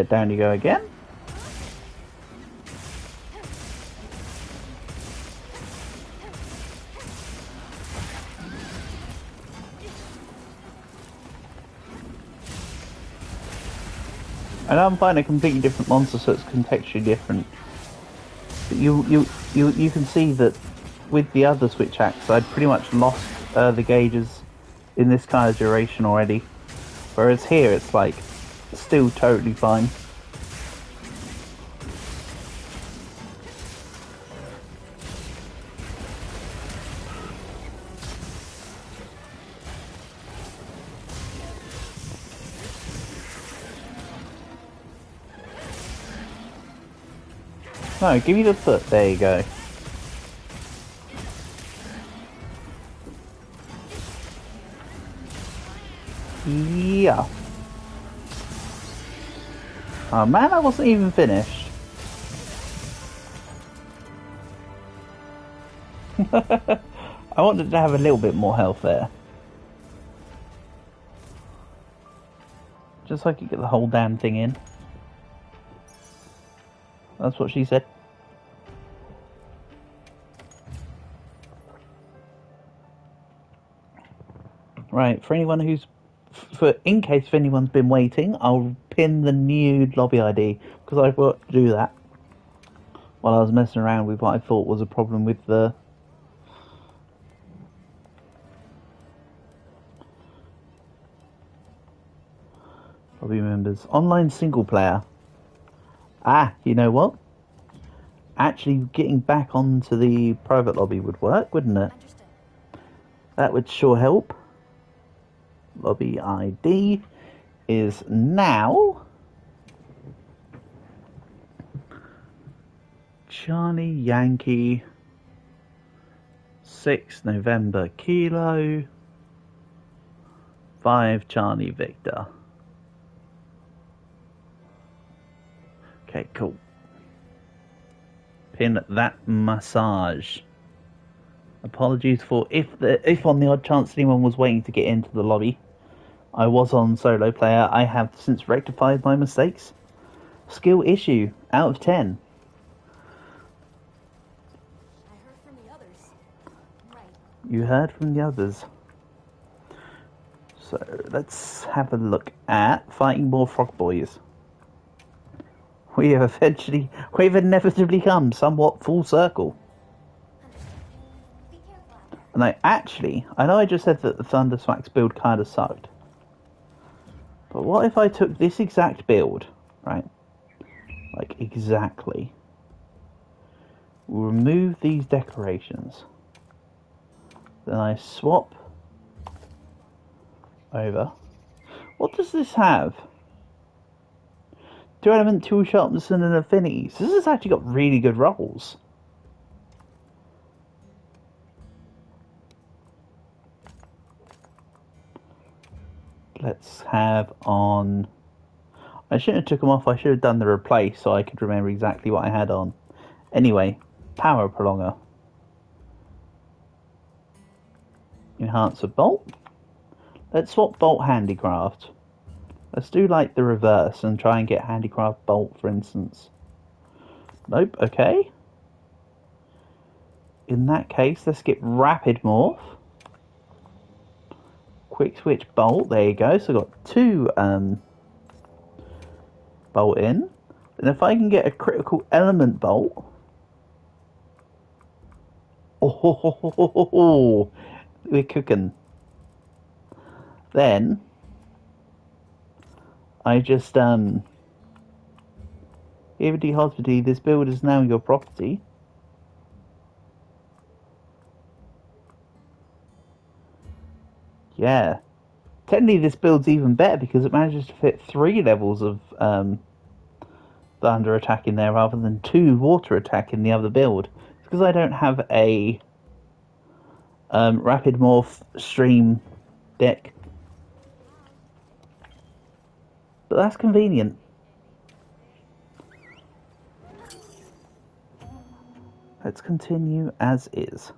Down you go again. And I'm finding a completely different monster, so it's contextually different. But you can see that with the other switch axe, I'd pretty much lost the gauges in this kind of duration already. Whereas here, it's like still totally fine. No, give me the foot. There you go. Yeah. Oh man, I wasn't even finished. I wanted to have a little bit more health there. Just so I could get the whole damn thing in. That's what she said. Right, for anyone who's... in case if anyone's been waiting, I'll pin the new lobby ID, because I forgot to do that while I was messing around with what I thought was a problem with the... lobby members. Online single player. Ah, you know what? Actually getting back onto the private lobby would work, wouldn't it? Understood. That would sure help. Lobby ID is now Charlie Yankee 6 November Kilo 5 Charlie Victor. Okay, cool. Pin that massage. Apologies for if on the odd chance anyone was waiting to get into the lobby. I was on solo player. I have since rectified my mistakes. Skill issue out of 10. I heard from the others. Right. You heard from the others. So let's have a look at fighting more frog boys. We've inevitably come somewhat full circle. Be careful out there. And I know I just said that the Thunder Smacks build kind of sucked. But what if I took this exact build, right? Like, exactly. We'll remove these decorations. Then I swap over. What does this have? 2 element, 2 sharpness, and an affinity. So this has actually got really good rolls. Let's have on... I shouldn't have took them off. I should have done the replace so I could remember exactly what I had on. Anyway, power prolonger. Enhancer bolt. Let's swap bolt handicraft. Let's do like the reverse and try and get handicraft bolt, for instance. Nope, okay. In that case, let's get rapid morph. Quick switch bolt, there you go. So I've got 2 bolt in. And if I can get a critical element bolt. Oh, we're cooking. Then I just Liberty Hospitality, this build is now your property. Yeah. Technically this build's even better because it manages to fit 3 levels of thunder attack in there rather than 2 water attack in the other build. It's because I don't have a rapid morph stream deck. But that's convenient. Let's continue as is.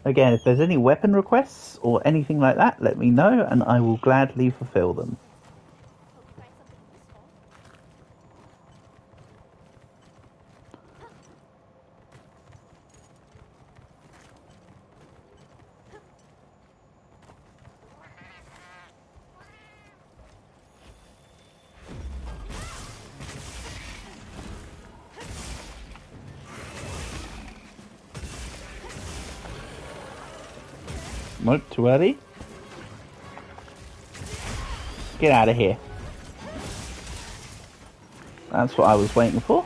Again, if there's any weapon requests or anything like that, let me know and I will gladly fulfill them. Hope you find something useful. Nope, too early. Get out of here. That's what I was waiting for.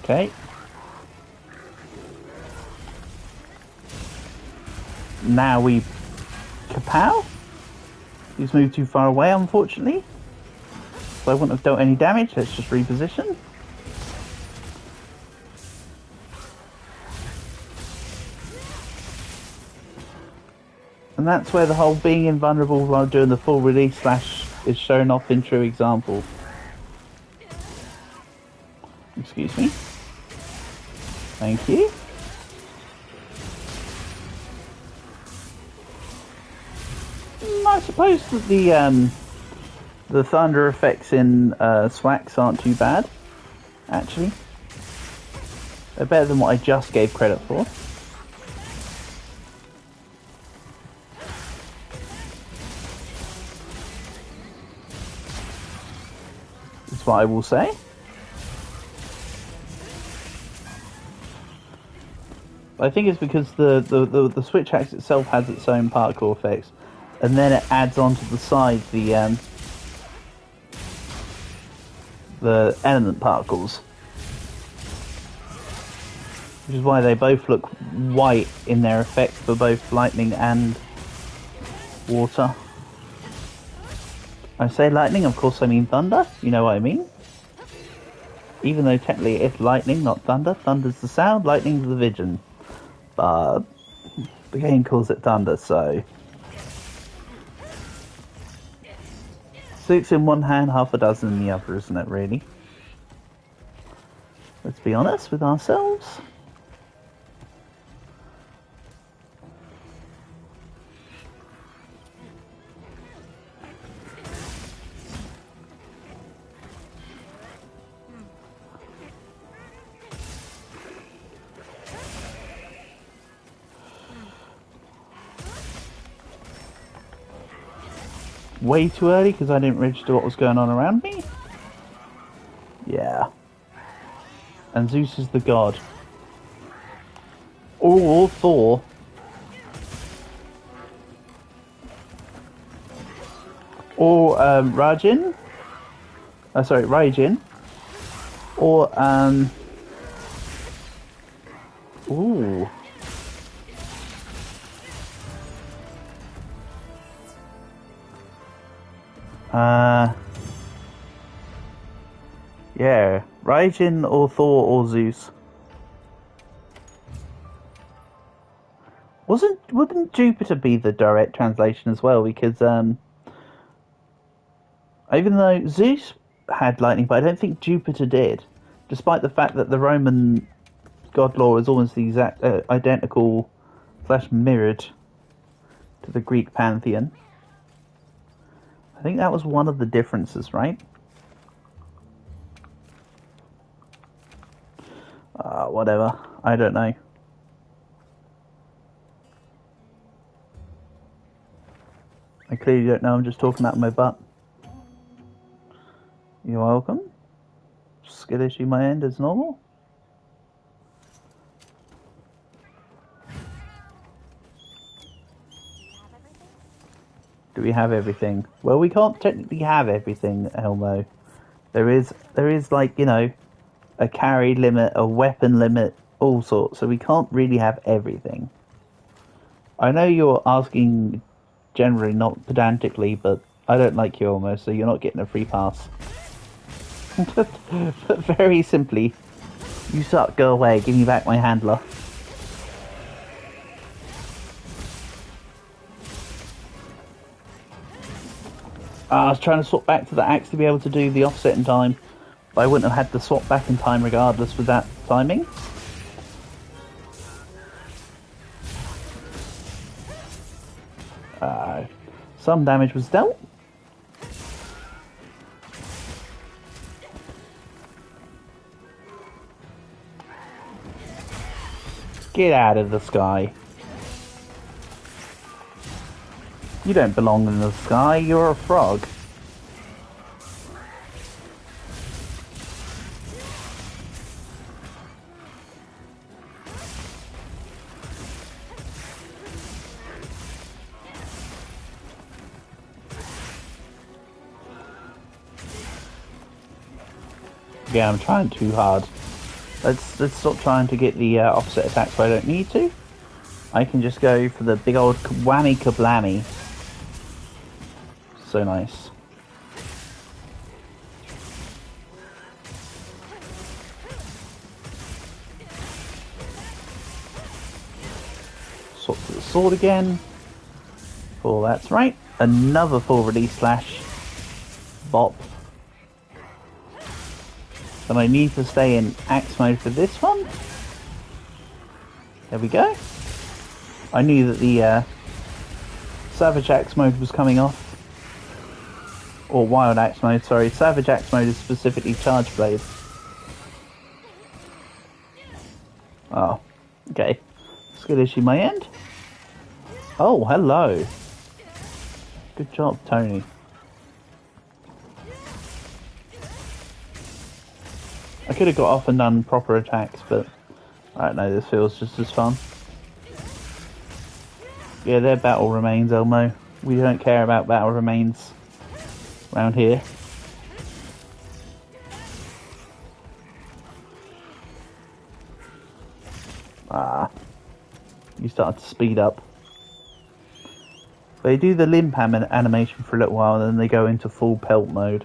Okay. Now we kapow. He's moved too far away, unfortunately. So I wouldn't have dealt any damage. Let's just reposition. And that's where the whole being invulnerable while doing the full release slash is shown off in true example. Excuse me. Thank you. I suppose that the thunder effects in Swax aren't too bad, actually. They're better than what I just gave credit for. That's what I will say. I think it's because the switch axe itself has its own particle effects, and then it adds onto the side the element particles, which is why they both look white in their effects for both lightning and water. I say lightning, of course I mean thunder, you know what I mean? Even though technically it's lightning, not thunder. Thunder's the sound, lightning's the vision. But the game calls it thunder, so... 6 in one hand, half a dozen in the other, isn't it, really? Let's be honest with ourselves. Way too early because I didn't register what was going on around me. Yeah. And Zeus is the god. Or Thor. Or Rajin. Sorry, Raijin. Or ooh. Yeah, Raijin or Thor or Zeus. Wouldn't Jupiter be the direct translation as well? Because even though Zeus had lightning, but I don't think Jupiter did, despite the fact that the Roman god law is almost the exact identical / mirrored to the Greek pantheon. I think that was one of the differences, right? Whatever. I don't know. I clearly don't know. I'm just talking out of my butt. You're welcome. Skill issue my end as normal. Do we have everything? Well, we can't technically have everything, Elmo. There is like, you know, a carry limit, a weapon limit, all sorts. So we can't really have everything. I know you're asking generally, not pedantically, but I don't like you, Elmo, so you're not getting a free pass. But very simply, you suck, go away, give me back my handler. I was trying to swap back to the axe to be able to do the offset in time, but I wouldn't have had to swap back in time regardless with that timing. Some damage was dealt. Get out of the sky. You don't belong in the sky, you're a frog. Yeah, I'm trying too hard. Let's stop trying to get the offset attacks where I don't need to. I can just go for the big old whammy kablammy. so nice. Swap to the sword again. Oh, that's right. Another full release slash. Bop. But I need to stay in axe mode for this one. There we go. I knew that the Savage Axe mode was coming off. Or Wild Axe mode, sorry. Savage Axe mode is specifically Charge Blade. Oh, okay. Skill issue my end. Oh, hello. Good job, Tony. I could have got off and done proper attacks, but I don't know, this feels just as fun. Yeah, their battle remains, Elmo. We don't care about battle remains around here. Ah, you started to speed up. They do the limp animation for a little while, and then they go into full pelt mode.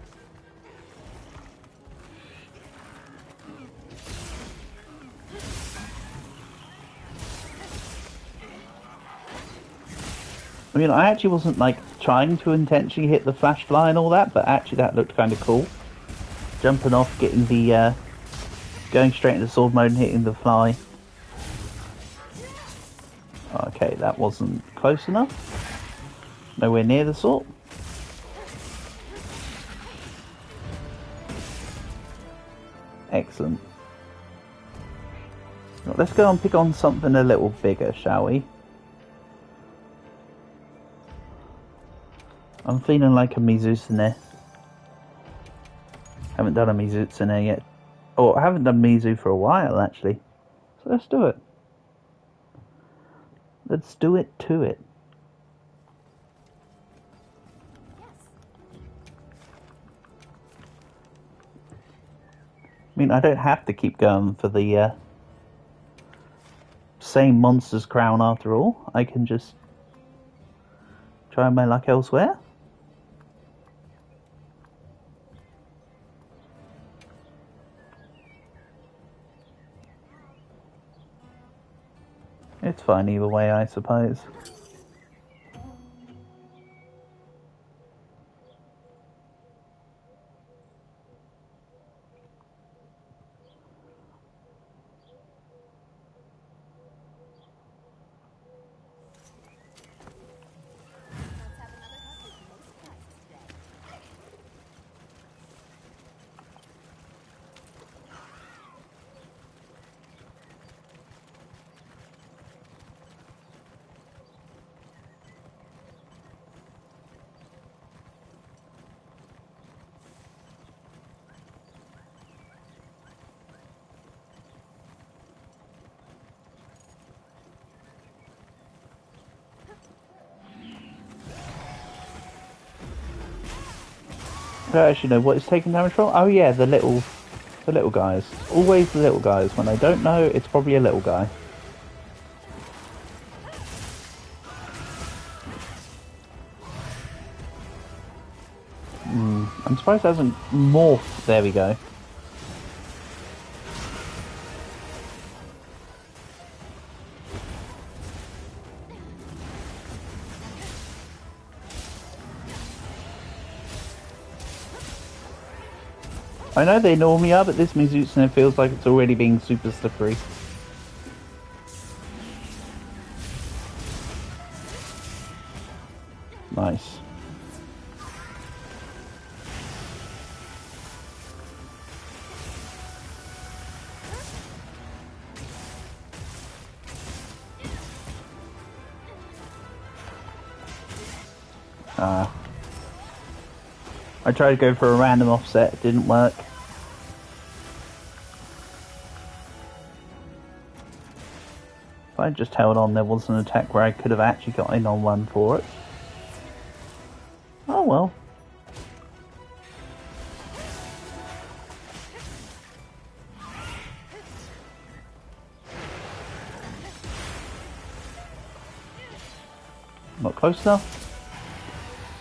I mean, I actually wasn't like trying to intentionally hit the flash fly and all that, but actually that looked kind of cool. Jumping off, getting the going straight into sword mode and hitting the fly. Okay, that wasn't close enough. Nowhere near the sword. Excellent. Let's go and pick on something a little bigger, shall we? I'm feeling like a Mizutsune. Haven't done a Mizutsune yet. Oh, I haven't done Mizu for a while, actually. So let's do it. Let's do it to it. I mean, I don't have to keep going for the same monster's crown after all. I can just try my luck elsewhere. It's fine either way, I suppose. I don't actually know what it's taking damage from. Oh yeah, the little guys. Always the little guys. When I don't know, it's probably a little guy. I'm surprised it hasn't morphed. There we go. I know they normally are, but this Mizutsune feels like it's already being super slippery. Nice. I tried to go for a random offset, it didn't work. If I just held on, there was an attack where I could have actually got in on one for it. Oh well. Not close enough.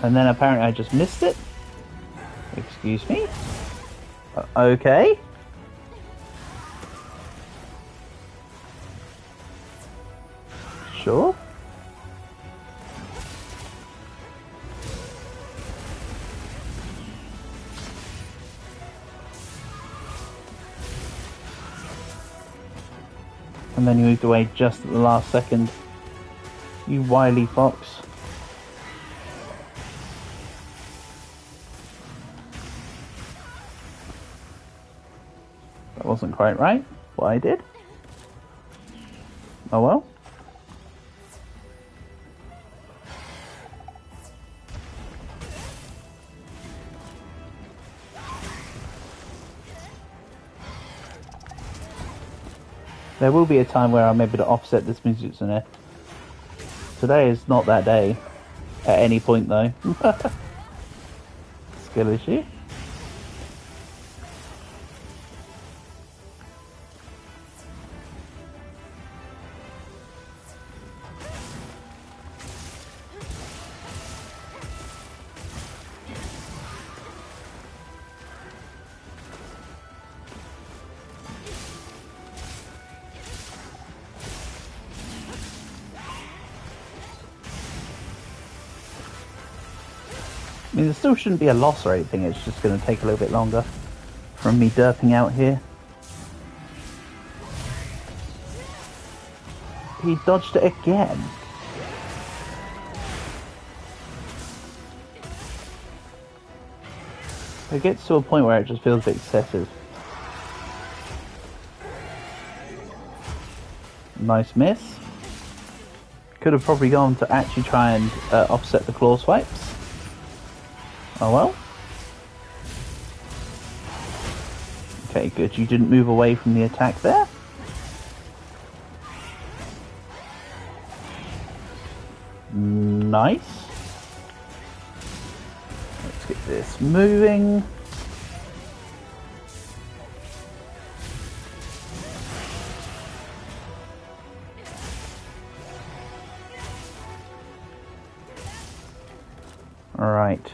And then apparently I just missed it. Excuse me? Okay. Sure. And then you moved away just at the last second. You wily fox. That wasn't quite right, what I did. Oh well. There will be a time where I'm able to offset this Millsy. Today is not that day. At any point though. Skill issue. I mean, there still shouldn't be a loss or anything, it's just going to take a little bit longer from me derping out here. He dodged it again. It gets to a point where it just feels a bit excessive. Nice miss. Could have probably gone to actually try and offset the claw swipes. Oh well. Okay, good. You didn't move away from the attack there. Nice. Let's get this moving. Alright.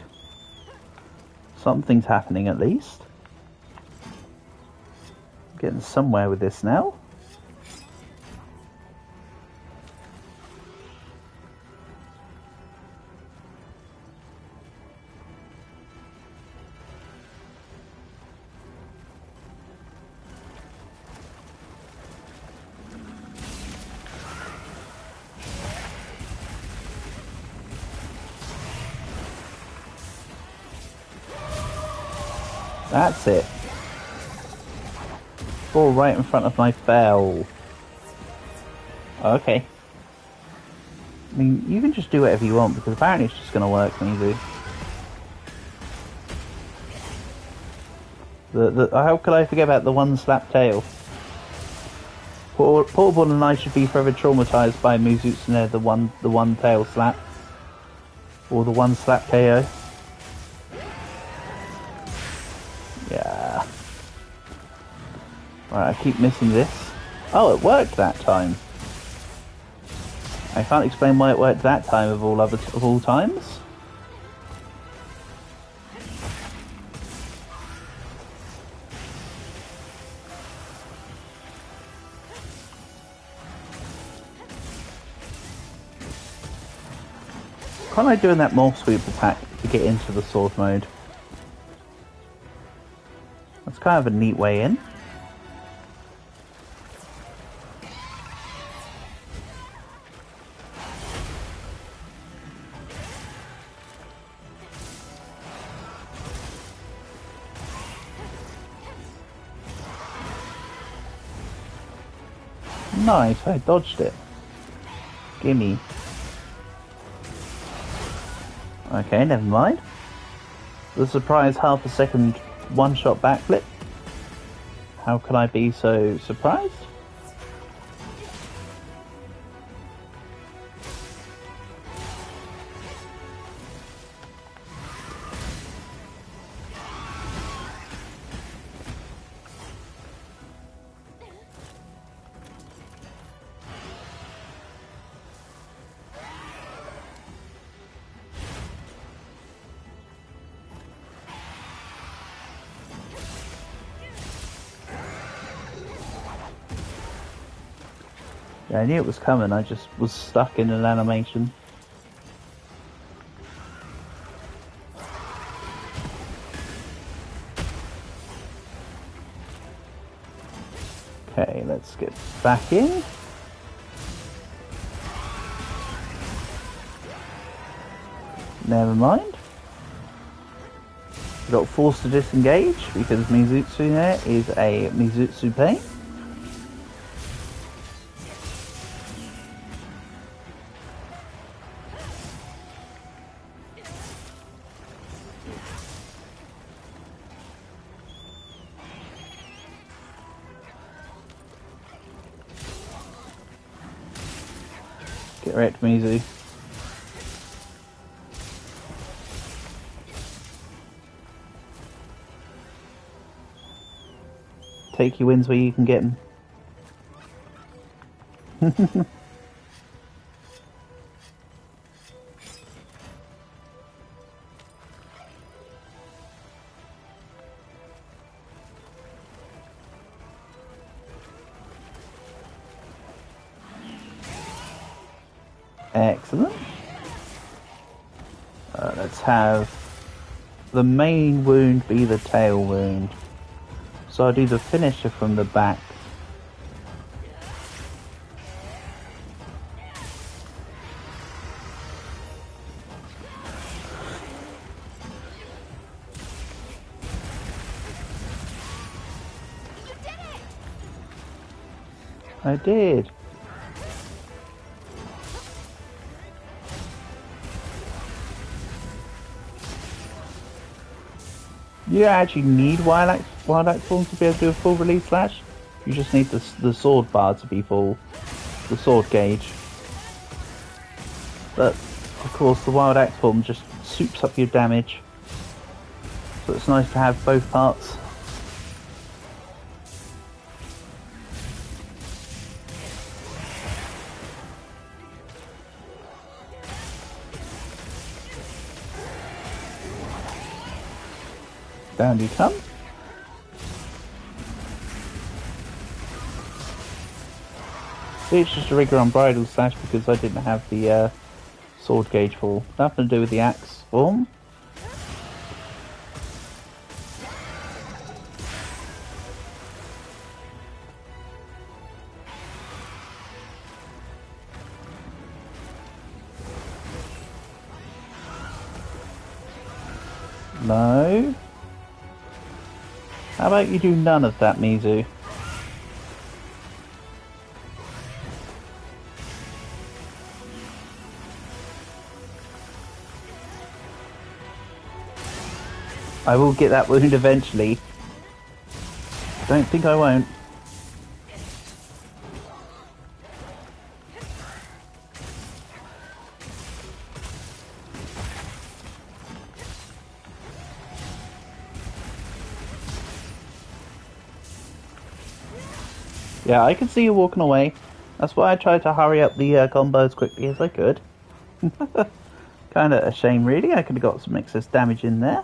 Something's happening at least. Getting somewhere with this now. That's it. Fall right in front of my bell. Okay. I mean, you can just do whatever you want, because apparently it's just going to work easy. How could I forget about the one slap tail? Portable and I should be forever traumatized by Millsy, the one tail slap. Or the one slap KO. Yeah. Right, I keep missing this. Oh, it worked that time. I can't explain why it worked that time of all times. Can't I doing that morph sweep attack to get into the sword mode? That's kind of a neat way in. Nice, I dodged it. Gimme. Okay, never mind. The surprise half a second one-shot backflip. How can I be so surprised? Yeah, I knew it was coming, I just was stuck in an animation. Okay, let's get back in. Never mind. We got forced to disengage because Mizutsu there is a Mizutsu pain. Get wrecked, Mizu. Take your wins where you can get them. Excellent. Let's have the main wound be the tail wound. So I'll do the finisher from the back. I did. You don't actually need wild axe form to be able to do a full release slash. You just need the sword bar to be full, the sword gauge. But of course, the wild axe form just soups up your damage, so it's nice to have both parts. Down you come. See, it's just a regular unbridled slash because I didn't have the sword gauge full. Nothing to do with the axe form. No. How about you do none of that, Mizu? I will get that wound eventually. Don't think I won't. Yeah, I can see you walking away. That's why I tried to hurry up the combo as quickly as I could. Kinda a shame really, I could have got some excess damage in there.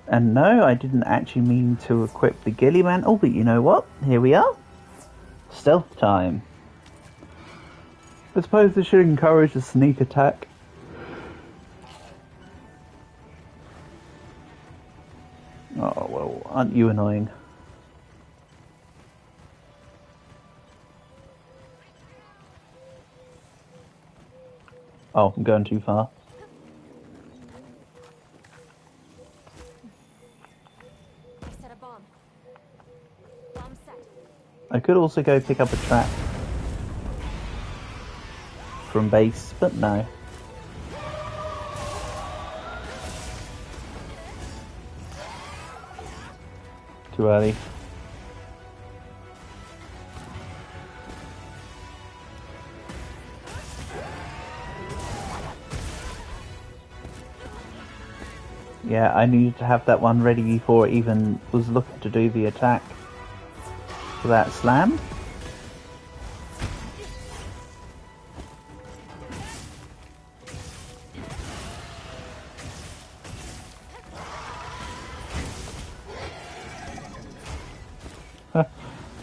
And no, I didn't actually mean to equip the Ghillie Mantle, but you know what? Here we are. Stealth time. I suppose this should encourage a sneak attack. Oh well, aren't you annoying? Oh, I'm going too far. I set a bomb. Bomb set. I could also go pick up a trap from base, but no. Too early. Yeah, I needed to have that one ready before it even was looking to do the attack for that slam.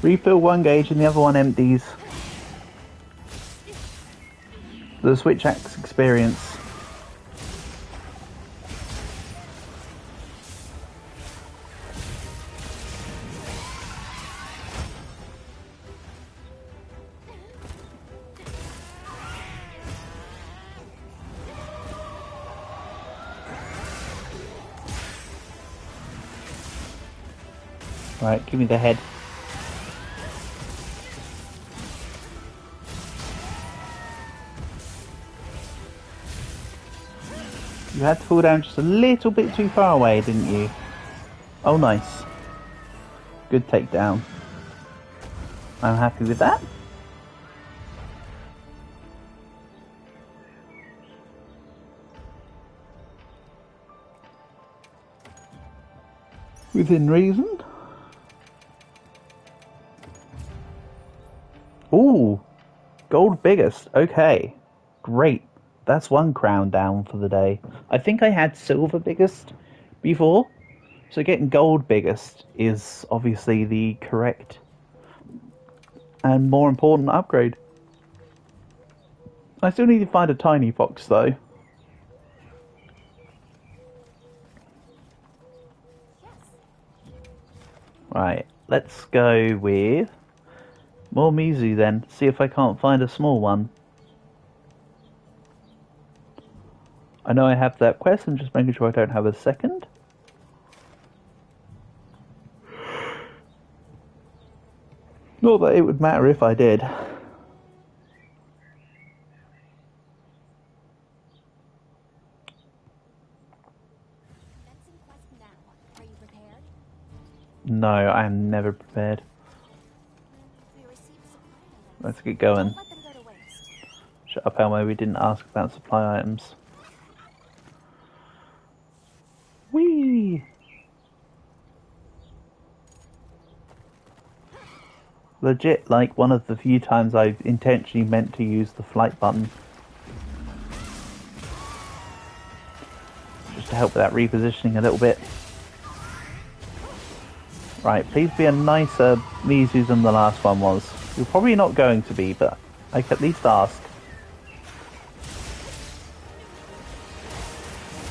Refill one gauge and the other one empties. The Switch Axe experience. Right, give me the head. You had to fall down just a little bit too far away, didn't you? Oh, nice. Good takedown. I'm happy with that. Within reason. Ooh, gold biggest. Okay, great. That's one crown down for the day. I think I had silver biggest before, so getting gold biggest is obviously the correct and more important upgrade. I still need to find a tiny fox though. Right, let's go with more Millsy then. See if I can't find a small one. I know I have that quest, I'm just making sure I don't have a second. Not that it would matter if I did. Commencing quest now. Are you prepared? No, I am never prepared. We received supply items. Let's get going. Don't let them go to waste. Shut up, Elmo, we didn't ask about supply items. Whee! Legit, like one of the few times I've intentionally meant to use the flight button. Just to help with that repositioning a little bit. Right, please be a nicer Mizu than the last one was. You're probably not going to be, but I can at least ask.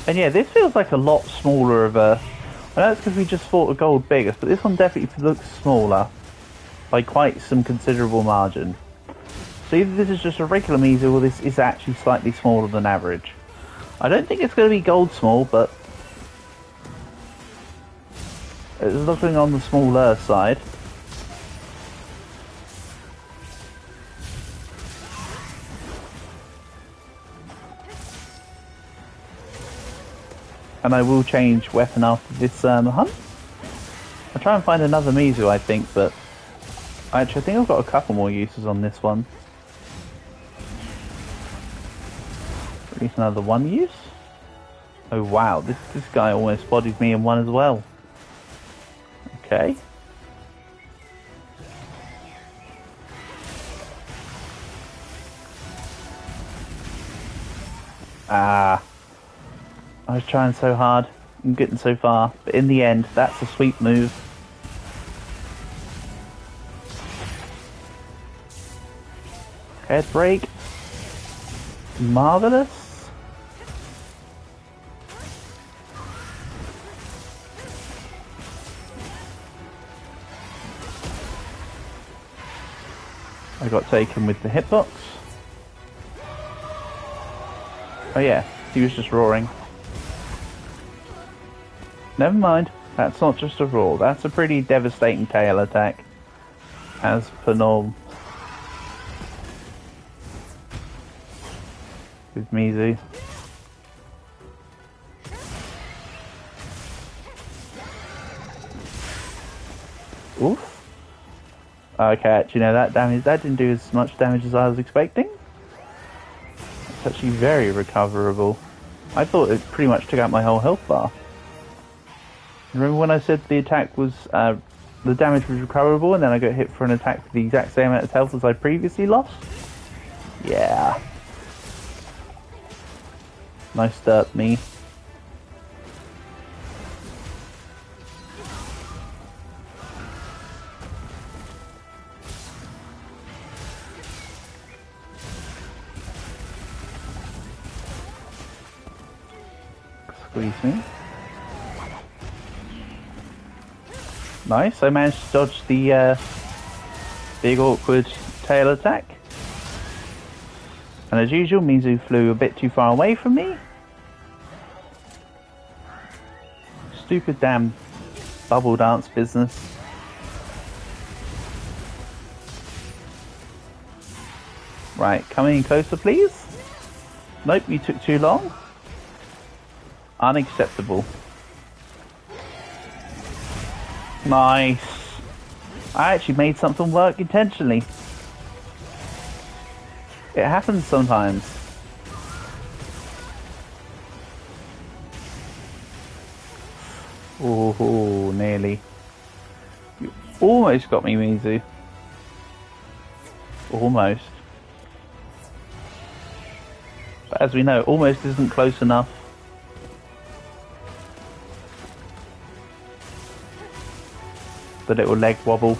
And yeah, this feels like a lot smaller of a... I know it's because we just fought a gold biggest, but this one definitely looks smaller. By quite some considerable margin. So either this is just a regular Mizu or this is actually slightly smaller than average. I don't think it's going to be gold small, but... it's looking on the smaller side. And I will change weapon after this hunt. I'll try and find another Mizu, I think, but... actually, I think I've got a couple more uses on this one. At least another one use. Oh wow, this guy almost bodied me in one as well. Okay. Ah. I was trying so hard and getting so far, but in the end, that's a sweet move. Head break. Marvelous. I got taken with the hitbox. Oh yeah, he was just roaring. Never mind, that's not just a roar, that's a pretty devastating tail attack. As per norm. With Mizu. Oof. Okay, actually no, that didn't do as much damage as I was expecting. It's actually very recoverable. I thought it pretty much took out my whole health bar. Remember when I said the attack was, the damage was recoverable and then I got hit for an attack with the exact same amount of health as I previously lost? Yeah. Nice start, me. Squeeze me. Nice, I managed to dodge the big awkward tail attack. And as usual, Mizu flew a bit too far away from me. Stupid damn bubble dance business. Right, coming in closer please. Nope, you took too long. Unacceptable. Nice. I actually made something work intentionally. It happens sometimes. Oh, nearly. You almost got me, Mizu. Almost. But as we know, almost isn't close enough. The little leg wobble.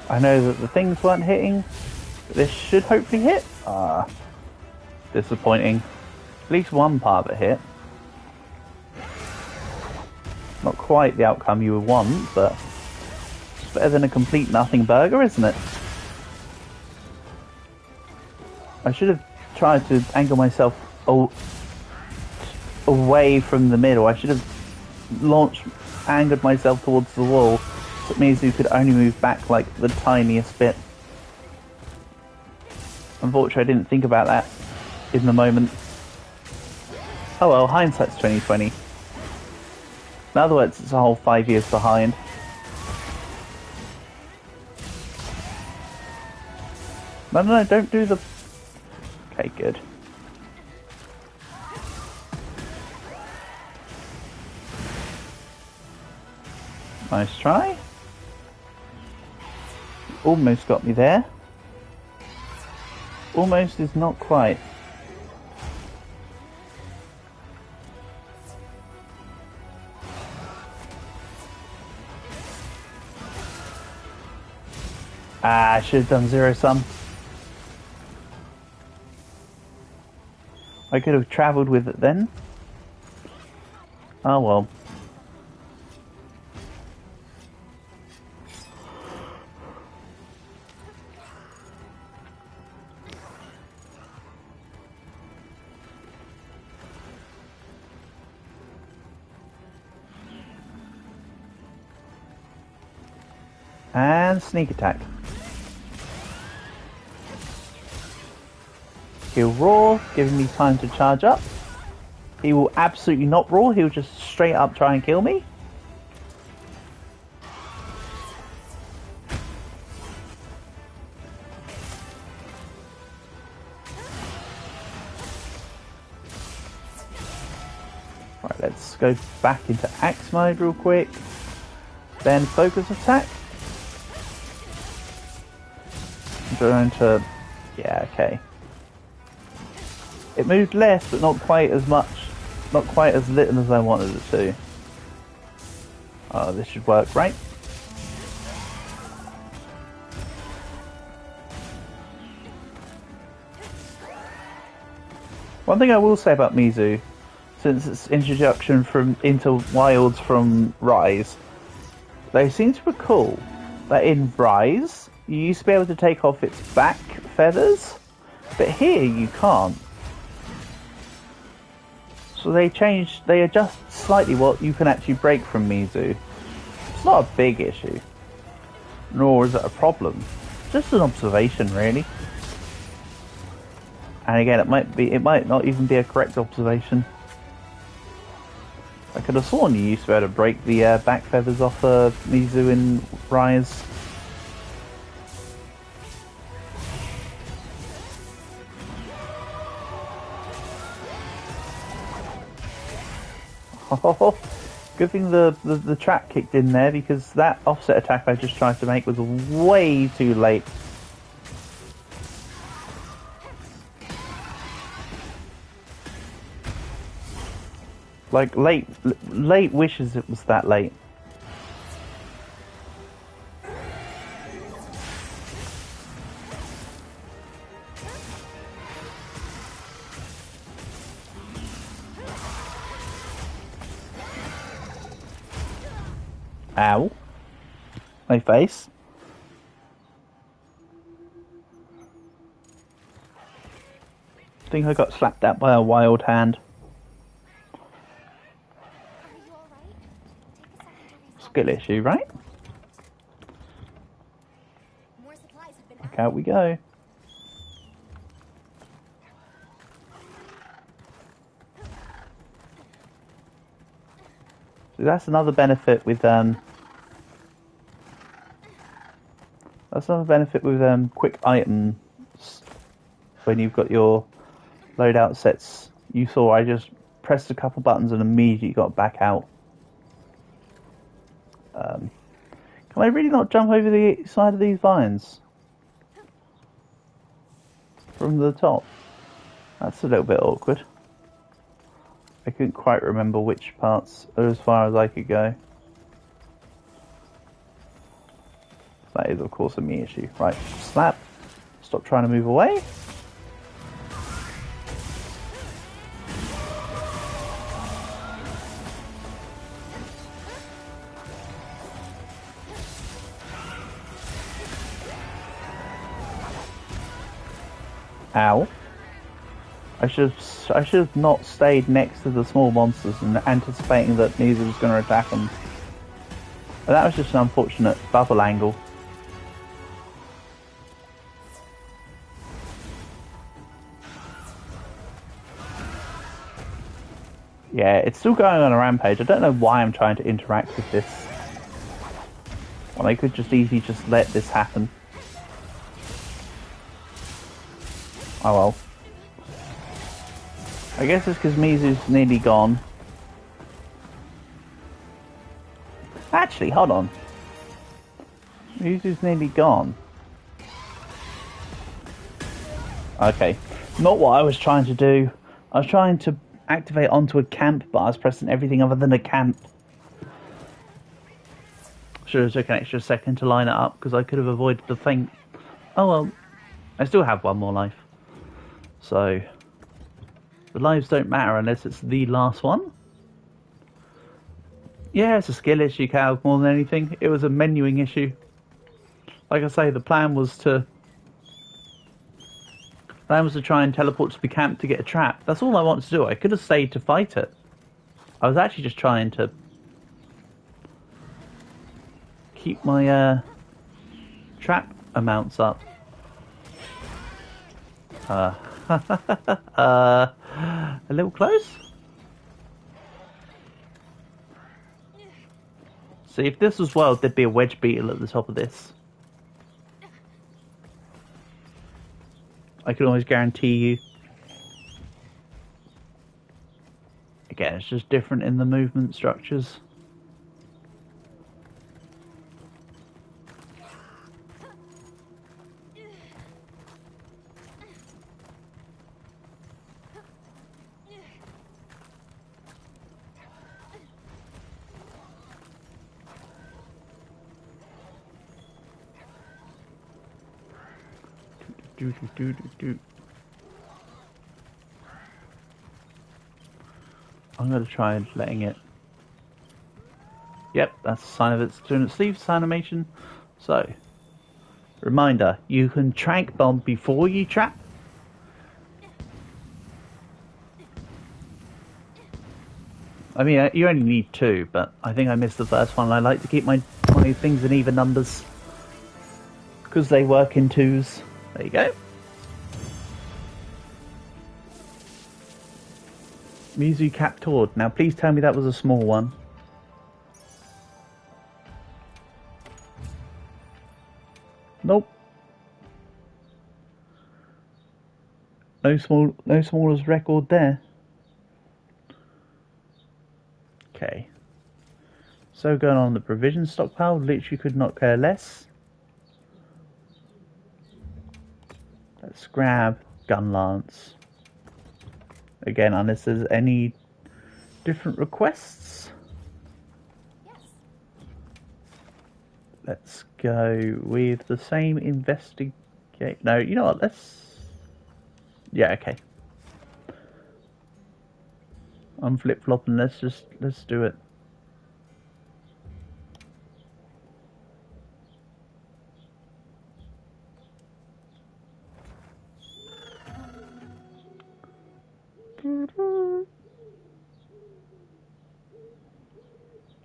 I know that the things weren't hitting, but this should hopefully hit. Ah, disappointing. At least one part that hit. Not quite the outcome you would want, but it's better than a complete nothing burger, isn't it? I should have tried to angle myself away from the middle. I should have angled myself towards the wall. That means you could only move back like the tiniest bit. Unfortunately, I didn't think about that in the moment. Oh well, hindsight's 2020. In other words, it's a whole 5 years behind. No, don't do the... Okay, good. Nice try. Almost got me there. Almost is not quite. Ah, I should have done zero sum. I could have travelled with it then. Oh well. And sneak attack. He'll roar, giving me time to charge up. He will absolutely not roar, he'll just straight up try and kill me. Right, let's go back into axe mode real quick. Then focus attack. Going to... yeah, okay. It moved less, but not quite as much. Not quite as little as I wanted it to. Oh, this should work, right? One thing I will say about Mizu, since its introduction into Wilds from Rise, they seem to recall that in Rise, you used to be able to take off its back feathers, but here you can't. So they adjust slightly what you can actually break from Mizu. It's not a big issue, nor is it a problem. Just an observation, really. And again, it might not even be a correct observation. I could have sworn you used to be able to break the back feathers off Mizu in Rise. Oh, good thing the trap kicked in there, because that offset attack I just tried to make was way too late. Like, late wishes it was that late. Ow. My face. I think I got slapped at by a wild hand. Are you alright? Take a second to restock. Skill issue, right? More supplies have been Back added. out we go. So that's another benefit with quick items when you've got your loadout sets. You saw I just pressed a couple buttons and immediately got back out. Can I really not jump over the side of these vines from the top? That's a little bit awkward. I couldn't quite remember which parts are as far as I could go. That is, of course, a me issue. Right, slap. Stop trying to move away. Ow. I should have not stayed next to the small monsters and anticipating that neither was going to attack them. But that was just an unfortunate bubble angle. Yeah, it's still going on a rampage. I don't know why I'm trying to interact with this. Well, I could just easily just let this happen. Oh well. I guess it's because Mizu's nearly gone. Actually, hold on. Mizu's nearly gone. Okay. Not what I was trying to do. I was trying to activate onto a camp, but I was pressing everything other than a camp. Should have took an extra second to line it up, because I could have avoided the thing. Oh well. I still have one more life. So... the lives don't matter unless it's the last one. Yeah, it's a skill issue, Cal, more than anything. It was a menuing issue. Like I say, the plan was to try and teleport to the camp to get a trap. That's all I wanted to do. I could have stayed to fight it. I was actually just trying to keep my trap amounts up. A little close? See, if this was world, there'd be a wedge beetle at the top of this. I can always guarantee you. Again, it's just different in the movement structures. I'm going to try letting it... Yep, that's a sign of it's doing its sleeves animation. So, reminder, you can trank bomb before you trap. I mean, you only need two, but I think I missed the first one. I like to keep my things in even numbers, because they work in twos. There you go. Mizu captured. Now please tell me that was a small one. Nope. No smallest record there. So going on the provision stockpile, literally could not care less. Let's grab gun lance. Again, unless there's any different requests. Yes. Let's go with the same investigate. No, you know what? Let's. Yeah, okay. I'm flip flopping. Let's do it.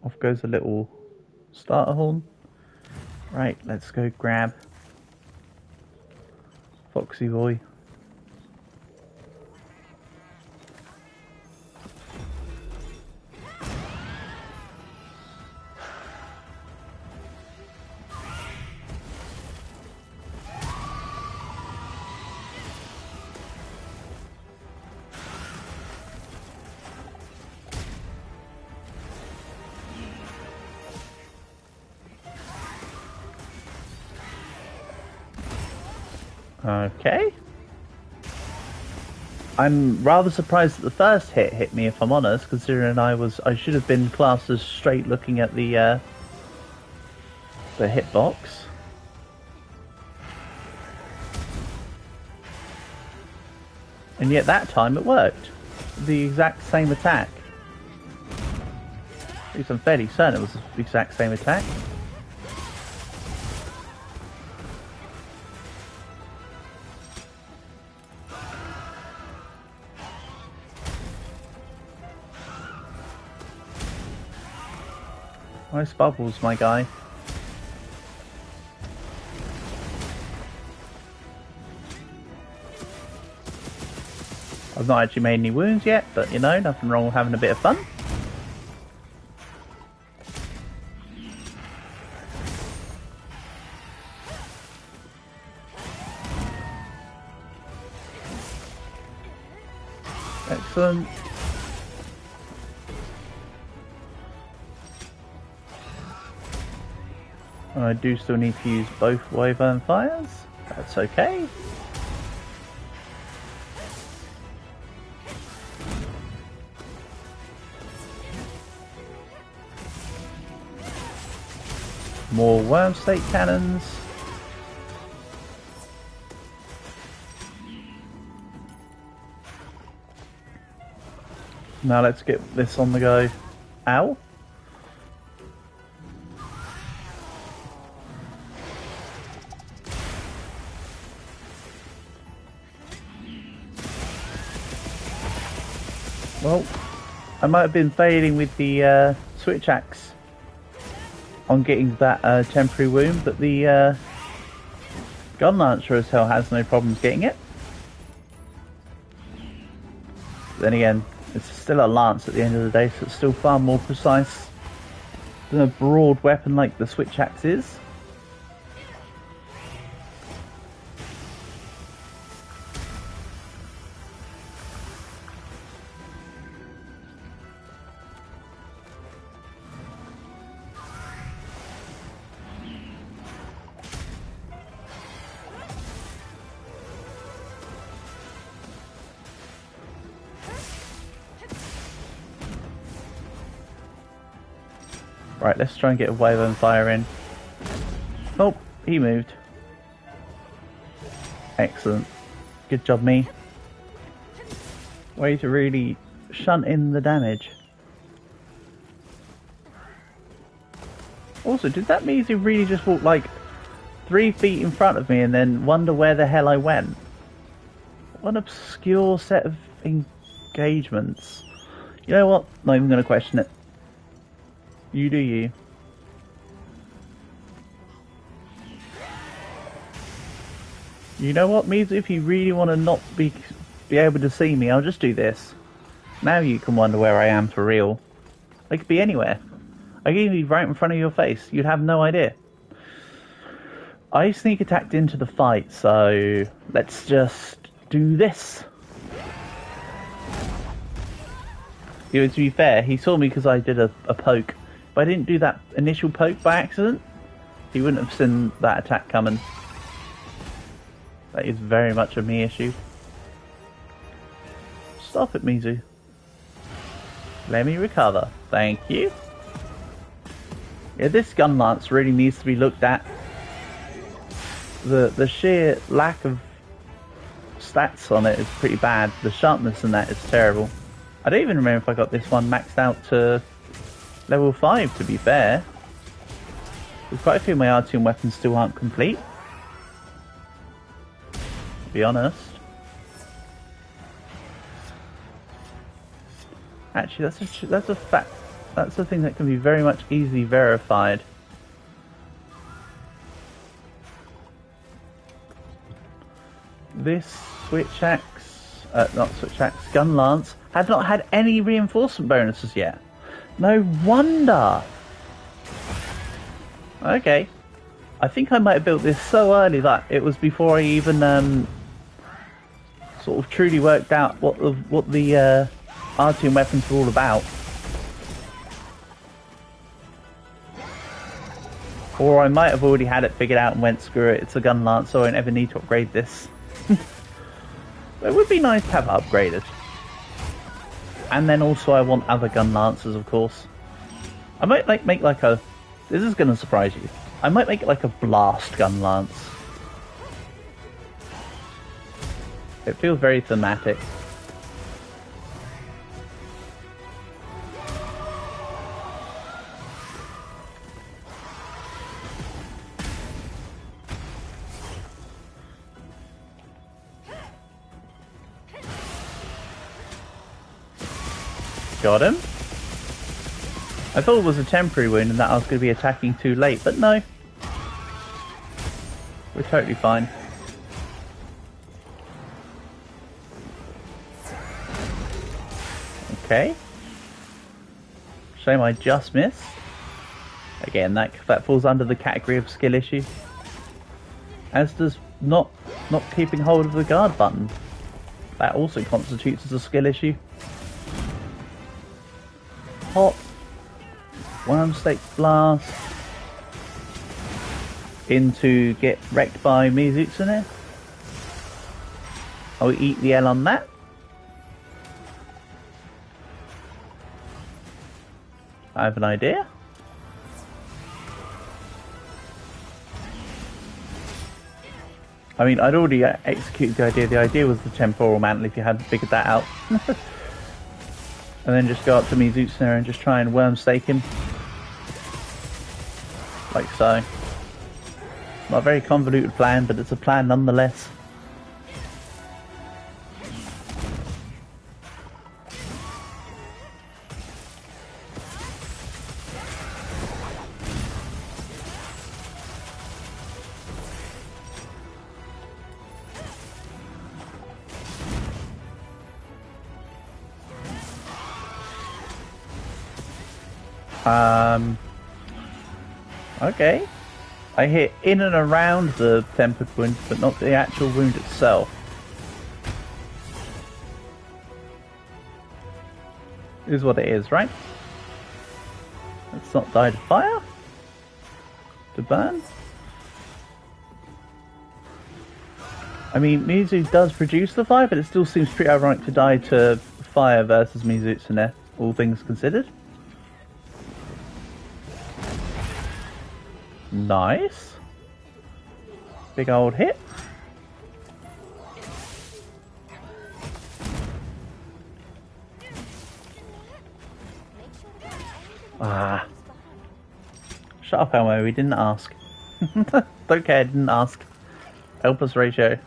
Off goes a little starter horn. Right, let's go grab Foxy Boy. Okay. I'm rather surprised that the first hit me, if I'm honest, considering I should have been classed as straight looking at the hitbox. And yet that time it worked. The exact same attack. At least I'm fairly certain it was the exact same attack. Nice bubbles, my guy. I've not actually made any wounds yet, but you know, nothing wrong with having a bit of fun. Excellent. I do still need to use both Wyvern Fires. That's okay. More Worm Stake Cannons. Now let's get this on the go. Ow. Well, I might have been failing with the switch axe on getting that temporary wound, but the gun launcher as hell has no problems getting it. Then again, it's still a lance at the end of the day, so it's still far more precise than a broad weapon like the switch axe is. Right, let's try and get a Wyvern Fire in. Oh, he moved. Excellent. Good job, me. Way to really shunt in the damage. Also, did that Millsy really just walk like 3 feet in front of me and then wonder where the hell I went? What an obscure set of engagements. You know what? Not even going to question it. You do you. You know what, Millsy? If you really want to not be able to see me, I'll just do this. Now you can wonder where I am for real. I could be anywhere. I could even be right in front of your face. You'd have no idea. I sneak attacked into the fight, so let's just do this. You know, to be fair, he saw me because I did a poke If I didn't do that initial poke by accident, he wouldn't have seen that attack coming. That is very much a me issue. Stop it, Mizu. Let me recover. Thank you. Yeah, this gun lance really needs to be looked at. The sheer lack of stats on it is pretty bad. The sharpness in that is terrible. I don't even remember if I got this one maxed out to level 5, to be fair. There's quite a few of my R2 weapons still aren't complete. To be honest. Actually, that's a fact. That's a thing that can be very much easily verified. This switch axe, not switch axe, gun lance, had not had any reinforcement bonuses yet. No wonder. Okay. I think I might have built this so early that it was before I even sort of truly worked out what the R2 weapons were all about. Or I might have already had it figured out and went, screw it, it's a gun lance, so I won't ever need to upgrade this. It would be nice to have it upgraded. And then also I want other gun lances, of course. I might make like a... This is going to surprise you. I might make it like a blast gun lance. It feels very thematic. Got him. I thought it was a temporary wound and that I was going to be attacking too late, but no. We're totally fine. Okay. Shame I just missed. Again, that falls under the category of skill issue. As does not keeping hold of the guard button. That also constitutes as a skill issue. Hop. Wormstake blast. Into get wrecked by Mizutsune. I'll eat the L on that. I have an idea. I mean, I'd already executed the idea. The idea was the temporal mantle if you hadn't figured that out. And then just go up to Mizutsune and just try and wormstake him. Like so. Not a very convoluted plan, but it's a plan nonetheless. Okay. I hit in and around the tempered wound, but not the actual wound itself. Is what it is, right? Let's not die to fire. To burn. I mean, Mizu does produce the fire, but it still seems pretty ironic to die to fire versus Mizutsune, all things considered. Nice. Big old hit. Ah. Shut up, Elmo, we didn't ask. Don't care, didn't ask. Help us, ratio.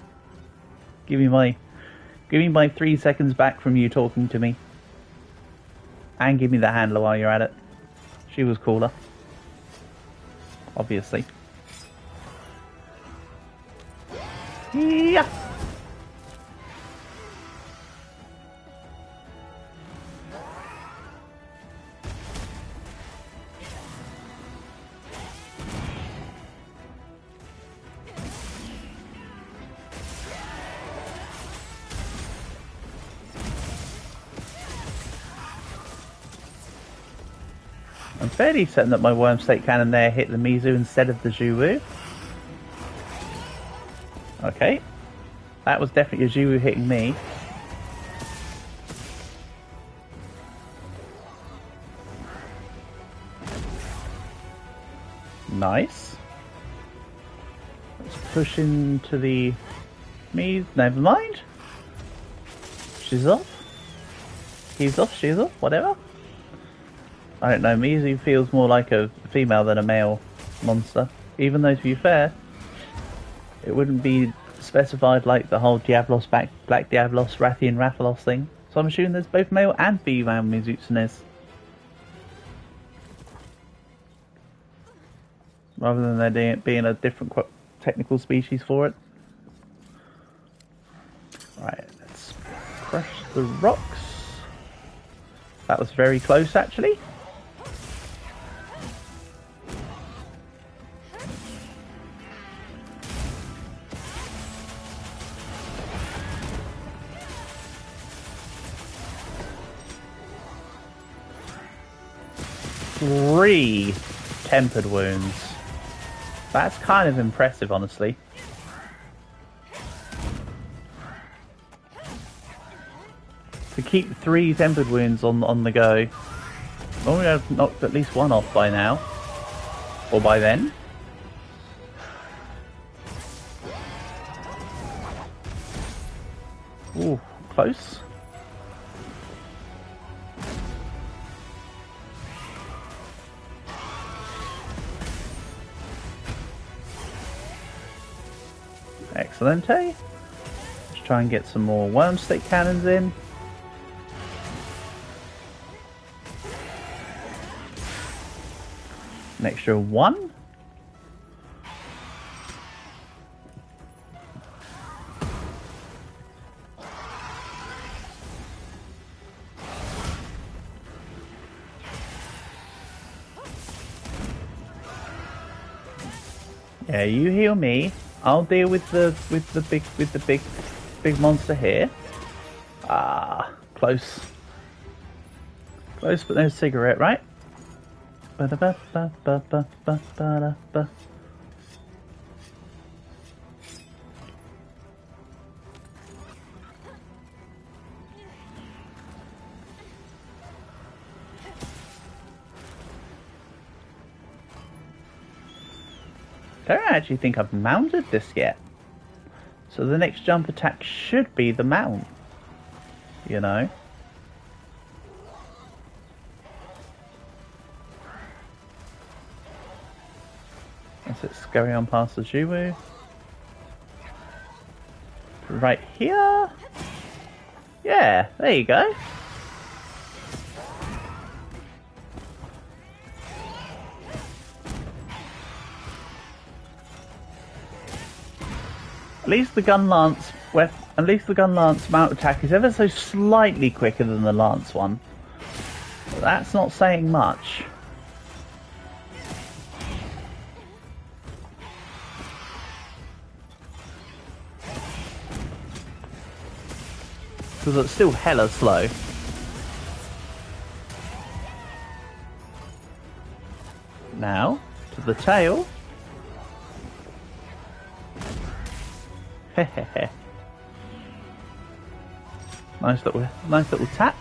Give me my 3 seconds back from you talking to me. And give me the handler while you're at it. She was cooler. Obviously. Yeah. I'm fairly certain that my worm stake cannon there hit the Mizu instead of the Zhuwu. Okay. That was definitely a Zhuwu hitting me. Nice. Let's push into the Miz. Never mind. She's off. He's off, she's off, whatever. I don't know, Mizu feels more like a female than a male monster. Even though, to be fair, it wouldn't be specified like the whole Diablos, Black Diablos, Rathian Rathalos thing. So I'm assuming there's both male and female Mizutsunes. Rather than there being a different technical species for it. Right, let's crush the rocks. That was very close, actually. Three tempered wounds. That's kind of impressive, honestly. To keep 3 tempered wounds on the go. Normally I've knocked at least one off by now. Or by then. Ooh, close. Excellente. Let's try and get some more worm stick cannons in. An extra 1. Yeah, you heal me. I'll deal with the big monster here. Ah, close. Close, but no cigarette, right? Ba-da-ba-ba-ba-ba-ba-ba-ba. I don't actually think I've mounted this yet. So the next jump attack should be the mount. You know? Let's scurry on past the Zhuwu. Right here? Yeah, there you go. At least the gun lance mount attack is ever so slightly quicker than the lance one. But that's not saying much. Because it's still hella slow. Now, to the tail. Hehehe. Nice little tap.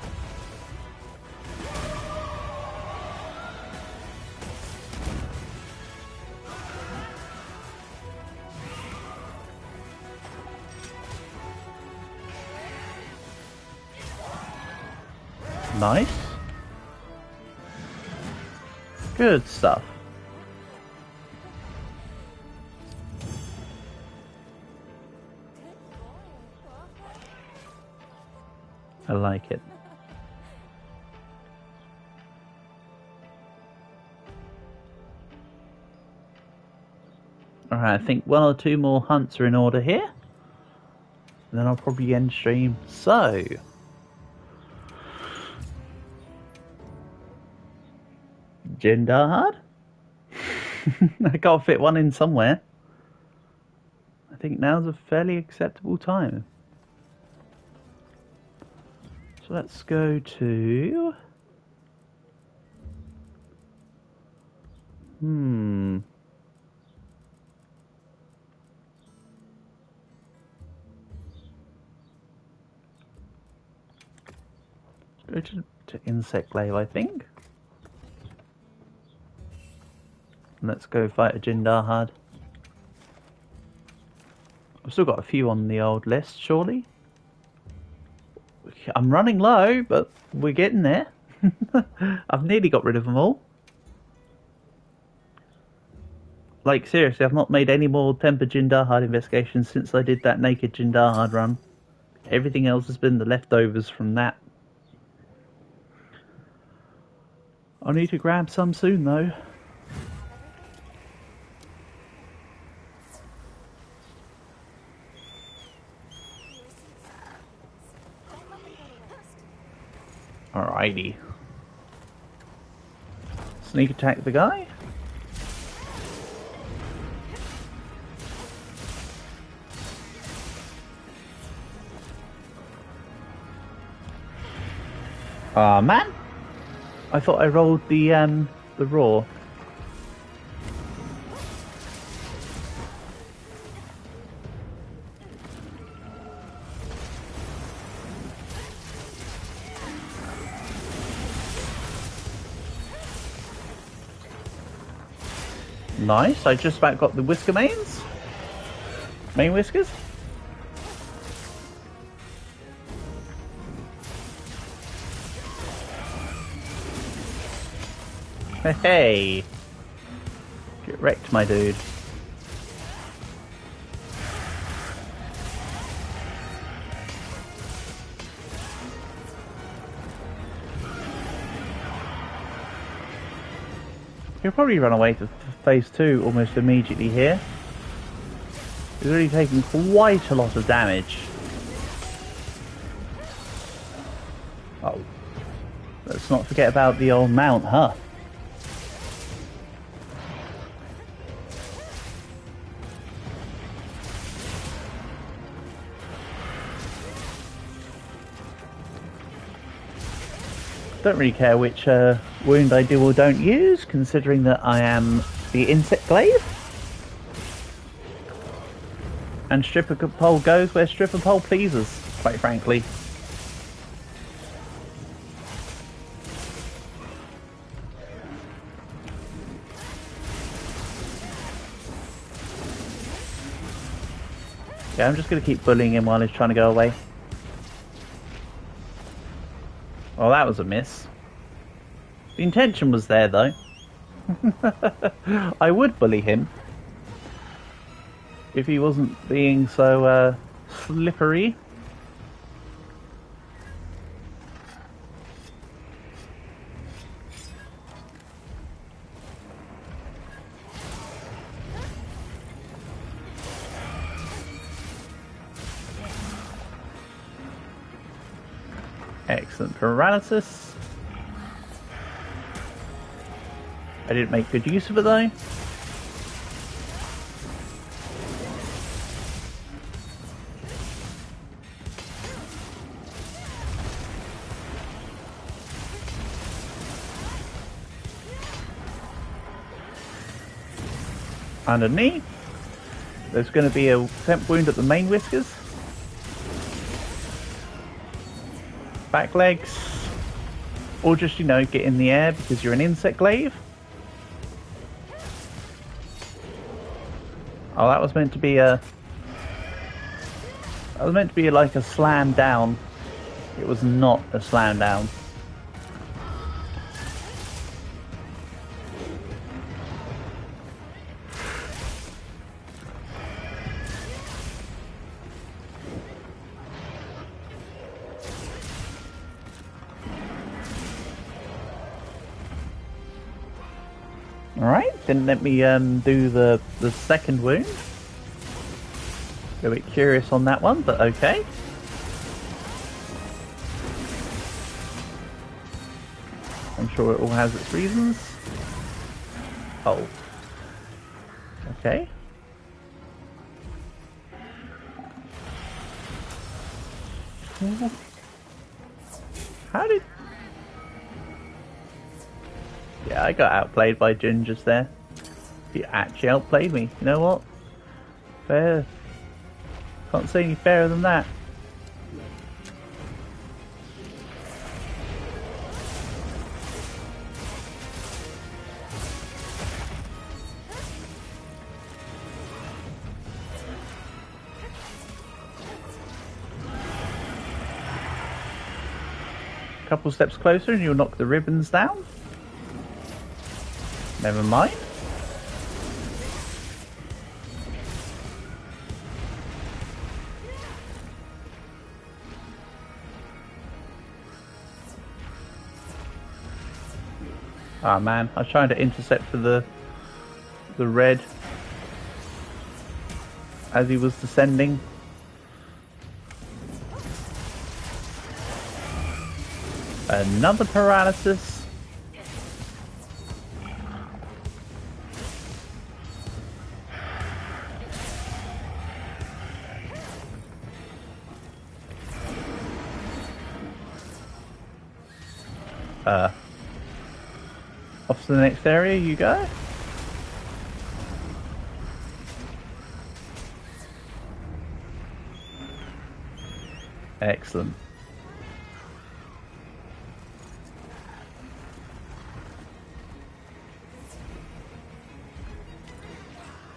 Nice. Good stuff. I like it. Alright, I think 1 or 2 more hunts are in order here. And then I'll probably end stream. So... Jindahad? I can't fit one in somewhere. I think now's a fairly acceptable time. So let's go to Hmm. Go to insect glaive, I think. And let's go fight a Jindahad. I've still got a few on the old list, surely. I'm running low, but we're getting there. I've nearly got rid of them all. Like, seriously, I've not made any more Temper Jindahad investigations since I did that naked Jindahad run. Everything else has been the leftovers from that. I need to grab some soon, though. Alrighty. Sneak attack the guy. Ah, man! I thought I rolled the raw. Nice, I just about got the whisker mains. Main whiskers. Hey! Get wrecked, my dude. He'll probably run away to phase 2 almost immediately here. He's already taken quite a lot of damage. Oh. Let's not forget about the old mount, huh? Don't really care which wound I do or don't use, considering that I am the insect glaive. And stripper pole goes where stripper pole pleases, quite frankly. Yeah, I'm just going to keep bullying him while he's trying to go away. Well, that was a miss. The intention was there, though. I would bully him if he wasn't being so slippery. Excellent paralysis. I didn't make good use of it though. Underneath, there's going to be a temp wound at the main whiskers. Back legs, or just, you know, get in the air because you're an insect glaive. Oh, that was meant to be a... That was meant to be like a slam down. It was not a slam down. Alright, didn't let me do the second wound. A bit curious on that one, but okay. I'm sure it all has its reasons. Oh. Okay. How did... Yeah, I got outplayed by Jin just there. You actually outplayed me. You know what? Fair. Can't say any fairer than that. Couple steps closer and you'll knock the ribbons down. Never mind. Ah man, I was trying to intercept for the red as he was descending. Another paralysis. Off to the next area you go. Excellent.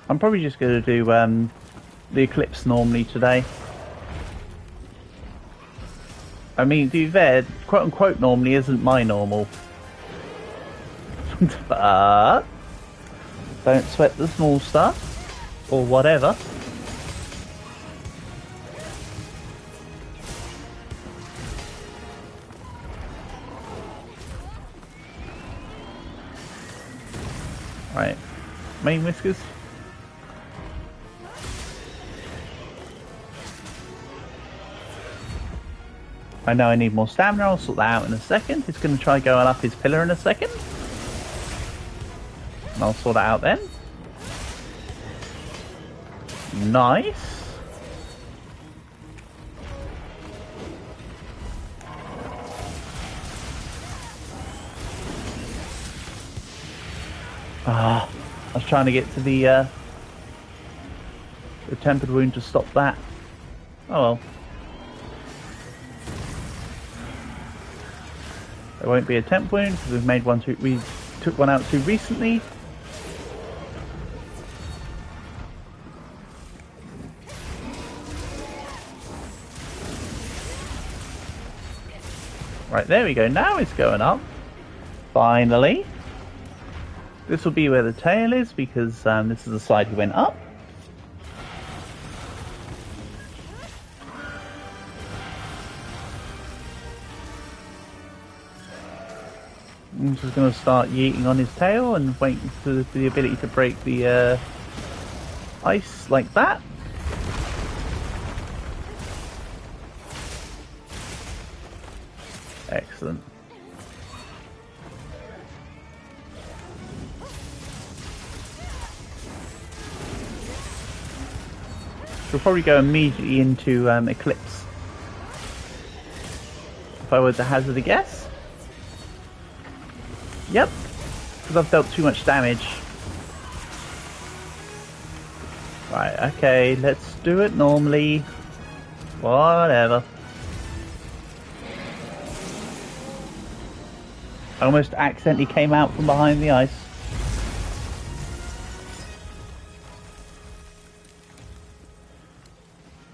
I'm probably just going to do the Eclipse normally today. I mean, to be fair, quote unquote normally isn't my normal. But don't sweat the small stuff or whatever. Right, main whiskers. I know I need more stamina, I'll sort that out in a second. He's going to try going up his pillar in a second. And I'll sort that out then. Nice. Ah, I was trying to get to the tempered wound to stop that. Oh well. There won't be a temp wound because we've made one too. We took one out too recently. Right, there we go. Now it's going up. Finally. This will be where the tail is because this is the side he went up. I'm just going to start yeeting on his tail and waiting for the ability to break the ice like that. Excellent. We'll probably go immediately into Eclipse. If I were to hazard a guess. Yep, because I've dealt too much damage. Right, okay, let's do it normally. Whatever. I almost accidentally came out from behind the ice.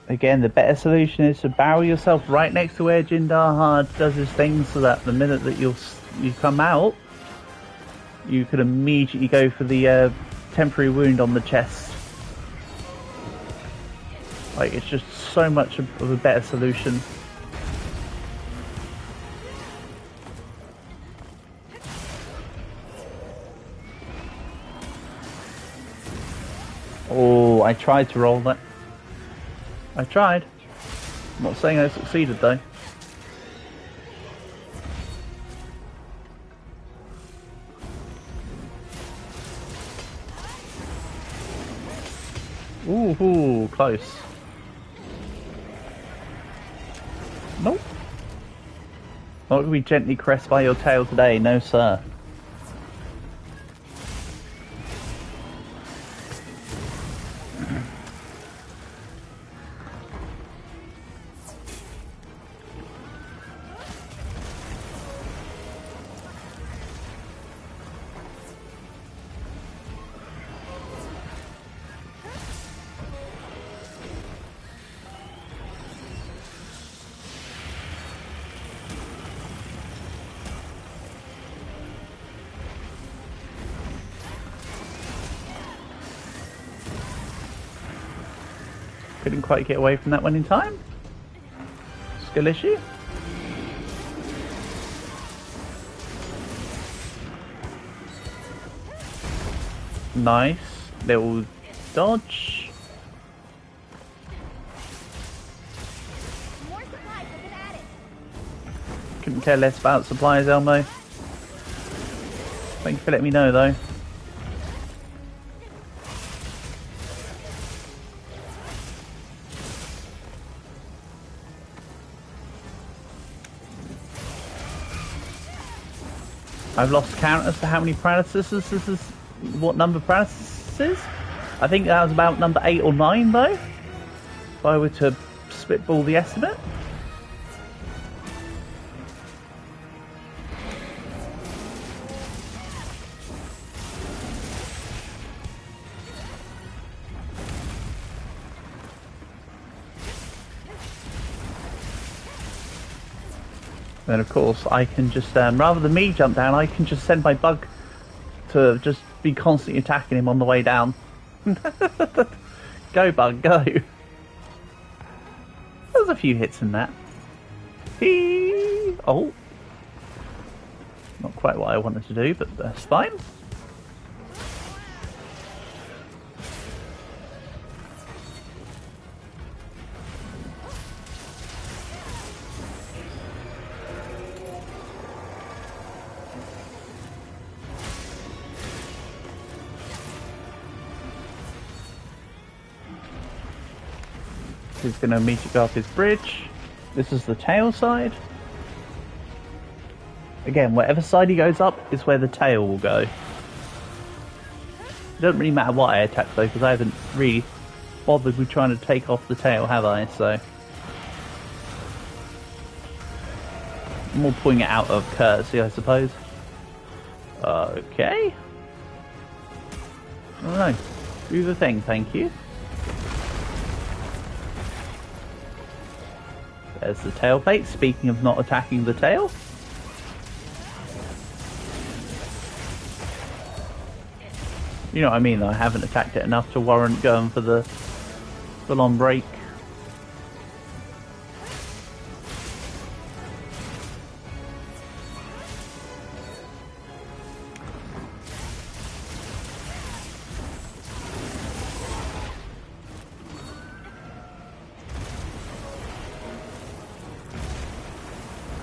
Again, the better solution is to barrel yourself right next to where Jindar does his thing, so that the minute that you come out, you could immediately go for the temporary wound on the chest. Like, it's just so much of a better solution. Oh, I tried to roll that. I tried. I'm not saying I succeeded though. Ooh, close. Nope. Not going to be gently caressed by your tail today, no sir. Couldn't quite get away from that one in time. Skill issue. Nice little dodge. More supplies have been added. Couldn't care less about supplies, Elmo. Thank you for letting me know, though. I've lost count as to how many Paralysis this is. What number Paralysis is? I think that was about number 8 or 9, though. If I were to spitball the estimate. Then of course I can just, rather than me jump down, I can just send my bug to just be constantly attacking him on the way down. Go bug, go. There's a few hits in that. Hee! Oh. Not quite what I wanted to do, but that's fine. He's going to immediately go up his bridge. This is the tail side. Again, whatever side he goes up is where the tail will go. It doesn't really matter what I attack though, because I haven't really bothered with trying to take off the tail, have I? So I'm more pulling it out of courtesy, I suppose. Okay. I don't know. Do the thing, thank you. There's the tail plate, speaking of not attacking the tail. You know what I mean, though. I haven't attacked it enough to warrant going for the full-on break.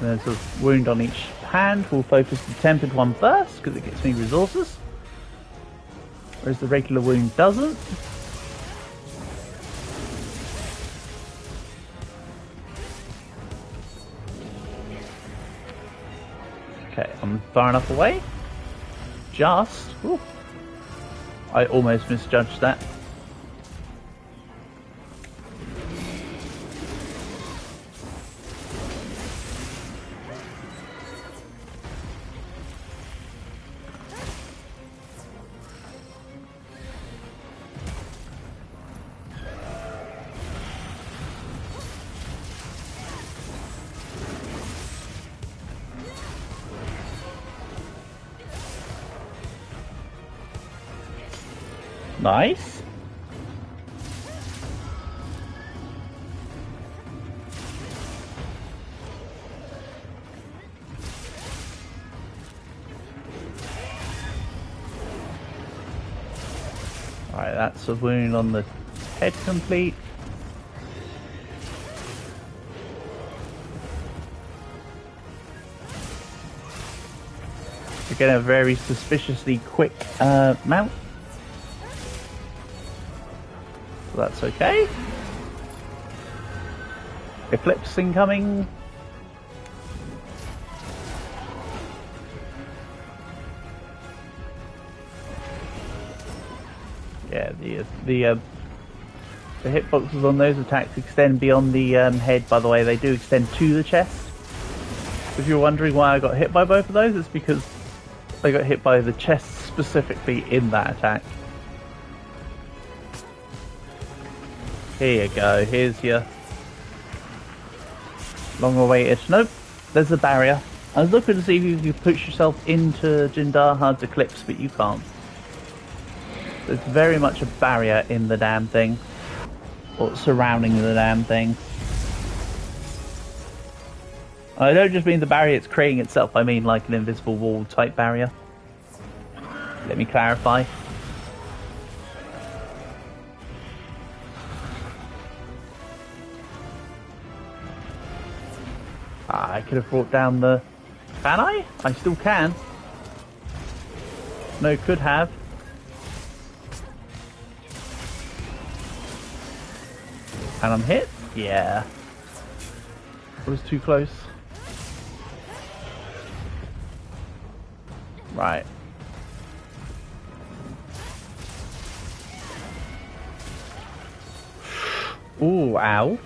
There's a wound on each hand. We'll focus the tempered one first because it gets me resources, whereas the regular wound doesn't. Okay, I'm far enough away. Just. Ooh, I almost misjudged that. Nice. Alright, that's a wound on the head complete. Again, a very suspiciously quick mount. So that's okay. Eclipse incoming. Yeah, the hitboxes on those attacks extend beyond the head, by the way. They do extend to the chest. If you're wondering why I got hit by both of those, it's because I got hit by the chest specifically in that attack. Here you go, here's your long awaited. Nope, there's a barrier. I was looking to see if you could push yourself into Jindaha's Eclipse, but you can't. There's very much a barrier in the damn thing. what's surrounding the damn thing. I don't just mean the barrier it's creating itself, I mean like an invisible wall type barrier. Let me clarify. I could have brought down the... Can I? I still can. No, could have. And I'm hit? Yeah. It was too close. Right. Ooh, ow.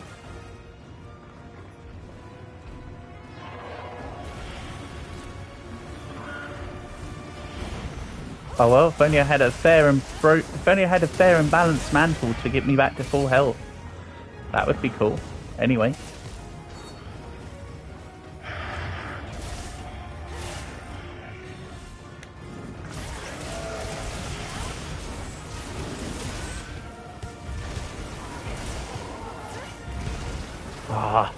Oh well, if only I had a fair and balanced mantle to get me back to full health. That would be cool. Anyway. Ah.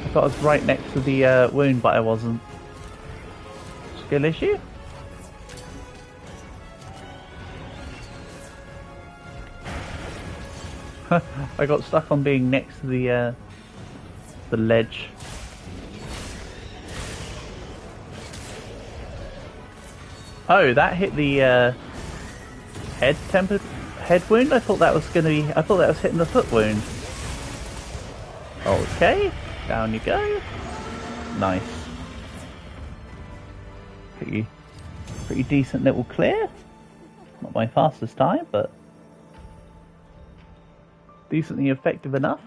I thought I was right next to the wound, but I wasn't. Skill issue? I got stuck on being next to the ledge. Oh, that hit the head wound. I thought that was hitting the foot wound. Okay, down you go. Nice. Pretty decent little clear. Not my fastest time, but decently effective enough.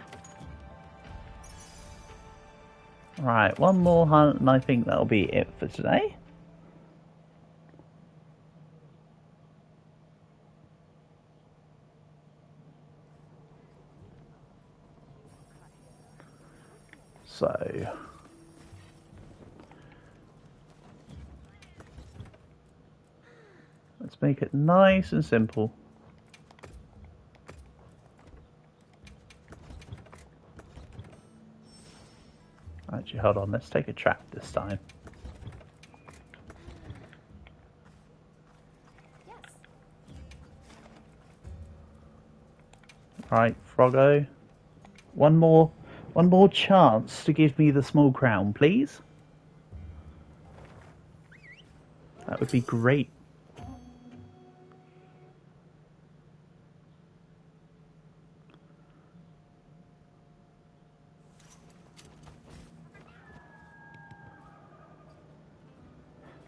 Right, one more hunt and I think that'll be it for today. So let's make it nice and simple. Actually, hold on, let's take a trap this time. Yes. Right, Froggo. One more chance to give me the small crown, please. That would be great.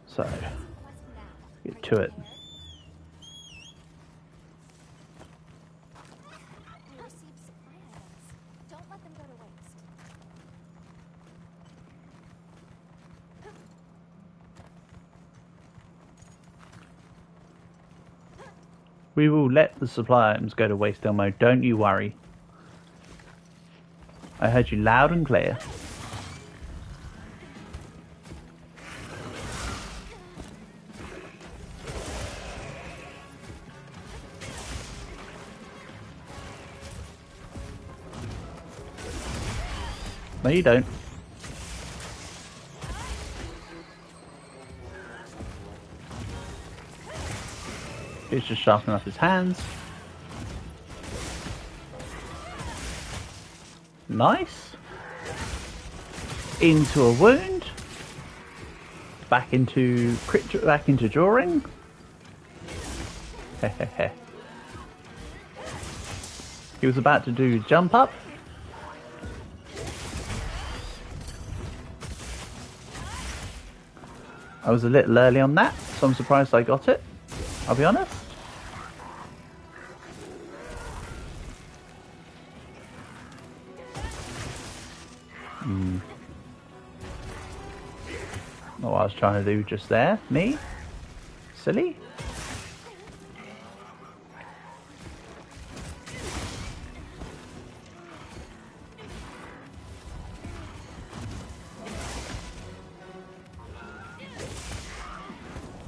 So, let's get to it. We received supply items. Don't let them go to waste. We will let the supply items go to waste, Elmo. Don't you worry. I heard you loud and clear. No, you don't. He's just sharpening up his hands. Nice. Into a wound. Back into drawing. Hehehe. He was about to do jump up. I was a little early on that, so I'm surprised I got it. I'll be honest. Not what I was trying to do just there. Me? Silly?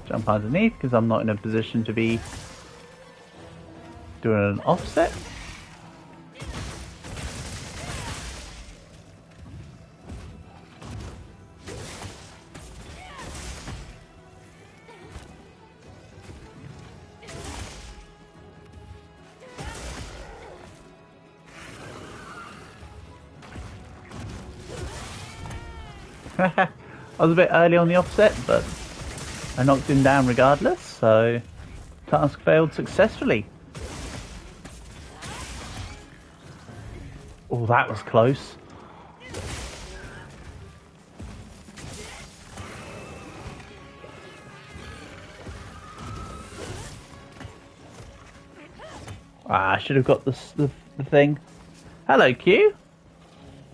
Jump underneath because I'm not in a position to be doing an offset. I was a bit early on the offset, but I knocked him down regardless, so task failed successfully. Oh, that was close. Ah, I should have got the thing. Hello, Q.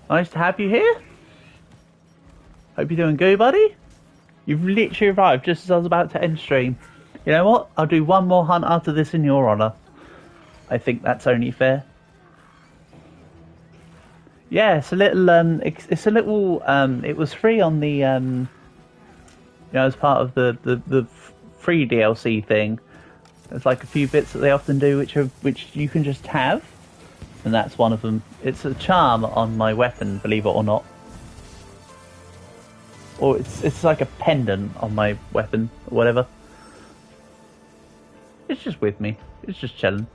Nice to have you here. Hope you're doing good, buddy. You've literally arrived just as I was about to end stream. You know what? I'll do one more hunt after this in your honour. I think that's only fair. Yeah, it's a little. It's a little. It was free on the. As part of the free DLC thing. There's like a few bits that they often do, which you can just have, and that's one of them. It's a charm on my weapon, believe it or not. Or it's like a pendant on my weapon, or whatever. It's just with me. It's just chilling.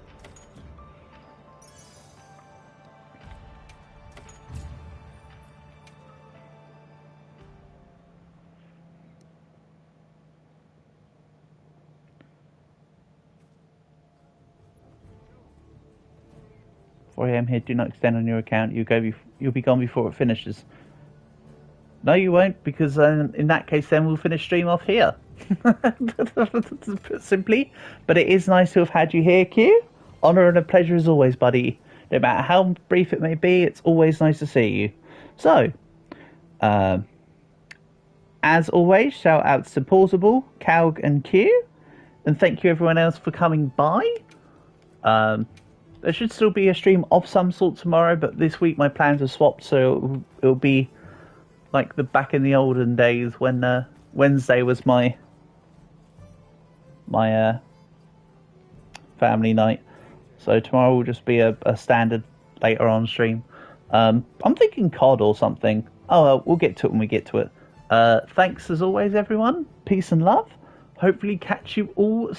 I am here. Do not extend on your account. You'll be gone before it finishes. No, you won't, because in that case, then we'll finish stream off here. Simply. But it is nice to have had you here, Q. Honour and a pleasure as always, buddy. No matter how brief it may be, it's always nice to see you. So, as always, shout outs to Portable, Calg, and Q. And thank you everyone else for coming by. There should still be a stream of some sort tomorrow, but this week my plans are swapped, so it'll be like the back in the olden days when Wednesday was my family night. So tomorrow will just be a standard later on stream. I'm thinking COD or something. Oh, well, we'll get to it when we get to it. Thanks as always, everyone. Peace and love. Hopefully catch you all